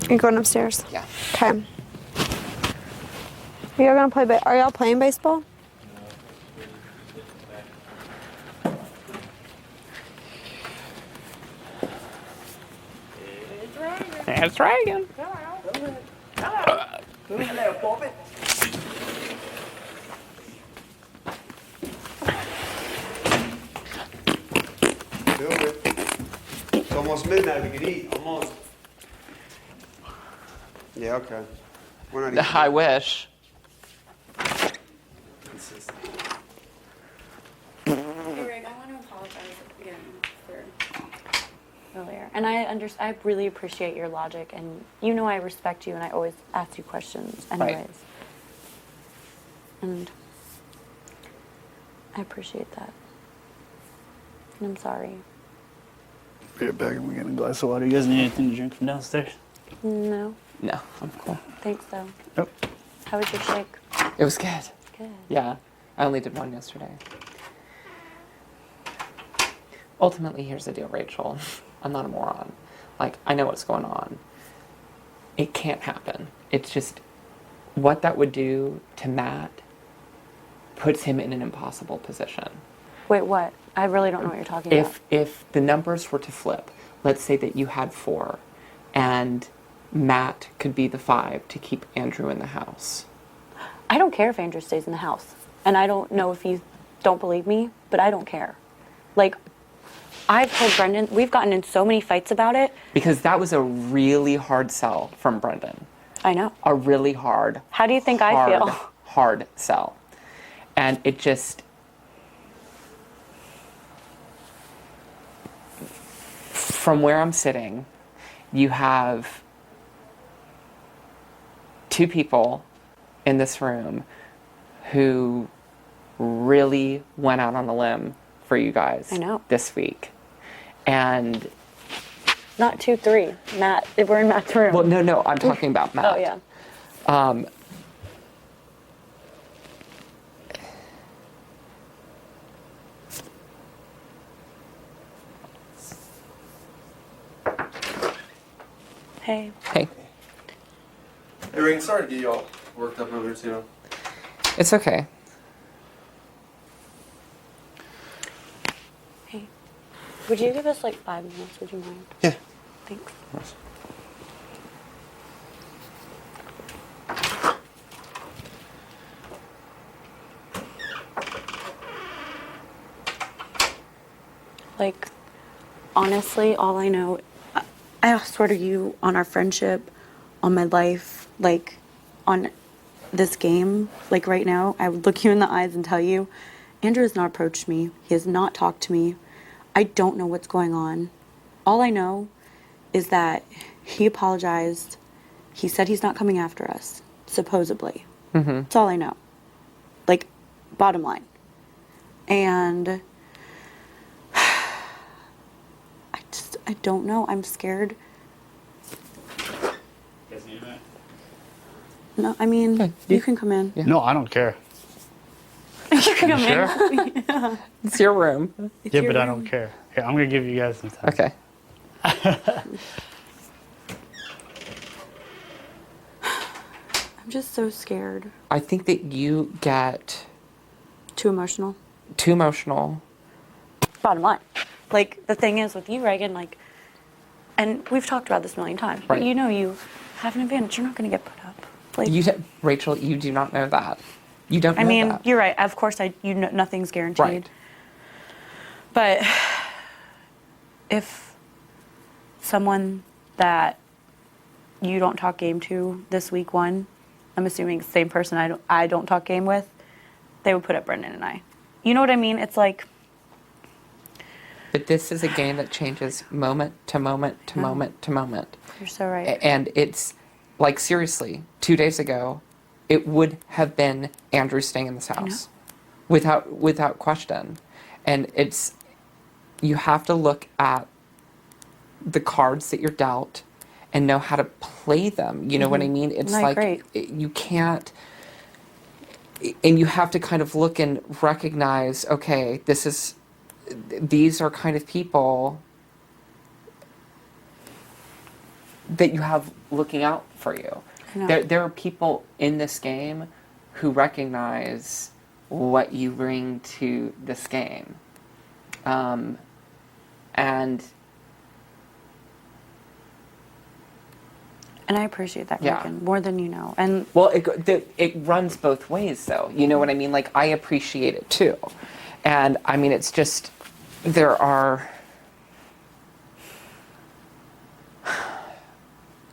You going upstairs? Yeah. Okay. Are y'all gonna play? Are y'all playing baseball? That's Ragan. Do it. It's almost midnight. We could eat. Almost. Yeah, okay. We're not eating. I wish. Consistent. Hey, Rick, I want to apologize again for earlier. And I really appreciate your logic, and you know I respect you, and I always ask you questions anyways. Right. And I appreciate that. And I'm sorry. Be right back. I'm getting a glass of water. You guys need anything to drink from downstairs? No. No, I'm cool. Thanks, though. Nope. How was your shake? It was good. Good. Yeah. I only did one yesterday. Ultimately, here's the deal, Rachel. I'm not a moron. Like, I know what's going on. It can't happen. It's just what that would do to Matt puts him in an impossible position. Wait, what? I really don't know what you're talking about. If the numbers were to flip, let's say that you had 4 and Matt could be the 5 to keep Andrew in the house. I don't care if Andrew stays in the house. And I don't know if you don't believe me, but I don't care. Like, I've told Brendon, we've gotten in so many fights about it. Because that was a really hard sell from Brendon. I know. A really hard. How do you think I feel? Hard sell. And it just. From where I'm sitting, you have 2 people in this room who really went out on a limb for you guys. I know. This week. And Not 2, 3. Matt, we're in Matt's room. well, no, I'm talking about Matt. Oh, yeah. Hey. Hey. Hey, Reagan, sorry to get you all worked up over this, you know. It's okay. Hey. Would you give us like 5 minutes? Would you mind? Yeah. Thanks. Like, honestly, all I know, I swear to you, on our friendship, on my life, like, on this game, like right now, I would look you in the eyes and tell you, Andrew has not approached me. He has not talked to me. I don't know what's going on. All I know is that he apologized. He said he's not coming after us, supposedly. Mm-hmm. That's all I know. Like, bottom line. And I don't know. I'm scared. No, I mean, you can come in. No, I don't care. You can come Sure? in. Yeah. It's your room. It's Yeah, your but I room. don't care. Here, I'm gonna give you guys some time. Okay. I'm just so scared. I think that you get Too emotional. too emotional. Bottom line. Like, the thing is with you, Reagan, like, and we've talked about this a million times, but Right. you know you have an advantage. You're not going to get put up. Like, Rachel, you do not know that. You don't know I mean, that. you're right. Of course, you know, nothing's guaranteed. Right. But if someone that you don't talk game to this week one, I'm assuming it's the same person I don't talk game with, they would put up Brendon and I. You know what I mean? It's like... But this is a game that changes moment to moment to moment to moment. You're so right. And it's, like, seriously, 2 days ago, it would have been Andrew staying in this house. Without question. And it's, you have to look at the cards that you're dealt and know how to play them. You know what I mean? It's you can't, and you have to kind of look and recognize, okay, these are kind of people that you have looking out for you. There are people in this game who recognize what you bring to this game. And I appreciate that, Ragan, more than you know. And well, it runs both ways, though. You know what I mean? Like, I appreciate it, too. And, I mean, it's just, there are...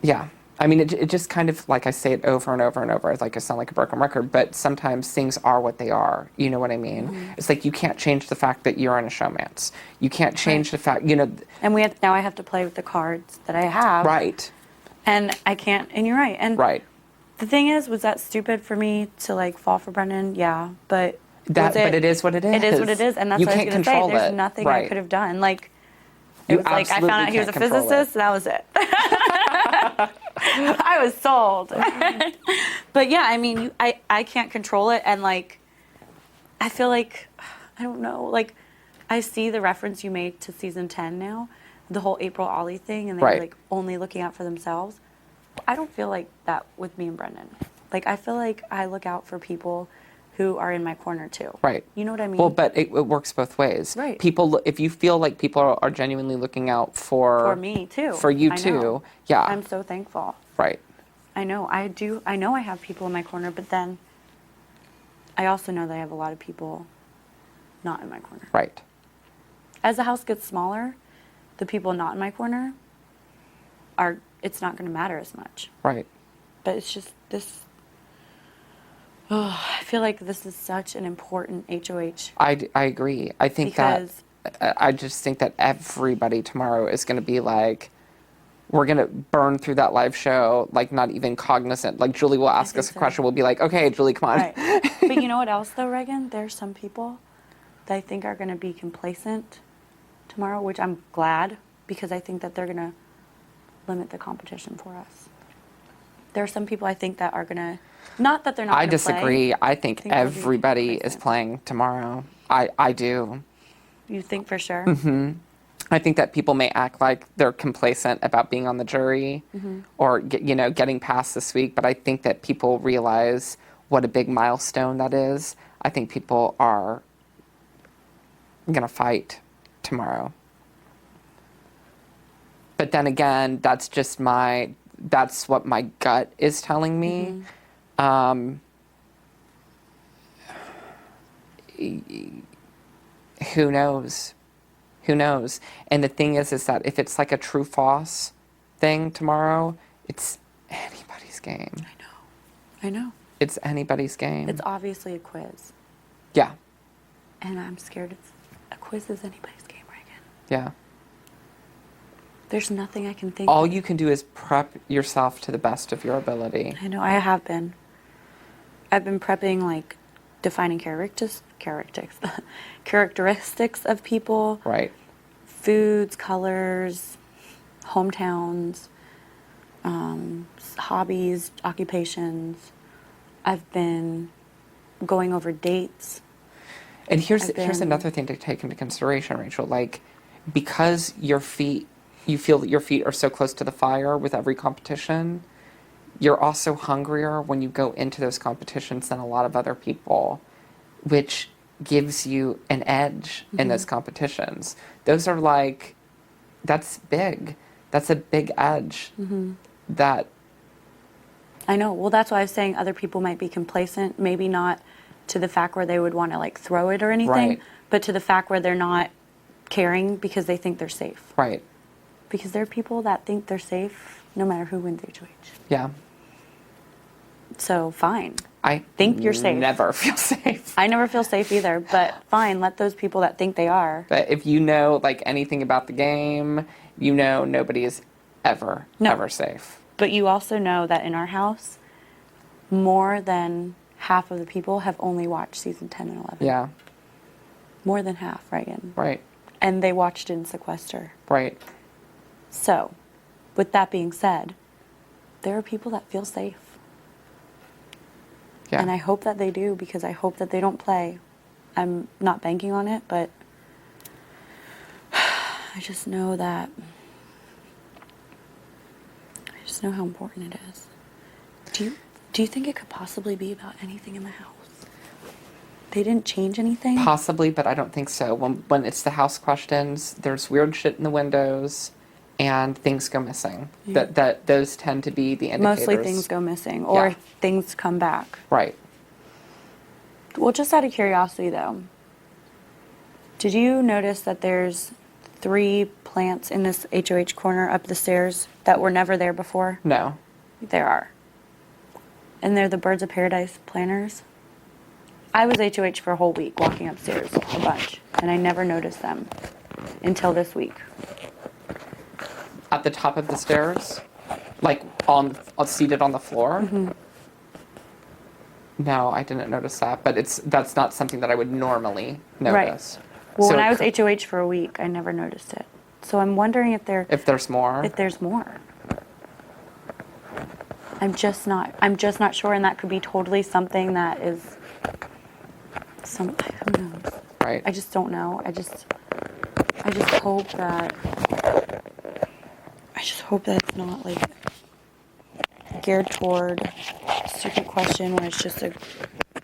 Yeah. I mean, it just kind of, like, I say it over and over and over. It's like I sound like a broken record, but sometimes things are what they are. You know what I mean? It's like you can't change the fact that you're in a showmance. You can't change the fact, you know... And now I have to play with the cards that I have. Right. And I can't, and you're right. And the thing is, was that stupid for me to, like, fall for Brendon? Yeah, but... But it is what it is. It is what it is, and that's you what I was can't going to say. control There's it. nothing I could have done. Like, it You was like I found out he was a absolutely can't physicist, and that was it. I was sold. But yeah, I mean, I can't control it, and like, I feel like, I don't know, like, I see the reference you made to season 10 now, the whole April Ollie thing, and they were like only looking out for themselves. I don't feel like that with me and Brendon. Like, I feel like I look out for people who are in my corner too. Right. You know what I mean? Well, but it works both ways. Right. People, if you feel like people are genuinely looking out for me too. For you I too. know. Yeah. I'm so thankful. Right. I know. I do. I know I have people in my corner, but then I also know that I have a lot of people not in my corner. Right. As the house gets smaller, the people not in my corner it's not going to matter as much. Right. But it's just this. Oh, I feel like this is such an important HOH. I agree. I think I just think that everybody tomorrow is going to be like, we're going to burn through that live show, like not even cognizant. Like Julie will ask us a question. We'll be like, okay, Julie, come on. Right. But you know what else though, Ragan? There's some people that I think are going to be complacent tomorrow, which I'm glad, because I think that they're going to limit the competition for us. There are some people I think that are going to, not that they're not I going to play. disagree. I think everybody is playing tomorrow. I do. You think for sure? Mm-hmm. I think that people may act like they're complacent about being on the jury or, getting past this week, but I think that people realize what a big milestone that is. I think people are going to fight tomorrow. But then again, that's what my gut is telling me. Who knows? Who knows? And the thing is that if it's like a true false thing tomorrow, it's anybody's game. I know. It's anybody's game. It's obviously a quiz. Yeah. And I'm scared a quiz is anybody's game, Ragan. Yeah. There's nothing I can think All of. you can do is prep yourself to the best of your ability. I know, I have been. I've been prepping, like, defining characteristics of people. Right. Foods, colors, hometowns, hobbies, occupations. I've been going over dates. And here's another thing to take into consideration, Rachel. Like, because you feel that your feet are so close to the fire with every competition, you're also hungrier when you go into those competitions than a lot of other people, which gives you an edge in those competitions. Those are like, that's big. That's a big edge that... I know. Well, that's why I was saying other people might be complacent, maybe not to the fact where they would want to like throw it or anything, but to the fact where they're not caring because they think they're safe. Right. Because there are people that think they're safe no matter who wins HOH. Yeah. So fine. I think you're safe. Never feel safe. I never feel safe either, but fine, let those people that think they are. But if you know like anything about the game, you know nobody is ever safe. But you also know that in our house, more than half of the people have only watched season 10 and 11. Yeah. More than half, Ragan. Right. And they watched in sequester. Right. So, with that being said, there are people that feel safe. Yeah. And I hope that they do, because I hope that they don't play. I'm not banking on it, but I just know that, I just know how important it is. Do you think it could possibly be about anything in the house? They didn't change anything? Possibly, but I don't think so. When it's the house questions, there's weird shit in the windows, and things go missing. Yeah. That those tend to be the indicators. Mostly things go missing, or Yeah. things come back. Right. Well, just out of curiosity, though, did you notice that there's 3 plants in this HOH corner up the stairs that were never there before? No. There are. And they're the Birds of Paradise planters. I was HOH for a whole week walking upstairs a bunch, and I never noticed them until this week. At the top of the stairs? Like seated on the floor? Mm-hmm. No, I didn't notice that, but that's not something that I would normally notice. Right. Well, So when I was HOH for a week, I never noticed it. So I'm wondering if there's more. If there's more. I'm just not sure, and that could be totally something that is who knows? Right. I just don't know. I just hope that it's not like geared toward a stupid question where it's just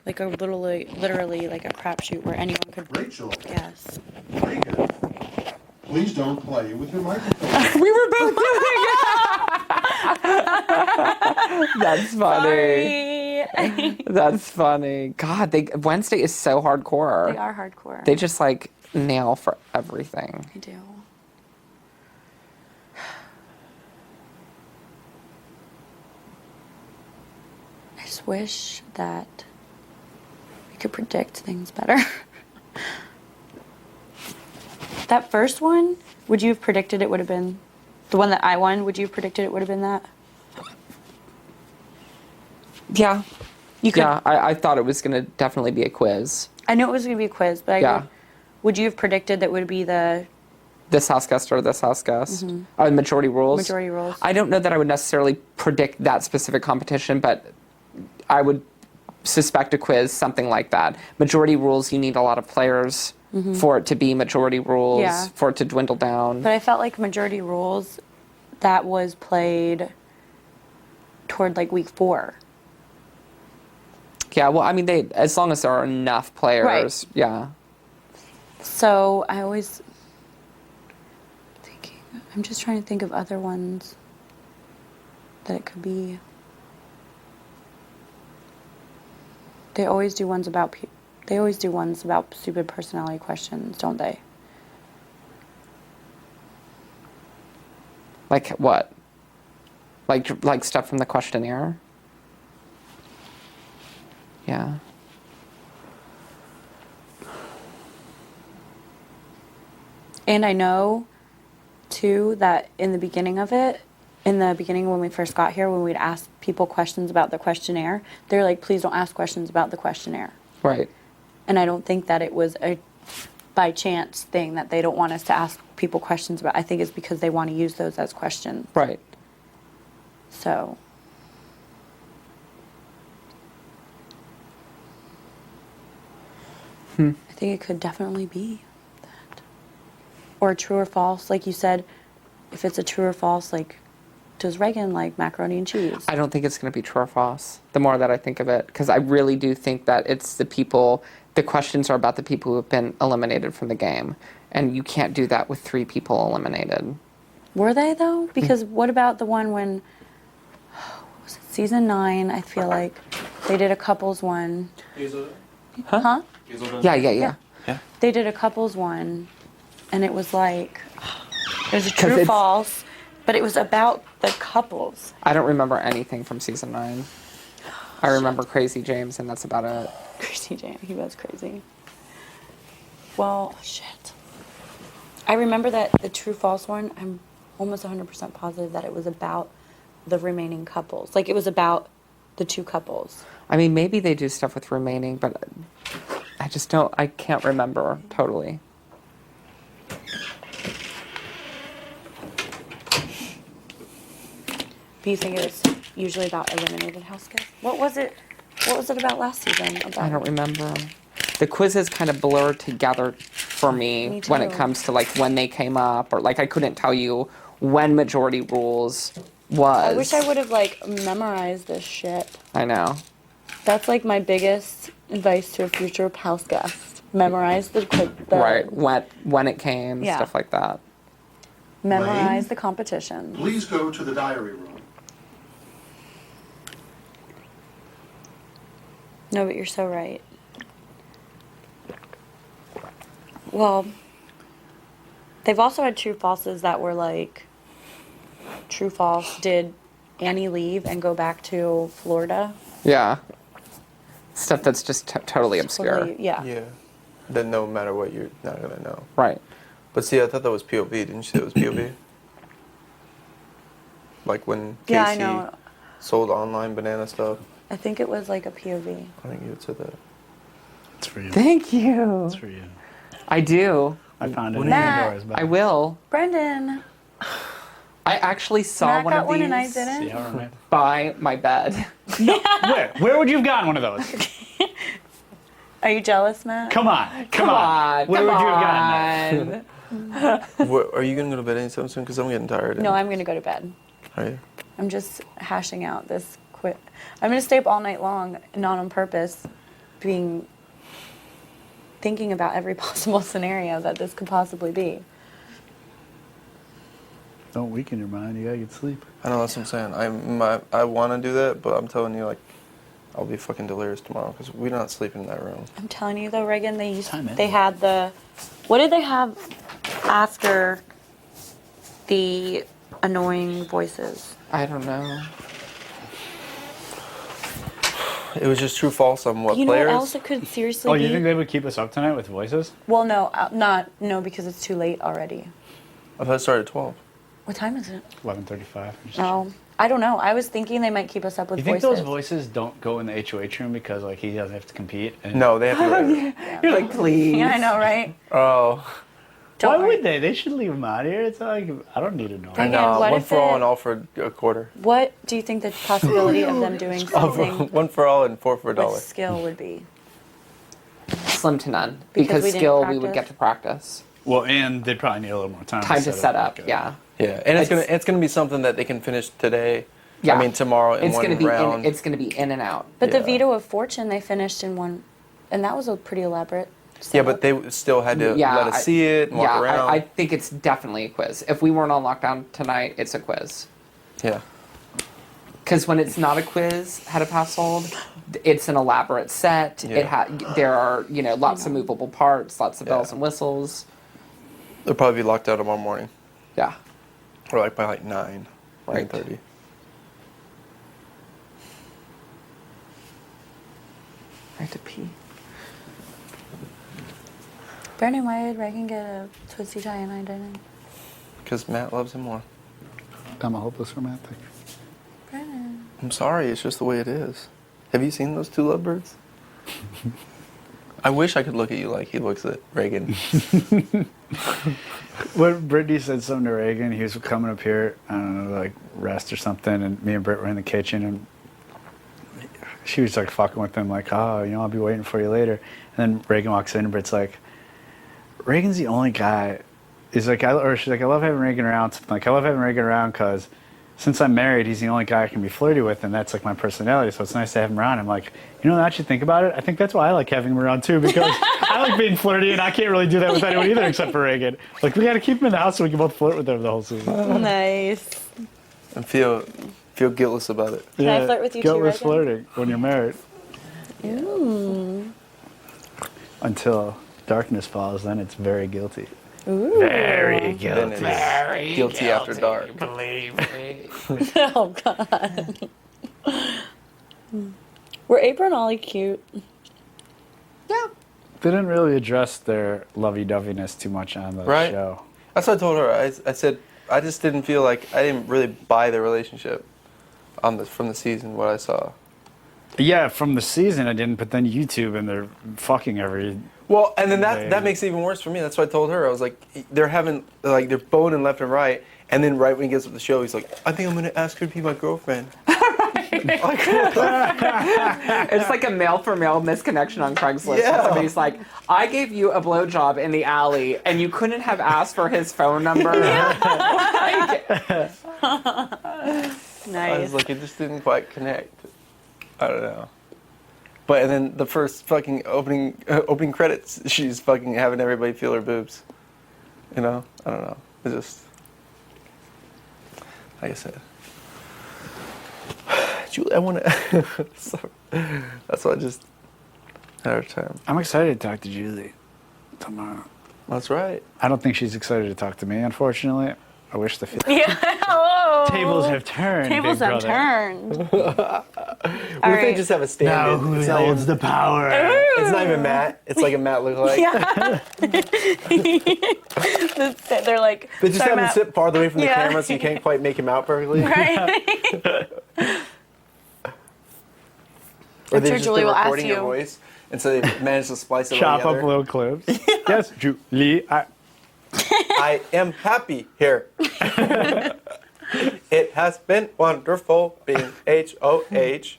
literally like a crapshoot where anyone could Rachel. guess. Ragan, please don't play with your microphone. We were both doing it. That's funny. Sorry. That's funny. God, Wednesday is so hardcore. They are hardcore. They just like nail for everything. They do. I just wish that we could predict things better. That first one, would you have predicted it would have been the one that I won? Would you have predicted it would have been that? Yeah. You could. Yeah, I thought it was going to definitely be a quiz. I knew it was going to be a quiz, but Yeah. would you have predicted that would be the This house guest or this house guest. Mhm. Majority rules. Majority rules. I don't know that I would necessarily predict that specific competition, but I would suspect a quiz, something like that. Majority rules, you need a lot of players Mhm. for it to be majority rules, Yeah. for it to dwindle down. But I felt like majority rules, that was played toward like week 4. Yeah, well, I mean, as long as there are enough players, yeah. So I always I'm just trying to think of other ones that it could be. They always do ones about stupid personality questions, don't they? Like what? Like stuff from the questionnaire? Yeah. And I know, too, that in the beginning when we first got here, when we'd ask people questions about the questionnaire, they're like, please don't ask questions about the questionnaire. Right. And I don't think that it was a by chance thing that they don't want us to ask people questions about. I think it's because they want to use those as questions. Right. So. I think it could definitely be that. Or true or false, like you said, if it's a true or false, like, does Ragan like macaroni and cheese? I don't think it's going to be true or false, the more that I think of it, because I really do think that it's the questions are about the people who have been eliminated from the game, and you can't do that with 3 people eliminated. Were they, though? Because what about the one when, was it season 9, I feel like, they did a couples one. Huh? Yeah. They did a couples one, and it was like, there's a true false, But it was about the couples. I don't remember anything from season 9. I remember Crazy James, and that's about it. Crazy James, he was crazy. Well, shit. I remember that the true false one, I'm almost 100% positive that it was about the remaining couples. Like, it was about the 2 couples. I mean, maybe they do stuff with remaining, but I can't remember totally. Do you think it was usually about eliminated house guests? What was it about last season? I don't remember. The quizzes kind of blur together for me when it too. comes to like when they came up, or like I couldn't tell you when majority rules was. I wish I would have like memorized this shit. I know. That's like my biggest advice to a future house guest. Memorize the Right, when it came, Yeah. stuff like that. Memorize the competition. Please go to the diary room. No, but you're so right. Well, they've also had true falses that were like, true false, did Annie leave and go back to Florida? Yeah. Stuff that's just totally obscure. Totally, yeah. Yeah. Then no matter what, you're not gonna know. Right. But see, I thought that was POV. Didn't you say it was POV? Like when Casey Yeah, I know. sold online banana stuff. I think it was like a POV. I think you had said that. It's for you. Thank you. It's for you. I do. I found it What in do you- Pandora's box. I will. Brendan. I actually saw Matt one got of one these and I didn't. See how I made? by my bed. Where would you have gotten one of those? Are you jealous, Matt? Come on. Come on. Where would you have gotten that? Are you gonna go to bed anytime soon? Because I'm getting tired. No, I'm going to go to bed. Are you? I'm just hashing out this quit. I'm going to stay up all night long, not on purpose, thinking about every possible scenario that this could possibly be. Don't weaken your mind. You gotta get sleep. I know, that's what I'm saying. I want to do that, but I'm telling you, like, I'll be fucking delirious tomorrow because we're not sleeping in that room. I'm telling you though, Reagan, they Time had the, what did they have after the annoying voices? I don't know. It was just true false on what You know players. what else it could seriously Oh, be? you think they would keep us up tonight with voices? Well, no, no, because it's too late already. I thought it started at 12. What time is it? 11:35. Oh, I don't know. I was thinking they might keep us up with You think voices. those voices don't go in the HOH room because like he doesn't have to compete? And No, they have to. You're like, please. Yeah, I know, right? Oh. Don't Why worry. would they? They should leave them out here. It's not like I don't need to know. I Again, know. what One if for all it- and all for a quarter. What do you think the possibility of them doing something One for all and 4 for a with dollar. skill would be? Slim to none. Because Because we didn't skill, we would practice? get to practice. Well, and they'd probably need a little more time. Time to set up, like a- yeah. Yeah, and it's gonna be something that they can finish today. Yeah. I mean tomorrow in It's one gonna be round. it's gonna be in and out. But the Yeah. veto of fortune they finished in one, and that was a pretty elaborate. Yeah, but they still had to let us see it and walk around. I think it's definitely a quiz. If we weren't on lockdown tonight, it's a quiz. Yeah. Because when it's not a quiz, how to pass hold, it's an elaborate set. Yeah. There are lots of movable parts, lots of bells and whistles. They'll probably be locked out tomorrow morning. Yeah. Or like by like 9, 9:30. I have to pee. Brandon, why did Reagan get a twisty tie and I didn't? Because Matt loves him more. I'm a hopeless romantic. Brandon. I'm sorry, it's just the way it is. Have you seen those two lovebirds? I wish I could look at you like he looks at Reagan. When Brittany said something to Reagan, he was coming up here, I don't know, like rest or something, and me and Britt were in the kitchen, and she was like fucking with him, like, oh, I'll be waiting for you later. And then Reagan walks in, and Britt's like, Reagan's the only guy. She's like, I love having Reagan around. Something like, I love having Reagan around because since I'm married, he's the only guy I can be flirty with, and that's like my personality. So it's nice to have him around. I'm like, now that you think about it, I think that's why I like having him around too, because I like being flirty, and I can't really do that with anyone either except for Reagan. Like, we got to keep him in the house so we can both flirt with him the whole season. Nice. And feel guiltless about it. Can I flirt with you too, guiltless Reagan? flirting when you're married. Ooh. Until darkness falls, then it's very guilty. Ooh. Very Then guilty. it's guilty after dark. Believe me. Oh God. Were April and Ollie cute? They didn't really address their lovey-doveyness too much on the Right. show. That's what I told her. I said I just didn't feel like I didn't really buy the relationship from the season. What I saw. Yeah, from the season I didn't, but then YouTube and they're fucking every. Well, and then that makes it even worse for me. That's what I told her. I was like, they're boning left and right, and then right when he gets to the show, he's like, I think I'm gonna ask her to be my girlfriend. It's like a male for male misconnection on Craigslist. Yeah. Somebody's like, I gave you a blowjob in the alley and you couldn't have asked for his phone number. I was like, it just didn't quite connect. I don't know. But and then the first fucking opening credits, she's fucking having everybody feel her boobs. You know? I don't know. It's just, like I said. Julie, I want to. That's why I just had her time. I'm excited to talk to Julie tomorrow. That's right. I don't think she's excited to talk to me, unfortunately. I wish the Yeah. Hello. tables have turned. Tables big have brother. turned. What if they just have a stand-in? Now who holds the power? It's not even Matt. It's like a Matt lookalike. Yeah. They're like. They just "Sorry, have him Matt." sit farther away from the Yeah. camera so you can't quite make him out perfectly. Right. Or I'm they sure just Julie been will ask recording your you. voice, and so they managed to splice it all Chop together. up little clips. Yes, Julie. I am happy here. It has been wonderful being HOH.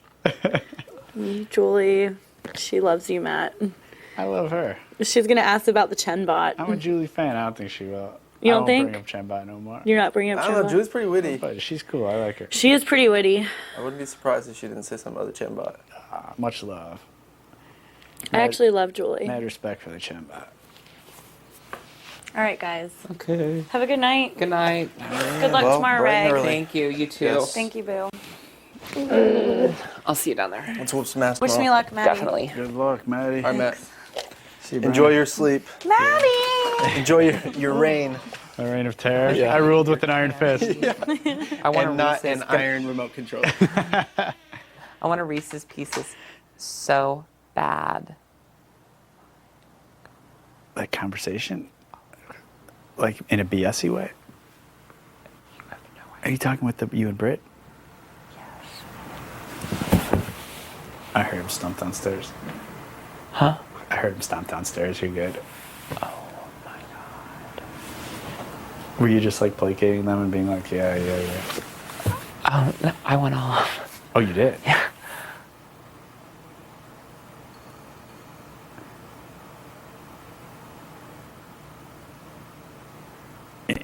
Julie, she loves you, Matt. I love her. She's gonna ask about the Chen bot. I'm a Julie fan. I don't think she will. You I don't think? bring up Chembot no more. You're not bringing up I Chen don't know, bot? Julie's pretty witty. But she's cool. I like her. She is pretty witty. I wouldn't be surprised if she didn't say some other Chembot. Much love. I actually love Julie. Mad respect for the Chembot. All right, guys. Okay. Have a good night. Good night. Good luck tomorrow, Ray. Thank you. You too. Yes. Thank you, Boo. I'll see you down there. Let's whoop some ass Wish me tomorrow. luck, Maddie. Definitely. Good luck, Maddie. All right, Matt. See you, Enjoy your sleep. Maddie! Enjoy your reign. A reign of terror. Yeah. I ruled with an iron fist. I want And not an iron remote control. I want a Reese's Pieces so bad. Like conversation? Like in a BS-y way? Are you talking with you and Britt? Yes. I heard him stomp downstairs. Huh? I heard him stomp downstairs. You're good. Oh my God. Were you just like placating them and being like, yeah. No, I went off. Oh, you did? Yeah.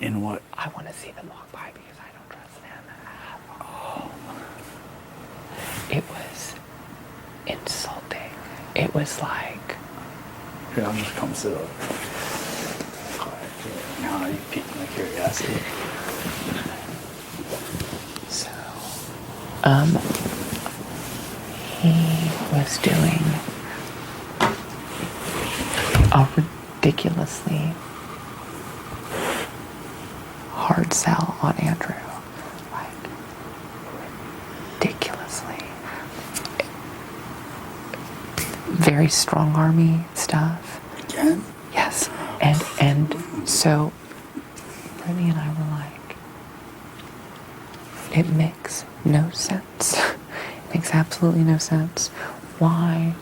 In what? I want to see them walk by because I don't trust them at all. It was insulting. It was like. Here, I'll just come sit over. Quiet. No, you piqued my curiosity. So, he was doing a ridiculously hard sell on Andrew. Like, ridiculously. Very strong army stuff. Again? Yes. And so Britney and I were like, it makes no sense. It makes absolutely no sense why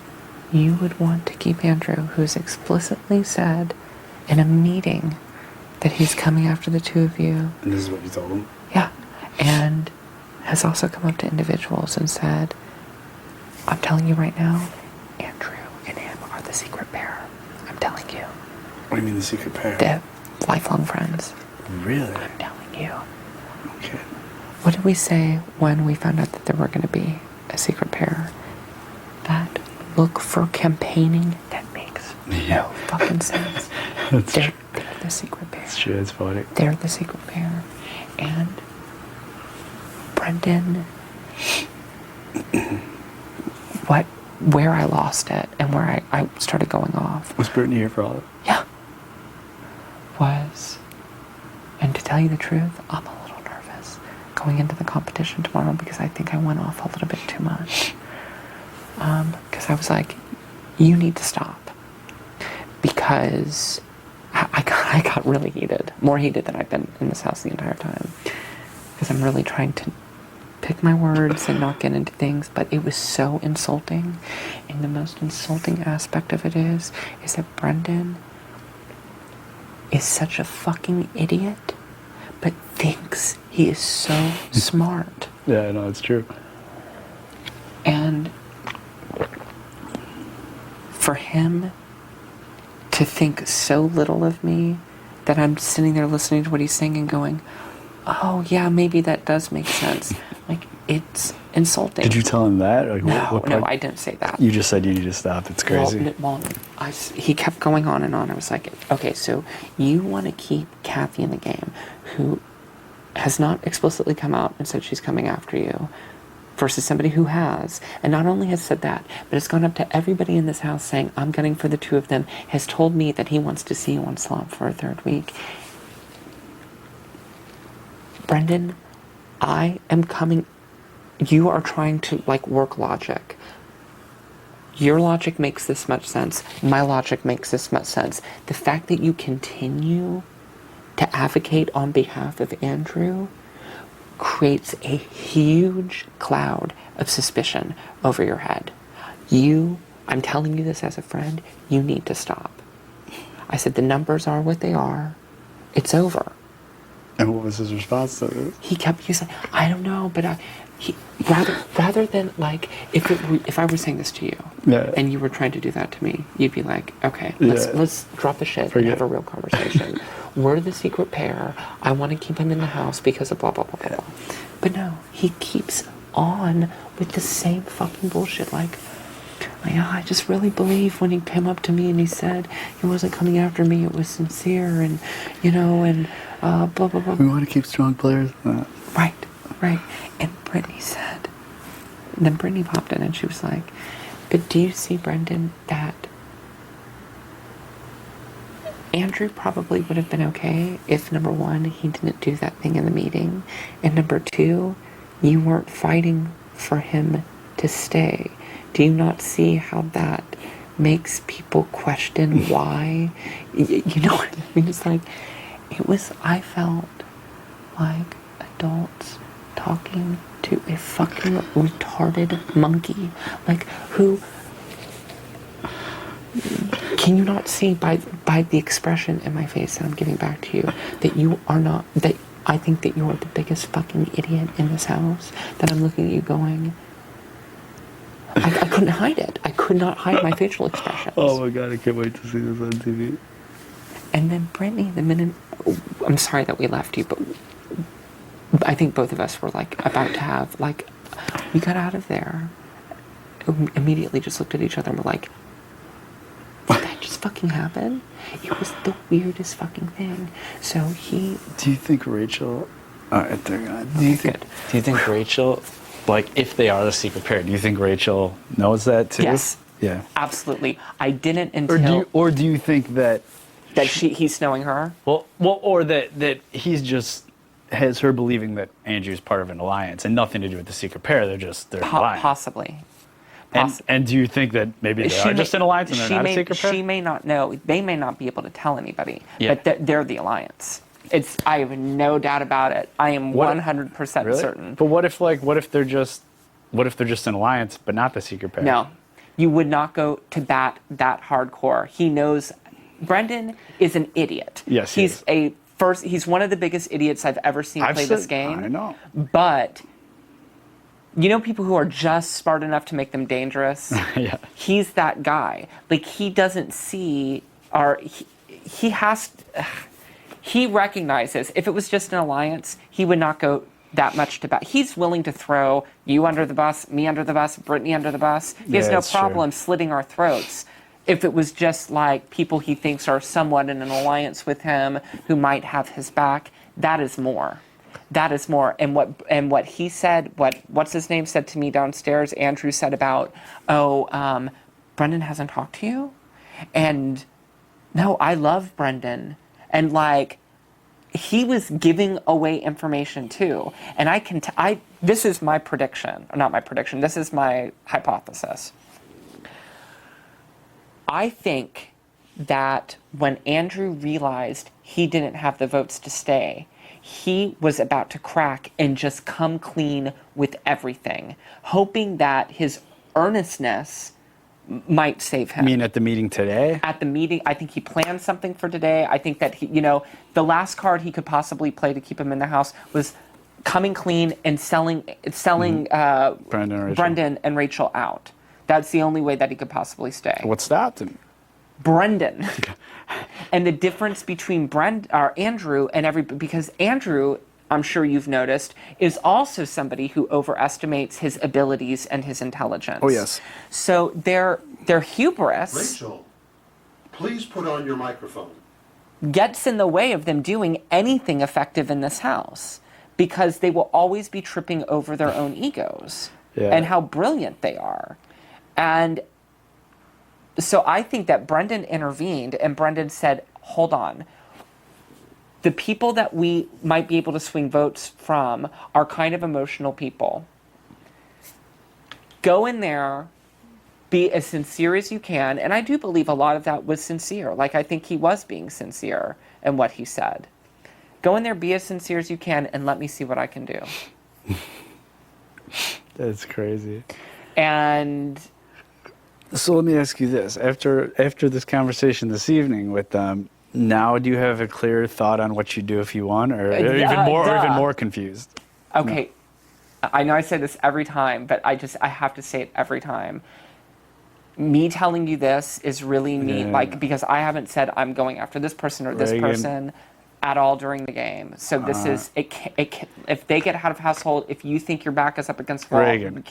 you would want to keep Andrew, who's explicitly said in a meeting that he's coming after the two of you. And this is what you told him? Yeah. And has also come up to individuals and said, I'm telling you right now, Andrew and him are the secret pair. I'm telling you. What do you mean the secret pair? They're lifelong friends. Really? I'm telling you. Okay. What did we say when we found out that there were going to be a secret pair? That look for campaigning that makes no fucking sense. They're the secret pair. It's true, it's funny. They're the secret pair. And Brendon, where I lost it and where I started going off Was Brittany here for all of it? was tell you the truth, I'm a little nervous going into the competition tomorrow because I think I went off a little bit too much. Because I was like, you need to stop. Because I got really heated. More heated than I've been in this house the entire time. Because I'm really trying to pick my words and not get into things, but it was so insulting. And the most insulting aspect of it is that Brendon is such a fucking idiot, but thinks he is so smart. Yeah, no, it's true. And for him to think so little of me that I'm sitting there listening to what he's saying and going, oh yeah, maybe that does make sense. Like, it's insulting. Did you tell him that? Like, no, I didn't say that. You just said you need to stop. It's crazy. He kept going on and on. I was like, okay, so you want to keep Kathy in the game, who has not explicitly come out and said she's coming after you, versus somebody who has, and not only has said that, but has gone up to everybody in this house saying, I'm gunning for the two of them, has told me that he wants to see you on slop for a third week. Brendon, I am coming. You are trying to, like, work logic. Your logic makes this much sense. My logic makes this much sense. The fact that you continue to advocate on behalf of Andrew creates a huge cloud of suspicion over your head. I'm telling you this as a friend, you need to stop. I said, the numbers are what they are. It's over. And what was his response to it? He kept using, I don't know, but rather than, like, if I were saying this to you, and you were trying to do that to me, you'd be like, okay, let's drop the shit and have a real conversation. We're the secret pair. I want to keep him in the house because of blah, blah, blah, blah, blah. But no, he keeps on with the same fucking bullshit, like, I just really believe when he came up to me and he said he wasn't coming after me, it was sincere, and, and blah, blah, blah. We want to keep strong players. Right. And Britney said, then Britney popped in and she was like, but do you see, Brendon, that Andrew probably would have been okay if, number one, he didn't do that thing in the meeting, and number two, you weren't fighting for him to stay. Do you not see how that makes people question why? You know what I mean? It's like, I felt like adults talking to a fucking retarded monkey. Like, who... Can you not see by the expression in my face that I'm giving back to you that you are not... that I think that you are the biggest fucking idiot in this house? That I'm looking at you going... I couldn't hide it. I could not hide my facial expressions. Oh my God, I can't wait to see this on TV. And then Britney, the minute... I'm sorry that we left you, but I think both of us were, like, about to have, like... We got out of there. We immediately just looked at each other and were like... Did that just fucking happen? It was the weirdest fucking thing. So he... Do you think Rachel... Alright, they're gone. Do you think Rachel... Like, if they are the secret pair, do you think Rachel knows that too? Yes. Yeah. Absolutely. I didn't until... Or do you think that... That he's snowing her? Well, or that he's just... has her believing that Andrew's part of an alliance and nothing to do with the secret pair. They're an alliance. Possibly. And do you think that maybe they are just an alliance and they're not a secret pair? She may not know. They may not be able to tell anybody. Yeah. But they're the alliance. I have no doubt about it. I am 100% really? certain. But what if they're just an alliance but not the secret pair? No. You would not go to that hardcore. He knows Brendon is an idiot. Yes, he's one of the biggest idiots I've ever seen play this game. I know. But you know people who are just smart enough to make them dangerous? Yeah. He's that guy. Like, he doesn't see, or he recognizes if it was just an alliance, he would not go that much to bat. He's willing to throw you under the bus, me under the bus, Britney under the bus. He has no problem slitting our throats. If it was just like people he thinks are somewhat in an alliance with him who might have his back, that is more. That is more. And what he said, what's his name said to me downstairs, Andrew said about, Brendon hasn't talked to you? And no, I love Brendon. And like, he was giving away information too. And this is my prediction, or not my prediction, this is my hypothesis. I think that when Andrew realized he didn't have the votes to stay, he was about to crack and just come clean with everything, hoping that his earnestness might save him. You mean at the meeting today? At the meeting, I think he planned something for today. I think that he, the last card he could possibly play to keep him in the house was coming clean and selling Brendon and Rachel out. That's the only way that he could possibly stay. What stopped him? Brendon. And the difference between Andrew and because Andrew, I'm sure you've noticed, is also somebody who overestimates his abilities and his intelligence. Oh, yes. So their hubris... Rachel, please put on your microphone. ...gets in the way of them doing anything effective in this house, because they will always be tripping over their own egos and how brilliant they are. And so I think that Brendon intervened, and Brendon said, hold on. The people that we might be able to swing votes from are kind of emotional people. Go in there, be as sincere as you can, and I do believe a lot of that was sincere. Like, I think he was being sincere in what he said. Go in there, be as sincere as you can, and let me see what I can do. That's crazy. And... So let me ask you this. After this conversation this evening with them, now do you have a clear thought on what you do if you won, or even more confused? Okay. No. I know I say this every time, but I have to say it every time. Me telling you this is really me, because I haven't said I'm going after this person or this person at all during the game. So this is, if they get out of household, if you think your back is up against the wall,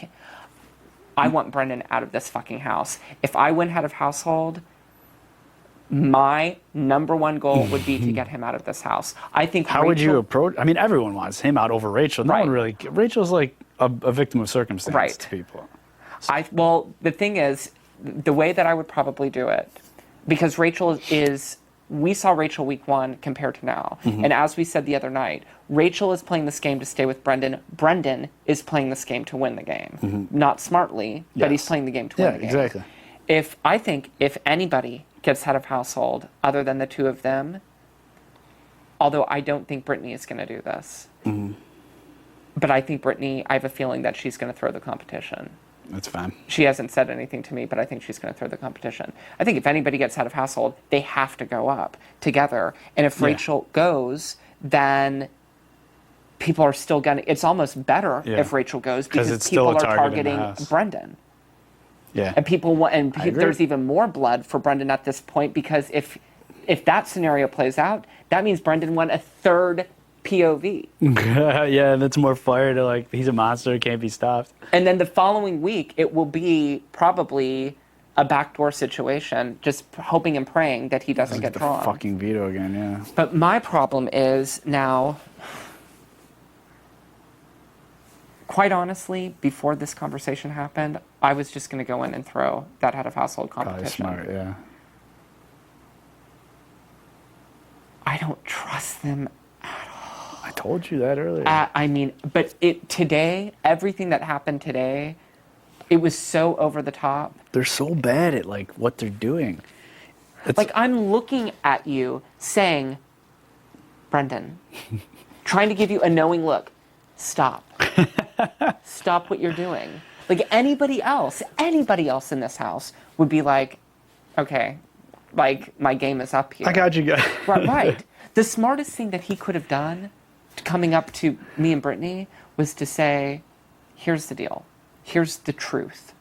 I want Brendon out of this fucking house. If I went out of household, my number one goal would be to get him out of this house. I think. How would you approach? I mean, everyone wants him out over Rachel. No one really. Rachel's like a victim of circumstance to people. Well, the thing is, the way that I would probably do it, because Rachel is. We saw Rachel week 1 compared to now. And as we said the other night, Rachel is playing this game to stay with Brendon. Brendon is playing this game to win the game. Not smartly, but he's playing the game to win the game. Exactly. I think if anybody gets out of household other than the two of them, although I don't think Britney is going to do this, but I think Britney, I have a feeling that she's going to throw the competition. That's fine. She hasn't said anything to me, but I think she's going to throw the competition. I think if anybody gets out of household, they have to go up together. And if Rachel goes, then people are still going to... It's almost better if Rachel goes, because people are targeting Brendon. Yeah. And people want... And there's even more blood for Brendon at this point, because if that scenario plays out, that means Brendon won a third POV. Yeah, that's more fire to, like, he's a monster, can't be stopped. And then the following week, it will be probably a backdoor situation, just hoping and praying that he doesn't get drawn. The fucking veto again, yeah. But my problem is now, quite honestly, before this conversation happened, I was just going to go in and throw that out of household competition. Probably smart, yeah. I don't trust them. I told you that earlier. I mean, but today, everything that happened today, it was so over the top. They're so bad at, like, what they're doing. Like, I'm looking at you saying, Brendon, trying to give you a knowing look. Stop. Stop what you're doing. Like, anybody else in this house would be like, okay, like, my game is up here. I got you guys. Right. The smartest thing that he could have done coming up to me and Britney was to say, here's the deal. Here's the truth.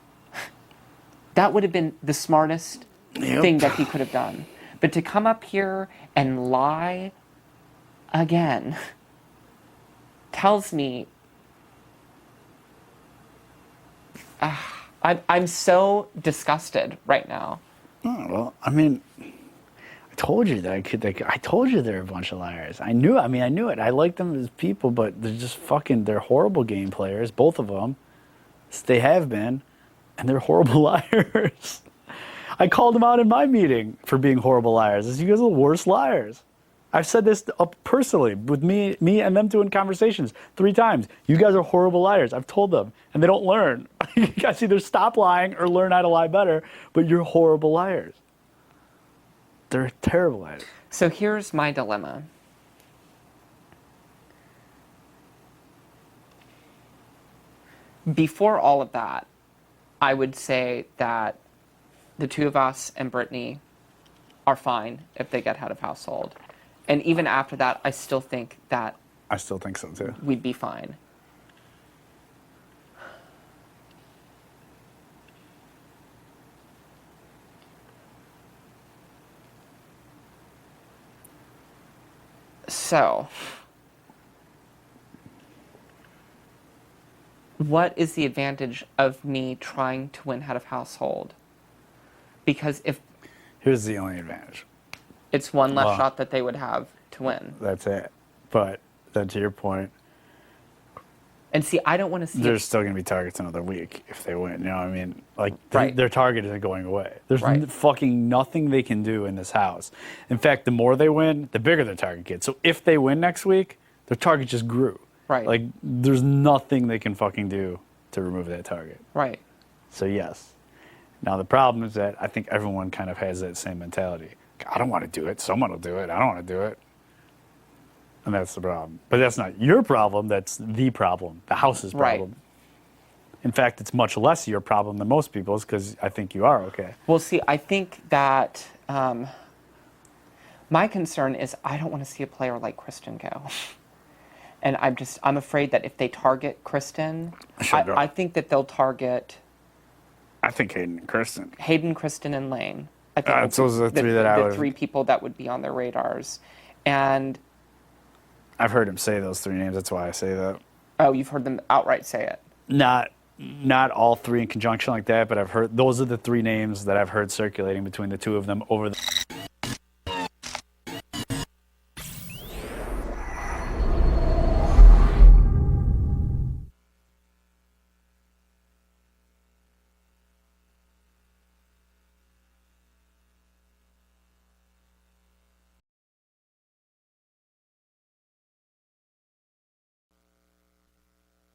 That would have been the smartest thing that he could have done. But to come up here and lie again tells me I'm so disgusted right now. Oh, well, I mean, I told you that I told you they're a bunch of liars. I knew it. I like them as people, but they're just they're horrible game players, both of them. They have been, and they're horrible liars. I called them out in my meeting for being horrible liars. You guys are the worst liars. I've said this up personally with me and them doing conversations 3 times. You guys are horrible liars. I've told them, and they don't learn. You guys either stop lying or learn how to lie better, but you're horrible liars. They're terrible liars. So here's my dilemma. Before all of that, I would say that the two of us and Britney are fine if they get head of household. And even after that, I still think that I still think so too. We'd be fine. So, what is the advantage of me trying to win head of household? Because if... Here's the only advantage. It's one less shot that they would have to win. That's it. But then to your point... And see, I don't want to see... There's still going to be targets another week if they win. You know what I mean? Like, their target isn't going away. There's fucking nothing they can do in this house. In fact, the more they win, the bigger their target gets. So if they win next week, their target just grew. Right. Like, there's nothing they can fucking do to remove that target. Right. So yes. Now the problem is that I think everyone kind of has that same mentality. I don't want to do it. Someone will do it. I don't want to do it. And that's the problem. But that's not your problem. That's the problem. The house's problem. Right. In fact, it's much less your problem than most people's because I think you are okay. Well, see, I think that my concern is I don't want to see a player like Kristen go. And I'm afraid that if they target Kristen, I think that they'll target... I think Hayden and Kristen. Hayden, Kristen, and Lane. I think those are the three that I would... The 3 people that would be on their radars. And... I've heard him say those 3 names. That's why I say that. Oh, you've heard them outright say it? Not all 3 in conjunction like that, but I've heard... Those are the 3 names that I've heard circulating between the 2 of them over the...